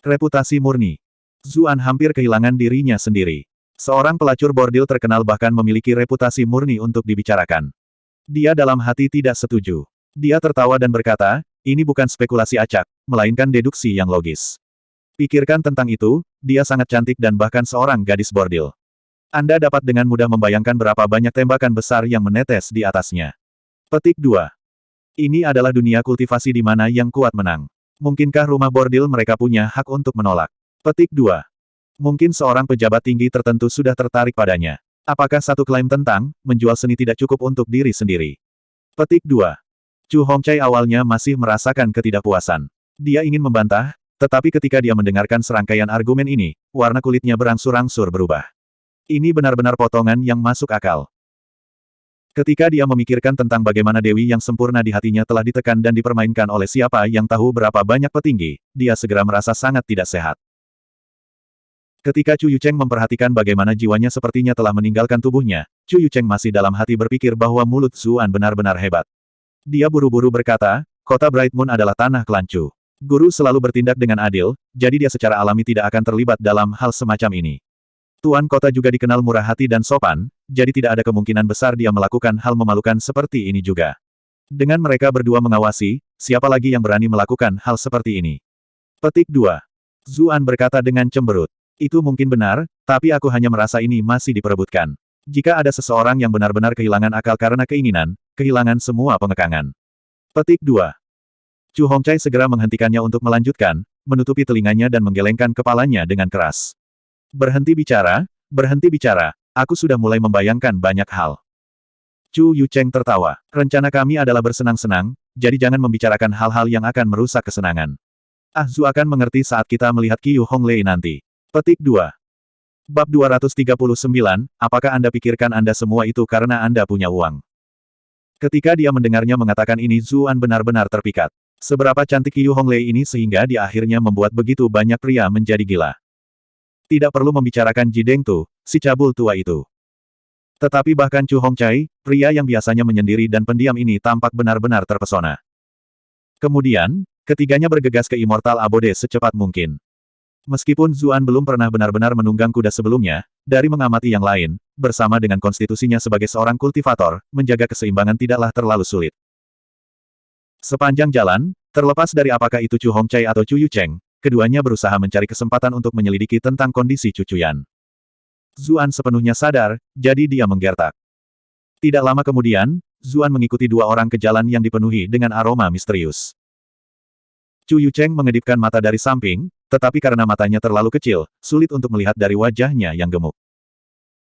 Reputasi murni. Zuan hampir kehilangan dirinya sendiri. Seorang pelacur bordil terkenal bahkan memiliki reputasi murni untuk dibicarakan. Dia dalam hati tidak setuju. Dia tertawa dan berkata, ini bukan spekulasi acak, melainkan deduksi yang logis. Pikirkan tentang itu, dia sangat cantik dan bahkan seorang gadis bordil. Anda dapat dengan mudah membayangkan berapa banyak tembakan besar yang menetes di atasnya. Petik 2. Ini adalah dunia kultivasi di mana yang kuat menang. Mungkinkah rumah bordil mereka punya hak untuk menolak? Petik 2. Mungkin seorang pejabat tinggi tertentu sudah tertarik padanya. Apakah satu klaim tentang menjual seni tidak cukup untuk diri sendiri? Petik 2. Chu Hongchai awalnya masih merasakan ketidakpuasan. Dia ingin membantah, tetapi ketika dia mendengarkan serangkaian argumen ini, warna kulitnya berangsur-angsur berubah. Ini benar-benar potongan yang masuk akal. Ketika dia memikirkan tentang bagaimana Dewi yang sempurna di hatinya telah ditekan dan dipermainkan oleh siapa yang tahu berapa banyak petinggi, dia segera merasa sangat tidak sehat. Ketika Chu Yucheng memperhatikan bagaimana jiwanya sepertinya telah meninggalkan tubuhnya, Chu Yucheng masih dalam hati berpikir bahwa mulut Zuan benar-benar hebat. Dia buru-buru berkata, kota Bright Moon adalah tanah kelancu. Guru selalu bertindak dengan adil, jadi dia secara alami tidak akan terlibat dalam hal semacam ini. Tuan kota juga dikenal murah hati dan sopan, jadi tidak ada kemungkinan besar dia melakukan hal memalukan seperti ini juga. Dengan mereka berdua mengawasi, siapa lagi yang berani melakukan hal seperti ini? Petik 2. Zuan berkata dengan cemberut. Itu mungkin benar, tapi aku hanya merasa ini masih diperebutkan. Jika ada seseorang yang benar-benar kehilangan akal karena keinginan, kehilangan semua pengekangan. Petik 2. Chu Hongchai segera menghentikannya untuk melanjutkan, menutupi telinganya dan menggelengkan kepalanya dengan keras. Berhenti bicara, aku sudah mulai membayangkan banyak hal. Chu Yucheng tertawa. Rencana kami adalah bersenang-senang, jadi jangan membicarakan hal-hal yang akan merusak kesenangan. Ah Zu akan mengerti saat kita melihat Qiu Honglei nanti. Petik 2. Bab 239, apakah Anda pikirkan Anda semua itu karena Anda punya uang? Ketika dia mendengarnya mengatakan ini Zuan benar-benar terpikat. Seberapa cantik Qiu Honglei ini sehingga dia akhirnya membuat begitu banyak pria menjadi gila. Tidak perlu membicarakan Ji Dengtu, si cabul tua itu. Tetapi bahkan Chu Hongchai, pria yang biasanya menyendiri dan pendiam ini tampak benar-benar terpesona. Kemudian, ketiganya bergegas ke Immortal Abode secepat mungkin. Meskipun Zuan belum pernah benar-benar menunggang kuda sebelumnya, dari mengamati yang lain, bersama dengan konstitusinya sebagai seorang kultivator, menjaga keseimbangan tidaklah terlalu sulit. Sepanjang jalan, terlepas dari apakah itu Chu Hongchai atau Chu Yucheng, keduanya berusaha mencari kesempatan untuk menyelidiki tentang kondisi Chu Chuyan. Zuan sepenuhnya sadar, jadi dia menggertak. Tidak lama kemudian, Zuan mengikuti dua orang ke jalan yang dipenuhi dengan aroma misterius. Chu Yucheng mengedipkan mata dari samping, tetapi karena matanya terlalu kecil, sulit untuk melihat dari wajahnya yang gemuk.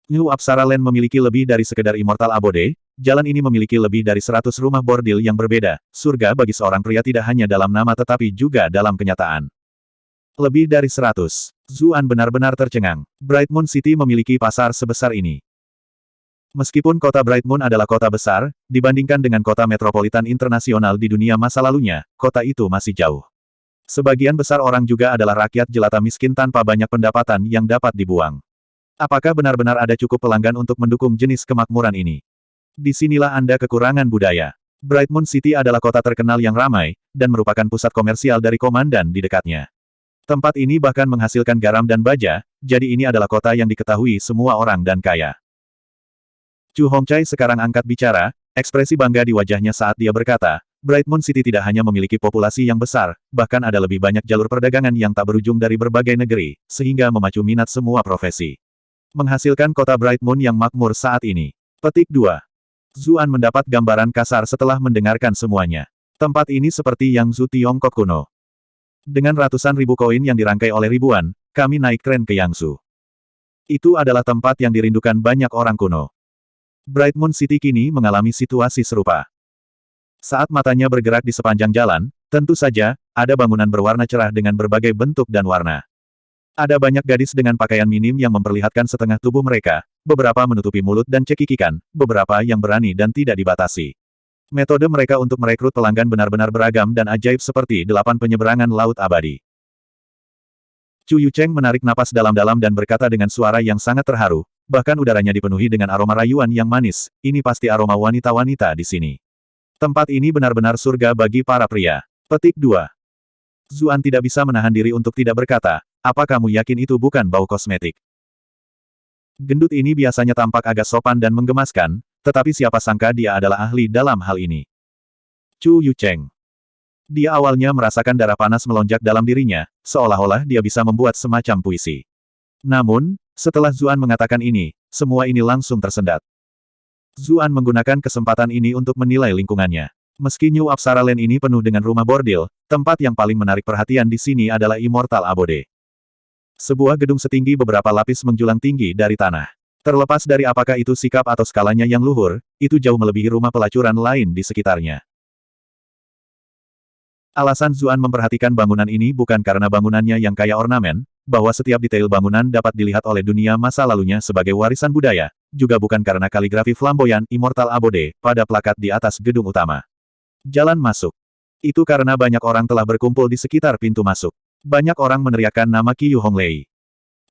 New Apsara Land memiliki lebih dari sekedar Immortal Abode, jalan ini memiliki lebih dari 100 rumah bordil yang berbeda, surga bagi seorang pria tidak hanya dalam nama tetapi juga dalam kenyataan. Lebih dari 100. Zuan benar-benar tercengang. Bright Moon City memiliki pasar sebesar ini. Meskipun kota Bright Moon adalah kota besar, dibandingkan dengan kota metropolitan internasional di dunia masa lalunya, kota itu masih jauh. Sebagian besar orang juga adalah rakyat jelata miskin tanpa banyak pendapatan yang dapat dibuang. Apakah benar-benar ada cukup pelanggan untuk mendukung jenis kemakmuran ini? Disinilah Anda kekurangan budaya. Bright Moon City adalah kota terkenal yang ramai, dan merupakan pusat komersial dari komandan di dekatnya. Tempat ini bahkan menghasilkan garam dan baja, jadi ini adalah kota yang diketahui semua orang dan kaya. Chu Hongchai sekarang angkat bicara, ekspresi bangga di wajahnya saat dia berkata, Bright Moon City tidak hanya memiliki populasi yang besar, bahkan ada lebih banyak jalur perdagangan yang tak berujung dari berbagai negeri, sehingga memacu minat semua profesi. Menghasilkan kota Bright Moon yang makmur saat ini. Petik 2. Zuan mendapat gambaran kasar setelah mendengarkan semuanya. Tempat ini seperti Yangzhou Tiongkok kuno. Dengan ratusan ribu koin yang dirangkai oleh ribuan, kami naik tren ke Yangzhou. Itu adalah tempat yang dirindukan banyak orang kuno. Bright Moon City kini mengalami situasi serupa. Saat matanya bergerak di sepanjang jalan, tentu saja, ada bangunan berwarna cerah dengan berbagai bentuk dan warna. Ada banyak gadis dengan pakaian minim yang memperlihatkan setengah tubuh mereka, beberapa menutupi mulut dan cekikikan, beberapa yang berani dan tidak dibatasi. Metode mereka untuk merekrut pelanggan benar-benar beragam dan ajaib seperti 8 penyeberangan laut abadi. Chu Yucheng menarik napas dalam-dalam dan berkata dengan suara yang sangat terharu, bahkan udaranya dipenuhi dengan aroma rayuan yang manis, ini pasti aroma wanita-wanita di sini. Tempat ini benar-benar surga bagi para pria. Petik 2. Zuan tidak bisa menahan diri untuk tidak berkata, apa kamu yakin itu bukan bau kosmetik? Gendut ini biasanya tampak agak sopan dan menggemaskan, tetapi siapa sangka dia adalah ahli dalam hal ini. Chu Yucheng. Dia awalnya merasakan darah panas melonjak dalam dirinya, seolah-olah dia bisa membuat semacam puisi. Namun, setelah Zuan mengatakan ini, semua ini langsung tersendat. Zuan menggunakan kesempatan ini untuk menilai lingkungannya. Meski New Apsara Land ini penuh dengan rumah bordil, tempat yang paling menarik perhatian di sini adalah Immortal Abode. Sebuah gedung setinggi beberapa lapis menjulang tinggi dari tanah. Terlepas dari apakah itu sikap atau skalanya yang luhur, itu jauh melebihi rumah pelacuran lain di sekitarnya. Alasan Zuan memperhatikan bangunan ini bukan karena bangunannya yang kaya ornamen, bahwa setiap detail bangunan dapat dilihat oleh dunia masa lalunya sebagai warisan budaya, juga bukan karena kaligrafi flamboyan Immortal Abode pada plakat di atas gedung utama. Jalan masuk. Itu karena banyak orang telah berkumpul di sekitar pintu masuk. Banyak orang meneriakkan nama Qiyu Honglei.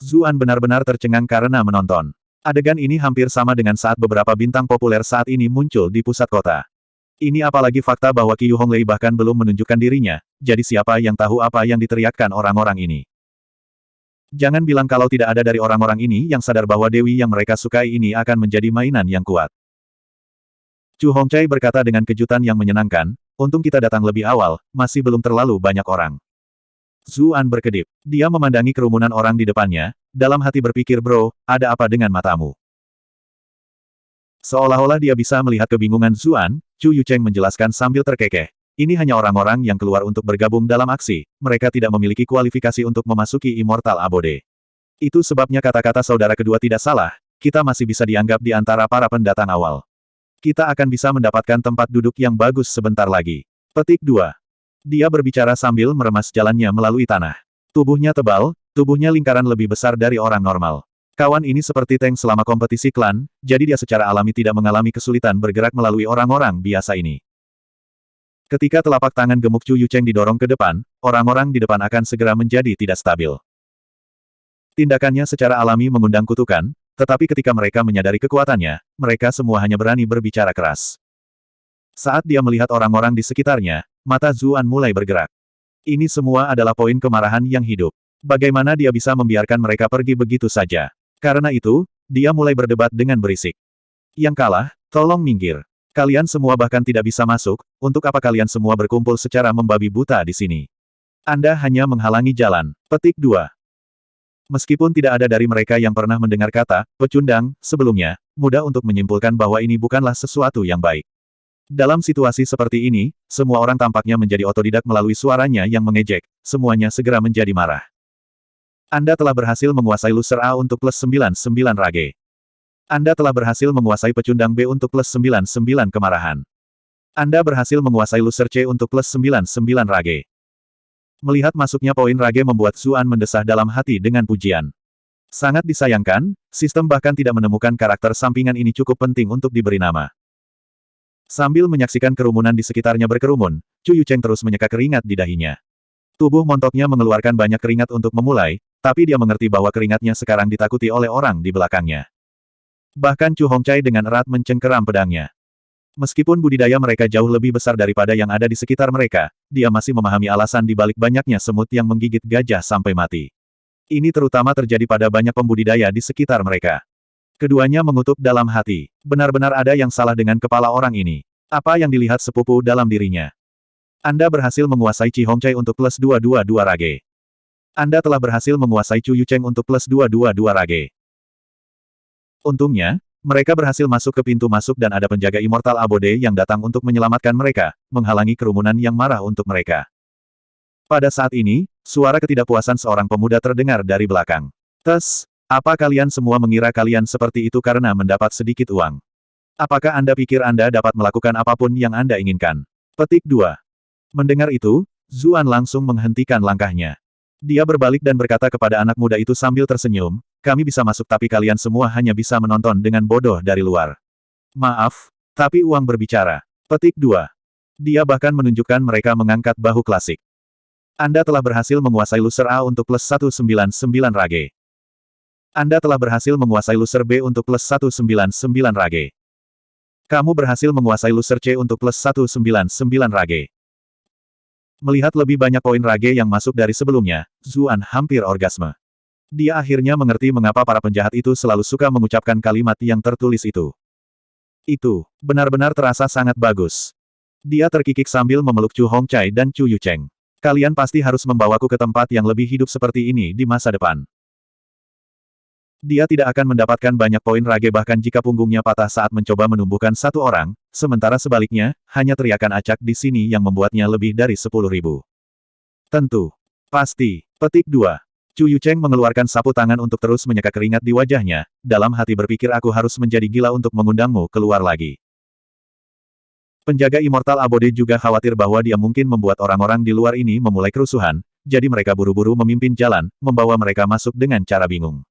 Zuan benar-benar tercengang karena menonton. Adegan ini hampir sama dengan saat beberapa bintang populer saat ini muncul di pusat kota. Ini apalagi fakta bahwa Qiyu Honglei bahkan belum menunjukkan dirinya, jadi siapa yang tahu apa yang diteriakkan orang-orang ini. Jangan bilang kalau tidak ada dari orang-orang ini yang sadar bahwa dewi yang mereka sukai ini akan menjadi mainan yang kuat. Chu Hongcai berkata dengan kejutan yang menyenangkan, untung kita datang lebih awal, masih belum terlalu banyak orang. Zuan berkedip. Dia memandangi kerumunan orang di depannya, dalam hati berpikir bro, ada apa dengan matamu? Seolah-olah dia bisa melihat kebingungan Zuan, Chu Yucheng menjelaskan sambil terkekeh. Ini hanya orang-orang yang keluar untuk bergabung dalam aksi, mereka tidak memiliki kualifikasi untuk memasuki Immortal Abode. Itu sebabnya kata-kata saudara kedua tidak salah, kita masih bisa dianggap di antara para pendatang awal. Kita akan bisa mendapatkan tempat duduk yang bagus sebentar lagi. Petik 2. Dia berbicara sambil meremas jalannya melalui tanah. Tubuhnya tebal, tubuhnya lingkaran lebih besar dari orang normal. Kawan ini seperti tank selama kompetisi klan, jadi dia secara alami tidak mengalami kesulitan bergerak melalui orang-orang biasa ini. Ketika telapak tangan gemuk Chu Yucheng didorong ke depan, orang-orang di depan akan segera menjadi tidak stabil. Tindakannya secara alami mengundang kutukan, tetapi ketika mereka menyadari kekuatannya, mereka semua hanya berani berbicara keras. Saat dia melihat orang-orang di sekitarnya, mata Zuan mulai bergerak. Ini semua adalah poin kemarahan yang hidup. Bagaimana dia bisa membiarkan mereka pergi begitu saja? Karena itu, dia mulai berdebat dengan berisik. Yang kalah, tolong minggir. Kalian semua bahkan tidak bisa masuk, untuk apa kalian semua berkumpul secara membabi buta di sini? Anda hanya menghalangi jalan. Petik 2. Meskipun tidak ada dari mereka yang pernah mendengar kata pecundang sebelumnya, mudah untuk menyimpulkan bahwa ini bukanlah sesuatu yang baik. Dalam situasi seperti ini, semua orang tampaknya menjadi otodidak melalui suaranya yang mengejek, semuanya segera menjadi marah. Anda telah berhasil menguasai loser A untuk plus 99 rage. Anda telah berhasil menguasai pecundang B untuk plus 99 kemarahan. Anda berhasil menguasai loser C untuk plus 99 rage. Melihat masuknya poin rage membuat Zuan mendesah dalam hati dengan pujian. Sangat disayangkan, sistem bahkan tidak menemukan karakter sampingan ini cukup penting untuk diberi nama. Sambil menyaksikan kerumunan di sekitarnya berkerumun, Chu Yucheng terus menyeka keringat di dahinya. Tubuh montoknya mengeluarkan banyak keringat untuk memulai, tapi dia mengerti bahwa keringatnya sekarang ditakuti oleh orang di belakangnya. Bahkan Chu Hongcai dengan erat mencengkeram pedangnya. Meskipun budidaya mereka jauh lebih besar daripada yang ada di sekitar mereka, dia masih memahami alasan di balik banyaknya semut yang menggigit gajah sampai mati. Ini terutama terjadi pada banyak pembudidaya di sekitar mereka. Keduanya mengutuk dalam hati. Benar-benar ada yang salah dengan kepala orang ini. Apa yang dilihat sepupu dalam dirinya? Anda berhasil menguasai Chi Hongcai untuk plus 222 rage. Anda telah berhasil menguasai Chu Yucheng untuk plus 222 rage. Untungnya, mereka berhasil masuk ke pintu masuk dan ada penjaga Immortal Abode yang datang untuk menyelamatkan mereka, menghalangi kerumunan yang marah untuk mereka. Pada saat ini, suara ketidakpuasan seorang pemuda terdengar dari belakang. Tes, apa kalian semua mengira kalian seperti itu karena mendapat sedikit uang? Apakah Anda pikir Anda dapat melakukan apapun yang Anda inginkan? Petik 2. Mendengar itu, Zuan langsung menghentikan langkahnya. Dia berbalik dan berkata kepada anak muda itu sambil tersenyum, kami bisa masuk tapi kalian semua hanya bisa menonton dengan bodoh dari luar. Maaf, tapi uang berbicara. Petik 2. Dia bahkan menunjukkan mereka mengangkat bahu klasik. Anda telah berhasil menguasai loser A untuk plus 199 rage. Anda telah berhasil menguasai loser B untuk plus 199 rage. Kamu berhasil menguasai loser C untuk plus 199 rage. Melihat lebih banyak poin rage yang masuk dari sebelumnya, Zuan hampir orgasme. Dia akhirnya mengerti mengapa para penjahat itu selalu suka mengucapkan kalimat yang tertulis itu. Itu benar-benar terasa sangat bagus. Dia terkikik sambil memeluk Chu Hongcai dan Chu Yucheng. Kalian pasti harus membawaku ke tempat yang lebih hidup seperti ini di masa depan. Dia tidak akan mendapatkan banyak poin rage bahkan jika punggungnya patah saat mencoba menumbuhkan satu orang, sementara sebaliknya, hanya teriakan acak di sini yang membuatnya lebih dari 10.000. Tentu. Pasti. Petik 2. Chu Yucheng mengeluarkan sapu tangan untuk terus menyeka keringat di wajahnya, dalam hati berpikir aku harus menjadi gila untuk mengundangmu keluar lagi. Penjaga Immortal Abode juga khawatir bahwa dia mungkin membuat orang-orang di luar ini memulai kerusuhan, jadi mereka buru-buru memimpin jalan, membawa mereka masuk dengan cara bingung.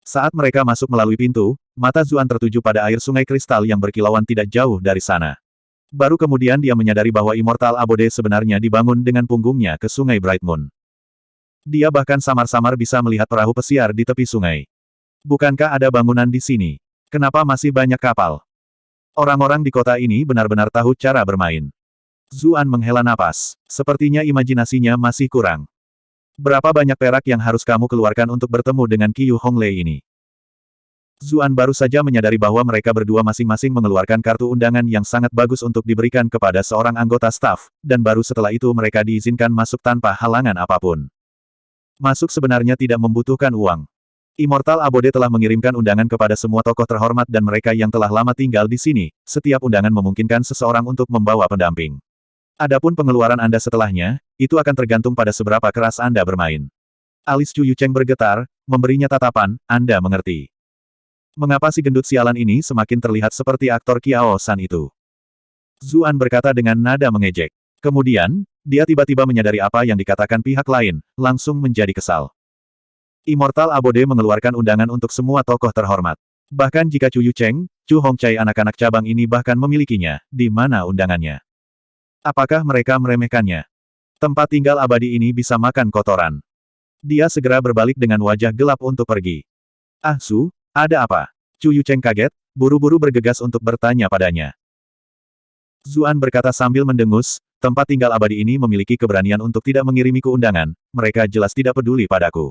Saat mereka masuk melalui pintu, mata Zuan tertuju pada air sungai kristal yang berkilauan tidak jauh dari sana. Baru kemudian dia menyadari bahwa Immortal Abode sebenarnya dibangun dengan punggungnya ke sungai Bright Moon. Dia bahkan samar-samar bisa melihat perahu pesiar di tepi sungai. Bukankah ada bangunan di sini? Kenapa masih banyak kapal? Orang-orang di kota ini benar-benar tahu cara bermain. Zuan menghela napas. Sepertinya imajinasinya masih kurang. Berapa banyak perak yang harus kamu keluarkan untuk bertemu dengan Qiyu Honglei ini? Zuan baru saja menyadari bahwa mereka berdua masing-masing mengeluarkan kartu undangan yang sangat bagus untuk diberikan kepada seorang anggota staf, dan baru setelah itu mereka diizinkan masuk tanpa halangan apapun. Masuk sebenarnya tidak membutuhkan uang. Immortal Abode telah mengirimkan undangan kepada semua tokoh terhormat dan mereka yang telah lama tinggal di sini, setiap undangan memungkinkan seseorang untuk membawa pendamping. Adapun pengeluaran Anda setelahnya, itu akan tergantung pada seberapa keras Anda bermain. Alis Chu Yucheng bergetar, memberinya tatapan, Anda mengerti. Mengapa si gendut sialan ini semakin terlihat seperti aktor Kiao San itu? Zuan berkata dengan nada mengejek. Kemudian, dia tiba-tiba menyadari apa yang dikatakan pihak lain, langsung menjadi kesal. Immortal Abode mengeluarkan undangan untuk semua tokoh terhormat. Bahkan jika Chu Yucheng, Chu Hongcai anak-anak cabang ini bahkan memilikinya, di mana undangannya? Apakah mereka meremehkannya? Tempat tinggal abadi ini bisa makan kotoran. Dia segera berbalik dengan wajah gelap untuk pergi. Ah Su, ada apa? Chu Yucheng kaget, buru-buru bergegas untuk bertanya padanya. Zuan berkata sambil mendengus, tempat tinggal abadi ini memiliki keberanian untuk tidak mengirimiku undangan, mereka jelas tidak peduli padaku.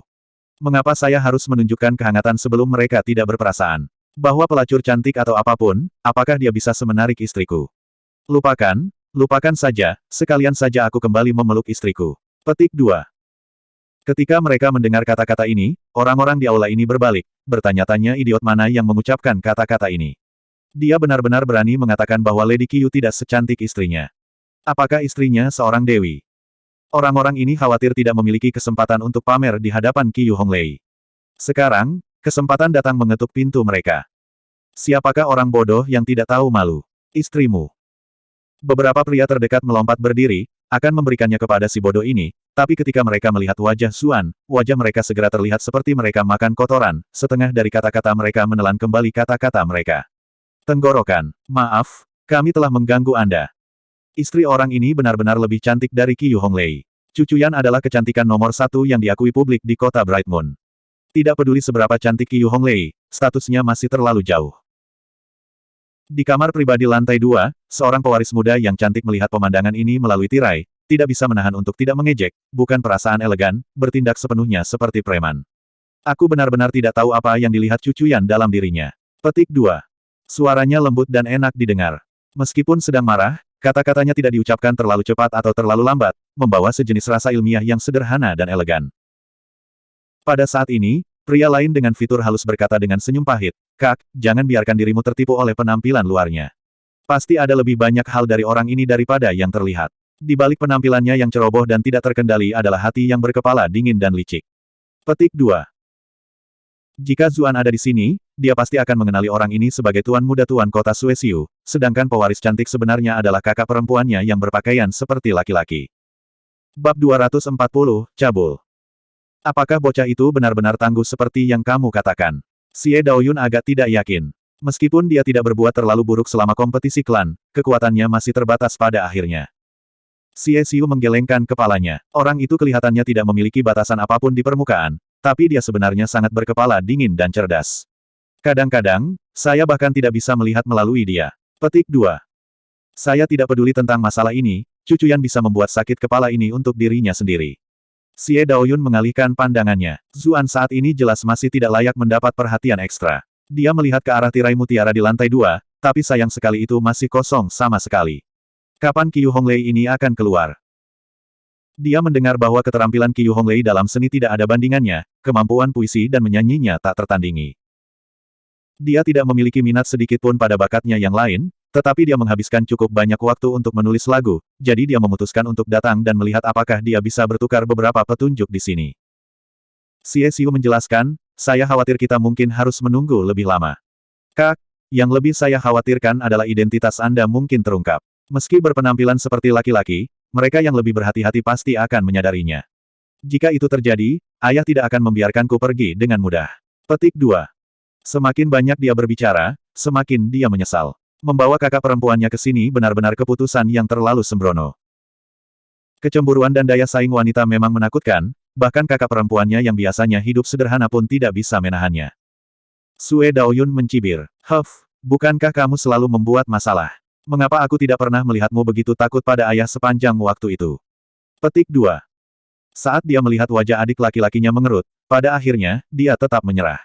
Mengapa saya harus menunjukkan kehangatan sebelum mereka tidak berperasaan? Bahwa pelacur cantik atau apapun, apakah dia bisa semenarik istriku? Lupakan saja, sekalian saja aku kembali memeluk istriku. Petik 2. Ketika mereka mendengar kata-kata ini, orang-orang di aula ini berbalik, bertanya-tanya idiot mana yang mengucapkan kata-kata ini. Dia benar-benar berani mengatakan bahwa Lady Qiyu tidak secantik istrinya. Apakah istrinya seorang dewi? Orang-orang ini khawatir tidak memiliki kesempatan untuk pamer di hadapan Qiyu Honglei. Sekarang, kesempatan datang mengetuk pintu mereka. Siapakah orang bodoh yang tidak tahu malu? Istrimu. Beberapa pria terdekat melompat berdiri, akan memberikannya kepada si bodoh ini, tapi ketika mereka melihat wajah Zuan, wajah mereka segera terlihat seperti mereka makan kotoran, setengah dari kata-kata mereka menelan kembali kata-kata mereka. Tenggorokan, maaf, kami telah mengganggu Anda. Istri orang ini benar-benar lebih cantik dari Qiyu Honglei. Cucuyan adalah kecantikan nomor 1 yang diakui publik di kota Bright Moon. Tidak peduli seberapa cantik Qiyu Honglei, statusnya masih terlalu jauh. Di kamar pribadi lantai 2, seorang pewaris muda yang cantik melihat pemandangan ini melalui tirai, tidak bisa menahan untuk tidak mengejek, bukan perasaan elegan, bertindak sepenuhnya seperti preman. Aku benar-benar tidak tahu apa yang dilihat Cucuyan dalam dirinya. Petik 2. Suaranya lembut dan enak didengar. Meskipun sedang marah, kata-katanya tidak diucapkan terlalu cepat atau terlalu lambat, membawa sejenis rasa ilmiah yang sederhana dan elegan. Pada saat ini, pria lain dengan fitur halus berkata dengan senyum pahit, Kak, jangan biarkan dirimu tertipu oleh penampilan luarnya. Pasti ada lebih banyak hal dari orang ini daripada yang terlihat. Di balik penampilannya yang ceroboh dan tidak terkendali adalah hati yang berkepala dingin dan licik. Petik 2. Jika Zuan ada di sini, dia pasti akan mengenali orang ini sebagai tuan muda tuan kota Suesiu, sedangkan pewaris cantik sebenarnya adalah kakak perempuannya yang berpakaian seperti laki-laki. Bab 240, Cabul. Apakah bocah itu benar-benar tangguh seperti yang kamu katakan? Xie Daoyun agak tidak yakin. Meskipun dia tidak berbuat terlalu buruk selama kompetisi klan, kekuatannya masih terbatas pada akhirnya. Xie Xiu menggelengkan kepalanya. Orang itu kelihatannya tidak memiliki batasan apapun di permukaan, tapi dia sebenarnya sangat berkepala dingin dan cerdas. Kadang-kadang, saya bahkan tidak bisa melihat melalui dia. Petik 2. Saya tidak peduli tentang masalah ini, Cucuyan bisa membuat sakit kepala ini untuk dirinya sendiri. Xie Daoyun mengalihkan pandangannya. Zuan saat ini jelas masih tidak layak mendapat perhatian ekstra. Dia melihat ke arah tirai mutiara di lantai 2, tapi sayang sekali itu masih kosong sama sekali. Kapan Qiu Honglei ini akan keluar? Dia mendengar bahwa keterampilan Qiu Honglei dalam seni tidak ada bandingannya, kemampuan puisi dan menyanyinya tak tertandingi. Dia tidak memiliki minat sedikit pun pada bakatnya yang lain, tetapi dia menghabiskan cukup banyak waktu untuk menulis lagu, jadi dia memutuskan untuk datang dan melihat apakah dia bisa bertukar beberapa petunjuk di sini. Xie Xiu menjelaskan, saya khawatir kita mungkin harus menunggu lebih lama. Kak, yang lebih saya khawatirkan adalah identitas Anda mungkin terungkap. Meski berpenampilan seperti laki-laki, mereka yang lebih berhati-hati pasti akan menyadarinya. Jika itu terjadi, ayah tidak akan membiarkanku pergi dengan mudah. Petik 2. Semakin banyak dia berbicara, semakin dia menyesal. Membawa kakak perempuannya ke sini benar-benar keputusan yang terlalu sembrono. Kecemburuan dan daya saing wanita memang menakutkan, bahkan kakak perempuannya yang biasanya hidup sederhana pun tidak bisa menahannya. Xue Daoyun mencibir. Bukankah kamu selalu membuat masalah? Mengapa aku tidak pernah melihatmu begitu takut pada ayah sepanjang waktu itu? Petik 2. Saat dia melihat wajah adik laki-lakinya mengerut, pada akhirnya, dia tetap menyerah.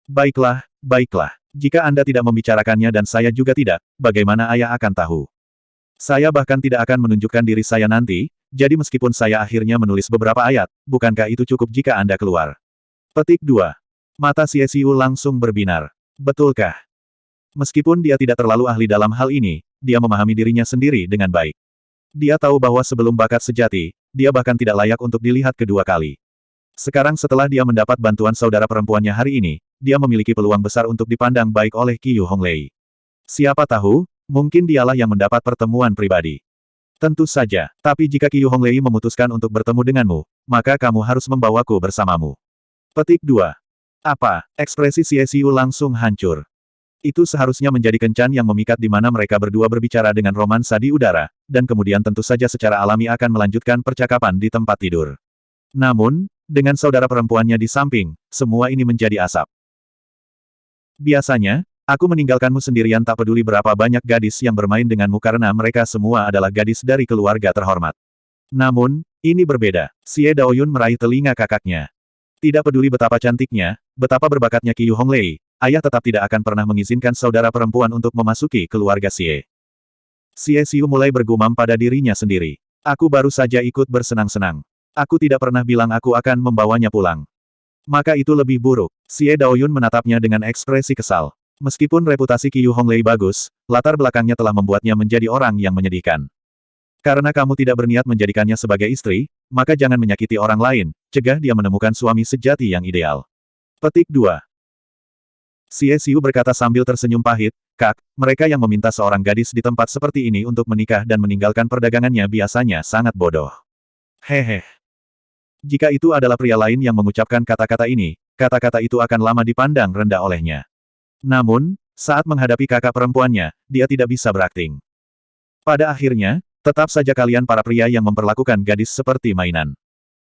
Baiklah, baiklah. Jika Anda tidak membicarakannya dan saya juga tidak, bagaimana ayah akan tahu? Saya bahkan tidak akan menunjukkan diri saya nanti, jadi meskipun saya akhirnya menulis beberapa ayat, bukankah itu cukup jika Anda keluar? Petik 2. Mata Xie Xiu langsung berbinar. Betulkah? Meskipun dia tidak terlalu ahli dalam hal ini, dia memahami dirinya sendiri dengan baik. Dia tahu bahwa sebelum bakat sejati, dia bahkan tidak layak untuk dilihat kedua kali. Sekarang setelah dia mendapat bantuan saudara perempuannya hari ini, dia memiliki peluang besar untuk dipandang baik oleh Qiu Honglei. Siapa tahu, mungkin dialah yang mendapat pertemuan pribadi. Tentu saja, tapi jika Qiu Honglei memutuskan untuk bertemu denganmu, maka kamu harus membawaku bersamamu. Petik 2. Apa? Ekspresi Xie Xiu langsung hancur. Itu seharusnya menjadi kencan yang memikat di mana mereka berdua berbicara dengan romansa di udara, dan kemudian tentu saja secara alami akan melanjutkan percakapan di tempat tidur. Namun, dengan saudara perempuannya di samping, semua ini menjadi asap. Biasanya, aku meninggalkanmu sendirian tak peduli berapa banyak gadis yang bermain denganmu karena mereka semua adalah gadis dari keluarga terhormat. Namun, ini berbeda. Xie Daoyun meraih telinga kakaknya. Tidak peduli betapa cantiknya, betapa berbakatnya Qiu Honglei, ayah tetap tidak akan pernah mengizinkan saudara perempuan untuk memasuki keluarga Xie. Xie Xiu mulai bergumam pada dirinya sendiri. Aku baru saja ikut bersenang-senang. Aku tidak pernah bilang aku akan membawanya pulang. Maka itu lebih buruk. Xie Daoyun menatapnya dengan ekspresi kesal. Meskipun reputasi Qiu Honglei bagus, latar belakangnya telah membuatnya menjadi orang yang menyedihkan. Karena kamu tidak berniat menjadikannya sebagai istri, maka jangan menyakiti orang lain, cegah dia menemukan suami sejati yang ideal. Petik 2. Xie Xiu berkata sambil tersenyum pahit, Kak, mereka yang meminta seorang gadis di tempat seperti ini untuk menikah dan meninggalkan perdagangannya biasanya sangat bodoh. Hehe. Jika itu adalah pria lain yang mengucapkan kata-kata ini, kata-kata itu akan lama dipandang rendah olehnya. Namun, saat menghadapi kakak perempuannya, dia tidak bisa berakting. Pada akhirnya, tetap saja kalian para pria yang memperlakukan gadis seperti mainan.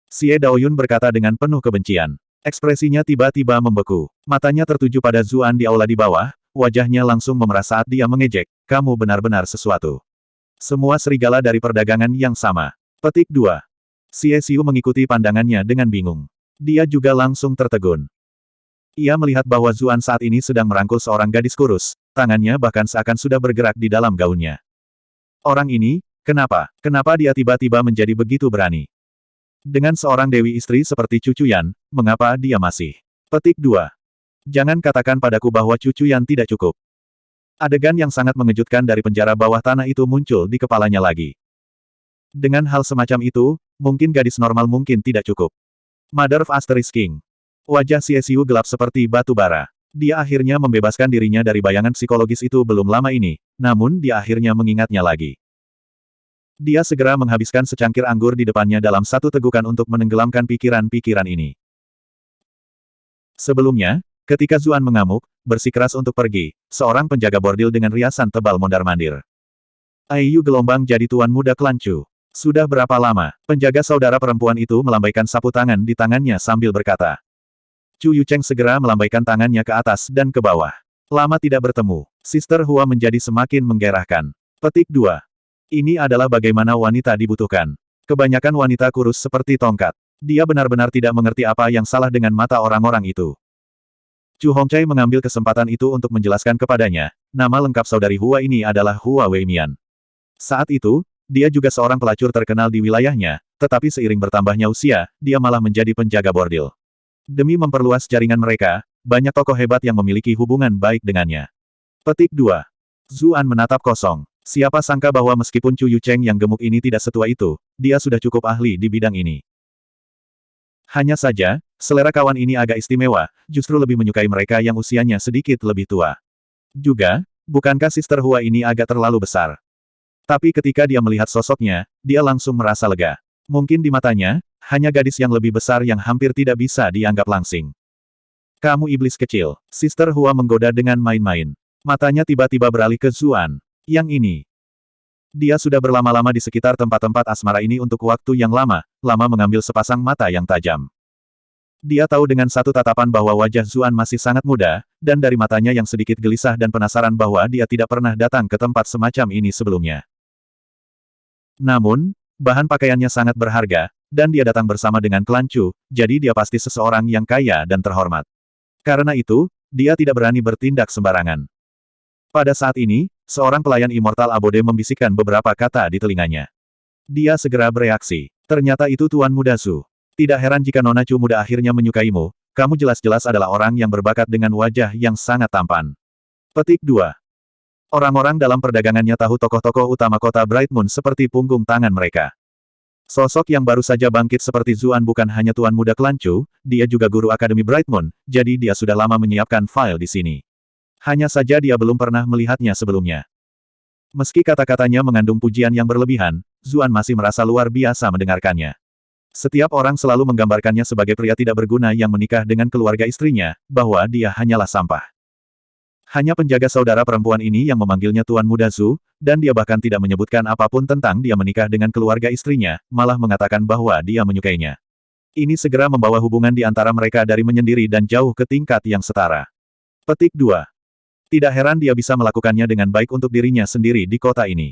Xie Daoyun berkata dengan penuh kebencian. Ekspresinya tiba-tiba membeku. Matanya tertuju pada Zuan di aula di bawah, wajahnya langsung memerah saat dia mengejek, kamu benar-benar sesuatu. Semua serigala dari perdagangan yang sama. Petik 2. Xie Xiu mengikuti pandangannya dengan bingung. Dia juga langsung tertegun. Ia melihat bahwa Zuan saat ini sedang merangkul seorang gadis kurus, tangannya bahkan seakan sudah bergerak di dalam gaunnya. Orang ini, kenapa dia tiba-tiba menjadi begitu berani? Dengan seorang dewi istri seperti Cu Cuyan, mengapa dia masih? Petik 2. Jangan katakan padaku bahwa Cu Cuyan tidak cukup. Adegan yang sangat mengejutkan dari penjara bawah tanah itu muncul di kepalanya lagi. Dengan hal semacam itu, mungkin gadis normal mungkin tidak cukup. Mother of Asterisk King. Wajah Xie Xiu gelap seperti batu bara. Dia akhirnya membebaskan dirinya dari bayangan psikologis itu belum lama ini, namun dia akhirnya mengingatnya lagi. Dia segera menghabiskan secangkir anggur di depannya dalam satu tegukan untuk menenggelamkan pikiran-pikiran ini. Sebelumnya, ketika Zuan mengamuk, bersikeras untuk pergi, seorang penjaga bordil dengan riasan tebal mondar-mandir. Ayu gelombang jadi tuan muda klan Chu. Sudah berapa lama, penjaga saudara perempuan itu melambaikan sapu tangan di tangannya sambil berkata. Chu Yucheng segera melambaikan tangannya ke atas dan ke bawah. Lama tidak bertemu, Sister Hua menjadi semakin menggairahkan. Petik 2. Ini adalah bagaimana wanita dibutuhkan. Kebanyakan wanita kurus seperti tongkat. Dia benar-benar tidak mengerti apa yang salah dengan mata orang-orang itu. Chu Hongcai mengambil kesempatan itu untuk menjelaskan kepadanya, nama lengkap saudari Hua ini adalah Hua Weimian. Saat itu, dia juga seorang pelacur terkenal di wilayahnya, tetapi seiring bertambahnya usia, dia malah menjadi penjaga bordil. Demi memperluas jaringan mereka, banyak tokoh hebat yang memiliki hubungan baik dengannya. Petik 2. Zuan menatap kosong. Siapa sangka bahwa meskipun Chu Yucheng yang gemuk ini tidak setua itu, dia sudah cukup ahli di bidang ini. Hanya saja, selera kawan ini agak istimewa, justru lebih menyukai mereka yang usianya sedikit lebih tua. Juga, bukankah Sister Hua ini agak terlalu besar? Tapi ketika dia melihat sosoknya, dia langsung merasa lega. Mungkin di matanya, hanya gadis yang lebih besar yang hampir tidak bisa dianggap langsing. Kamu iblis kecil, Sister Hua menggoda dengan main-main. Matanya tiba-tiba beralih ke Zuan. Yang ini. Dia sudah berlama-lama di sekitar tempat-tempat asmara ini untuk waktu yang lama mengambil sepasang mata yang tajam. Dia tahu dengan satu tatapan bahwa wajah Zuan masih sangat muda, dan dari matanya yang sedikit gelisah dan penasaran bahwa dia tidak pernah datang ke tempat semacam ini sebelumnya. Namun, bahan pakaiannya sangat berharga, dan dia datang bersama dengan klan Chu, jadi dia pasti seseorang yang kaya dan terhormat. Karena itu, dia tidak berani bertindak sembarangan. Pada saat ini, seorang pelayan Immortal Abode membisikkan beberapa kata di telinganya. Dia segera bereaksi. Ternyata itu Tuan Muda Zhu. Tidak heran jika Nona Chu muda akhirnya menyukaimu, kamu jelas-jelas adalah orang yang berbakat dengan wajah yang sangat tampan. Petik 2. Orang-orang dalam perdagangannya tahu tokoh-tokoh utama kota Bright Moon seperti punggung tangan mereka. Sosok yang baru saja bangkit seperti Zuan bukan hanya Tuan Muda Klan Chu, dia juga guru Akademi Bright Moon, jadi dia sudah lama menyiapkan file di sini. Hanya saja dia belum pernah melihatnya sebelumnya. Meski kata-katanya mengandung pujian yang berlebihan, Zuan masih merasa luar biasa mendengarkannya. Setiap orang selalu menggambarkannya sebagai pria tidak berguna yang menikah dengan keluarga istrinya, bahwa dia hanyalah sampah. Hanya penjaga saudara perempuan ini yang memanggilnya Tuan Muda Zhu, dan dia bahkan tidak menyebutkan apapun tentang dia menikah dengan keluarga istrinya, malah mengatakan bahwa dia menyukainya. Ini segera membawa hubungan di antara mereka dari menyendiri dan jauh ke tingkat yang setara. Petik 2. Tidak heran dia bisa melakukannya dengan baik untuk dirinya sendiri di kota ini.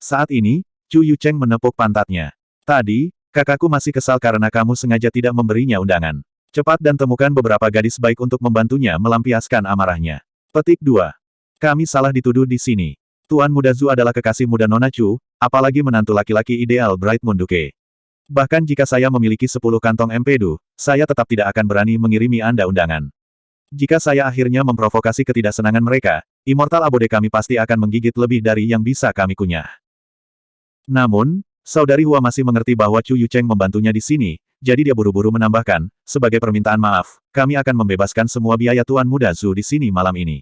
Saat ini, Chu Yucheng menepuk pantatnya. Tadi, kakakku masih kesal karena kamu sengaja tidak memberinya undangan. Cepat dan temukan beberapa gadis baik untuk membantunya melampiaskan amarahnya. Petik 2. Kami salah dituduh di sini. Tuan Muda Zhu adalah kekasih muda Nona Chu, apalagi menantu laki-laki ideal Bright Moon Duke. Bahkan jika saya memiliki 10 kantong empedu, saya tetap tidak akan berani mengirimi Anda undangan. Jika saya akhirnya memprovokasi ketidaksenangan mereka, Immortal Abode kami pasti akan menggigit lebih dari yang bisa kami kunyah. Namun, saudari Hua masih mengerti bahwa Chu Yucheng membantunya di sini, jadi dia buru-buru menambahkan, sebagai permintaan maaf, kami akan membebaskan semua biaya Tuan Muda Zhu di sini malam ini.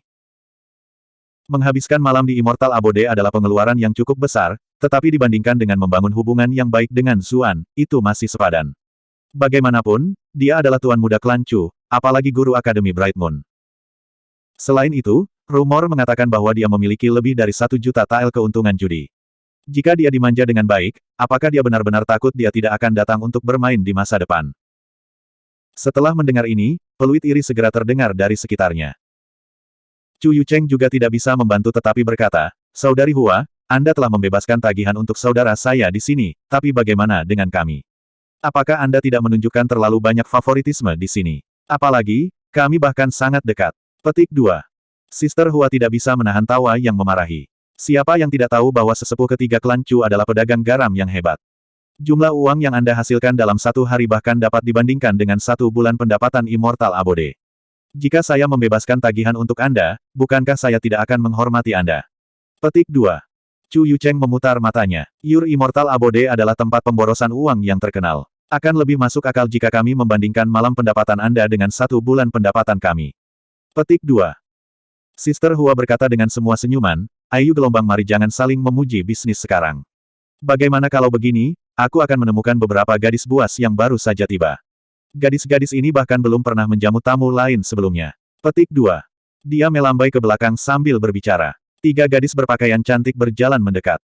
Menghabiskan malam di Immortal Abode adalah pengeluaran yang cukup besar, tetapi dibandingkan dengan membangun hubungan yang baik dengan Zuan, itu masih sepadan. Bagaimanapun, dia adalah Tuan Muda Klan Chu, apalagi guru Akademi Bright Moon. Selain itu, rumor mengatakan bahwa dia memiliki lebih dari 1 juta tael keuntungan judi. Jika dia dimanja dengan baik, apakah dia benar-benar takut dia tidak akan datang untuk bermain di masa depan? Setelah mendengar ini, peluit iri segera terdengar dari sekitarnya. Chu Yucheng juga tidak bisa membantu tetapi berkata, Saudari Hua, Anda telah membebaskan tagihan untuk saudara saya di sini, tapi bagaimana dengan kami? Apakah Anda tidak menunjukkan terlalu banyak favoritisme di sini? Apalagi, kami bahkan sangat dekat. Petik 2. Sister Hua tidak bisa menahan tawa yang memarahi. Siapa yang tidak tahu bahwa sesepuh ketiga klan Chu adalah pedagang garam yang hebat? Jumlah uang yang Anda hasilkan dalam 1 hari bahkan dapat dibandingkan dengan 1 bulan pendapatan Immortal Abode. Jika saya membebaskan tagihan untuk Anda, bukankah saya tidak akan menghormati Anda? Petik 2. Chu Yucheng memutar matanya. Your Immortal Abode adalah tempat pemborosan uang yang terkenal. Akan lebih masuk akal jika kami membandingkan malam pendapatan Anda dengan 1 bulan pendapatan kami. Petik 2. Sister Hua berkata dengan semua senyuman, Ayo gelombang mari jangan saling memuji bisnis sekarang. Bagaimana kalau begini, aku akan menemukan beberapa gadis buas yang baru saja tiba. Gadis-gadis ini bahkan belum pernah menjamu tamu lain sebelumnya. Petik 2. Dia melambai ke belakang sambil berbicara. 3 gadis berpakaian cantik berjalan mendekat.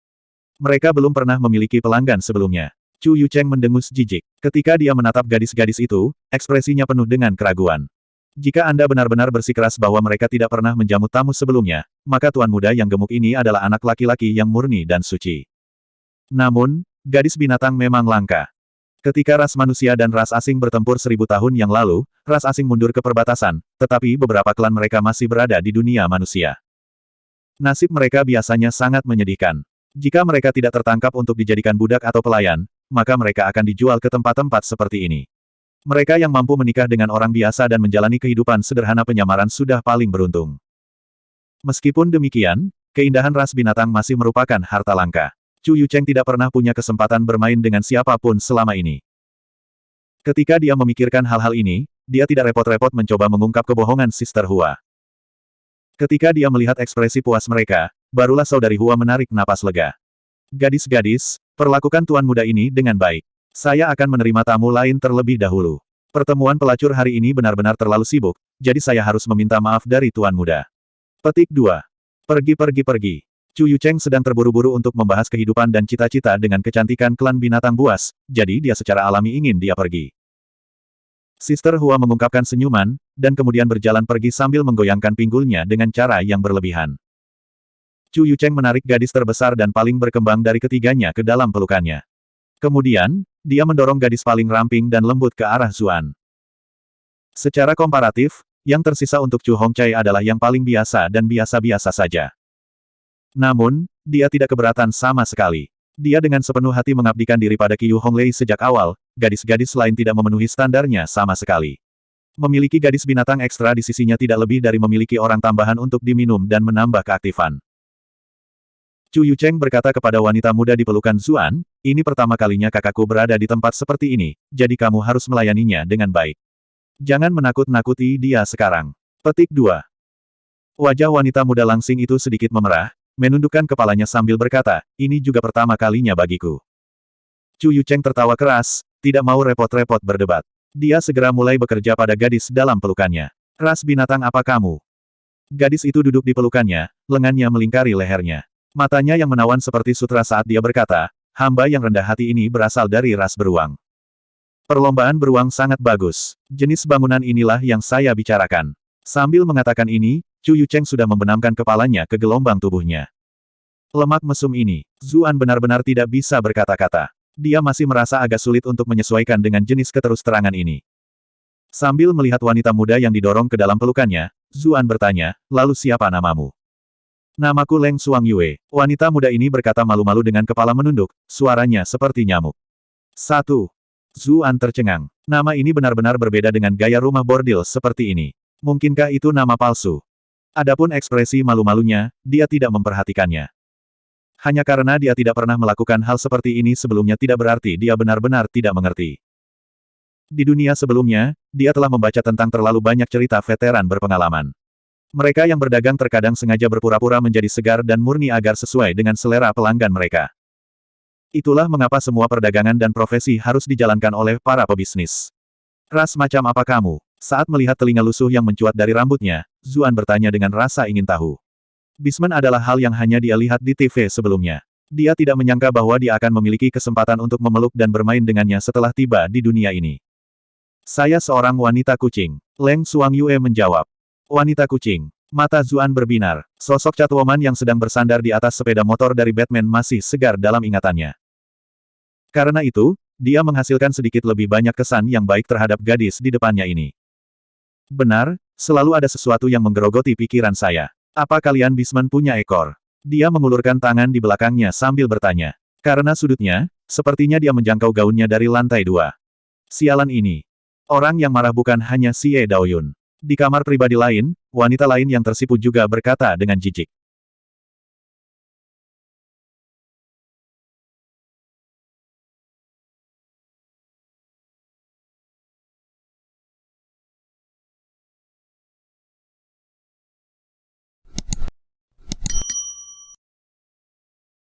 Mereka belum pernah memiliki pelanggan sebelumnya. Chu Yucheng mendengus jijik. Ketika dia menatap gadis-gadis itu, ekspresinya penuh dengan keraguan. Jika Anda benar-benar bersikeras bahwa mereka tidak pernah menjamu tamu sebelumnya, maka tuan muda yang gemuk ini adalah anak laki-laki yang murni dan suci. Namun, gadis binatang memang langka. Ketika ras manusia dan ras asing bertempur 1000 tahun yang lalu, ras asing mundur ke perbatasan, tetapi beberapa klan mereka masih berada di dunia manusia. Nasib mereka biasanya sangat menyedihkan. Jika mereka tidak tertangkap untuk dijadikan budak atau pelayan, maka mereka akan dijual ke tempat-tempat seperti ini. Mereka yang mampu menikah dengan orang biasa dan menjalani kehidupan sederhana penyamaran sudah paling beruntung. Meskipun demikian, keindahan ras binatang masih merupakan harta langka. Chu Yucheng tidak pernah punya kesempatan bermain dengan siapapun selama ini. Ketika dia memikirkan hal-hal ini, dia tidak repot-repot mencoba mengungkap kebohongan Sister Hua. Ketika dia melihat ekspresi puas mereka, barulah saudari Hua menarik napas lega. Gadis-gadis, perlakukan tuan muda ini dengan baik. Saya akan menerima tamu lain terlebih dahulu. Pertemuan pelacur hari ini benar-benar terlalu sibuk, jadi saya harus meminta maaf dari tuan muda. Petik 2. Pergi. Chu Yucheng sedang terburu-buru untuk membahas kehidupan dan cita-cita dengan kecantikan klan binatang buas, jadi dia secara alami ingin dia pergi. Sister Hua mengungkapkan senyuman, dan kemudian berjalan pergi sambil menggoyangkan pinggulnya dengan cara yang berlebihan. Chu Yucheng menarik gadis terbesar dan paling berkembang dari ketiganya ke dalam pelukannya. Kemudian, dia mendorong gadis paling ramping dan lembut ke arah Zuan. Secara komparatif, yang tersisa untuk Chu Hongcai adalah yang paling biasa dan biasa-biasa saja. Namun, dia tidak keberatan sama sekali. Dia dengan sepenuh hati mengabdikan diri pada Qiu Honglei sejak awal, gadis-gadis lain tidak memenuhi standarnya sama sekali. Memiliki gadis binatang ekstra di sisinya tidak lebih dari memiliki orang tambahan untuk diminum dan menambah keaktifan. Chu Yucheng berkata kepada wanita muda di pelukan Zuan, ini pertama kalinya kakakku berada di tempat seperti ini, jadi kamu harus melayaninya dengan baik. Jangan menakut-nakuti dia sekarang. Petik 2. Wajah wanita muda langsing itu sedikit memerah, menundukkan kepalanya sambil berkata, ini juga pertama kalinya bagiku. Chu Yucheng tertawa keras, tidak mau repot-repot berdebat. Dia segera mulai bekerja pada gadis dalam pelukannya. Ras binatang apa kamu? Gadis itu duduk di pelukannya, lengannya melingkari lehernya. Matanya yang menawan seperti sutra saat dia berkata, hamba yang rendah hati ini berasal dari ras beruang. Perlombaan beruang sangat bagus. Jenis bangunan inilah yang saya bicarakan. Sambil mengatakan ini, Chu Yucheng sudah membenamkan kepalanya ke gelombang tubuhnya. Lemak mesum ini, Zuan benar-benar tidak bisa berkata-kata. Dia masih merasa agak sulit untuk menyesuaikan dengan jenis keterus-terangan ini. Sambil melihat wanita muda yang didorong ke dalam pelukannya, Zuan bertanya, lalu siapa namamu? Namaku Leng Xuang Yue. Wanita muda ini berkata malu-malu dengan kepala menunduk, suaranya seperti nyamuk. 1. Zuan tercengang. Nama ini benar-benar berbeda dengan gaya rumah bordil seperti ini. Mungkinkah itu nama palsu? Adapun ekspresi malu-malunya, dia tidak memperhatikannya. Hanya karena dia tidak pernah melakukan hal seperti ini sebelumnya tidak berarti dia benar-benar tidak mengerti. Di dunia sebelumnya, dia telah membaca tentang terlalu banyak cerita veteran berpengalaman. Mereka yang berdagang terkadang sengaja berpura-pura menjadi segar dan murni agar sesuai dengan selera pelanggan mereka. Itulah mengapa semua perdagangan dan profesi harus dijalankan oleh para pebisnis. Ras macam apa kamu? Saat melihat telinga lusuh yang mencuat dari rambutnya, Zuan bertanya dengan rasa ingin tahu. Bisman adalah hal yang hanya dia lihat di TV sebelumnya. Dia tidak menyangka bahwa dia akan memiliki kesempatan untuk memeluk dan bermain dengannya setelah tiba di dunia ini. Saya seorang wanita kucing. Leng Xuang Yue menjawab. Wanita kucing. Mata Zuan berbinar. Sosok Catwoman yang sedang bersandar di atas sepeda motor dari Batman masih segar dalam ingatannya. Karena itu, dia menghasilkan sedikit lebih banyak kesan yang baik terhadap gadis di depannya ini. Benar, selalu ada sesuatu yang menggerogoti pikiran saya. Apa kalian Bisman punya ekor? Dia mengulurkan tangan di belakangnya sambil bertanya. Karena sudutnya, sepertinya dia menjangkau gaunnya dari lantai 2. Sialan ini. Orang yang marah bukan hanya Xie Daoyun. Di kamar pribadi lain, wanita lain yang tersipu juga berkata dengan jijik.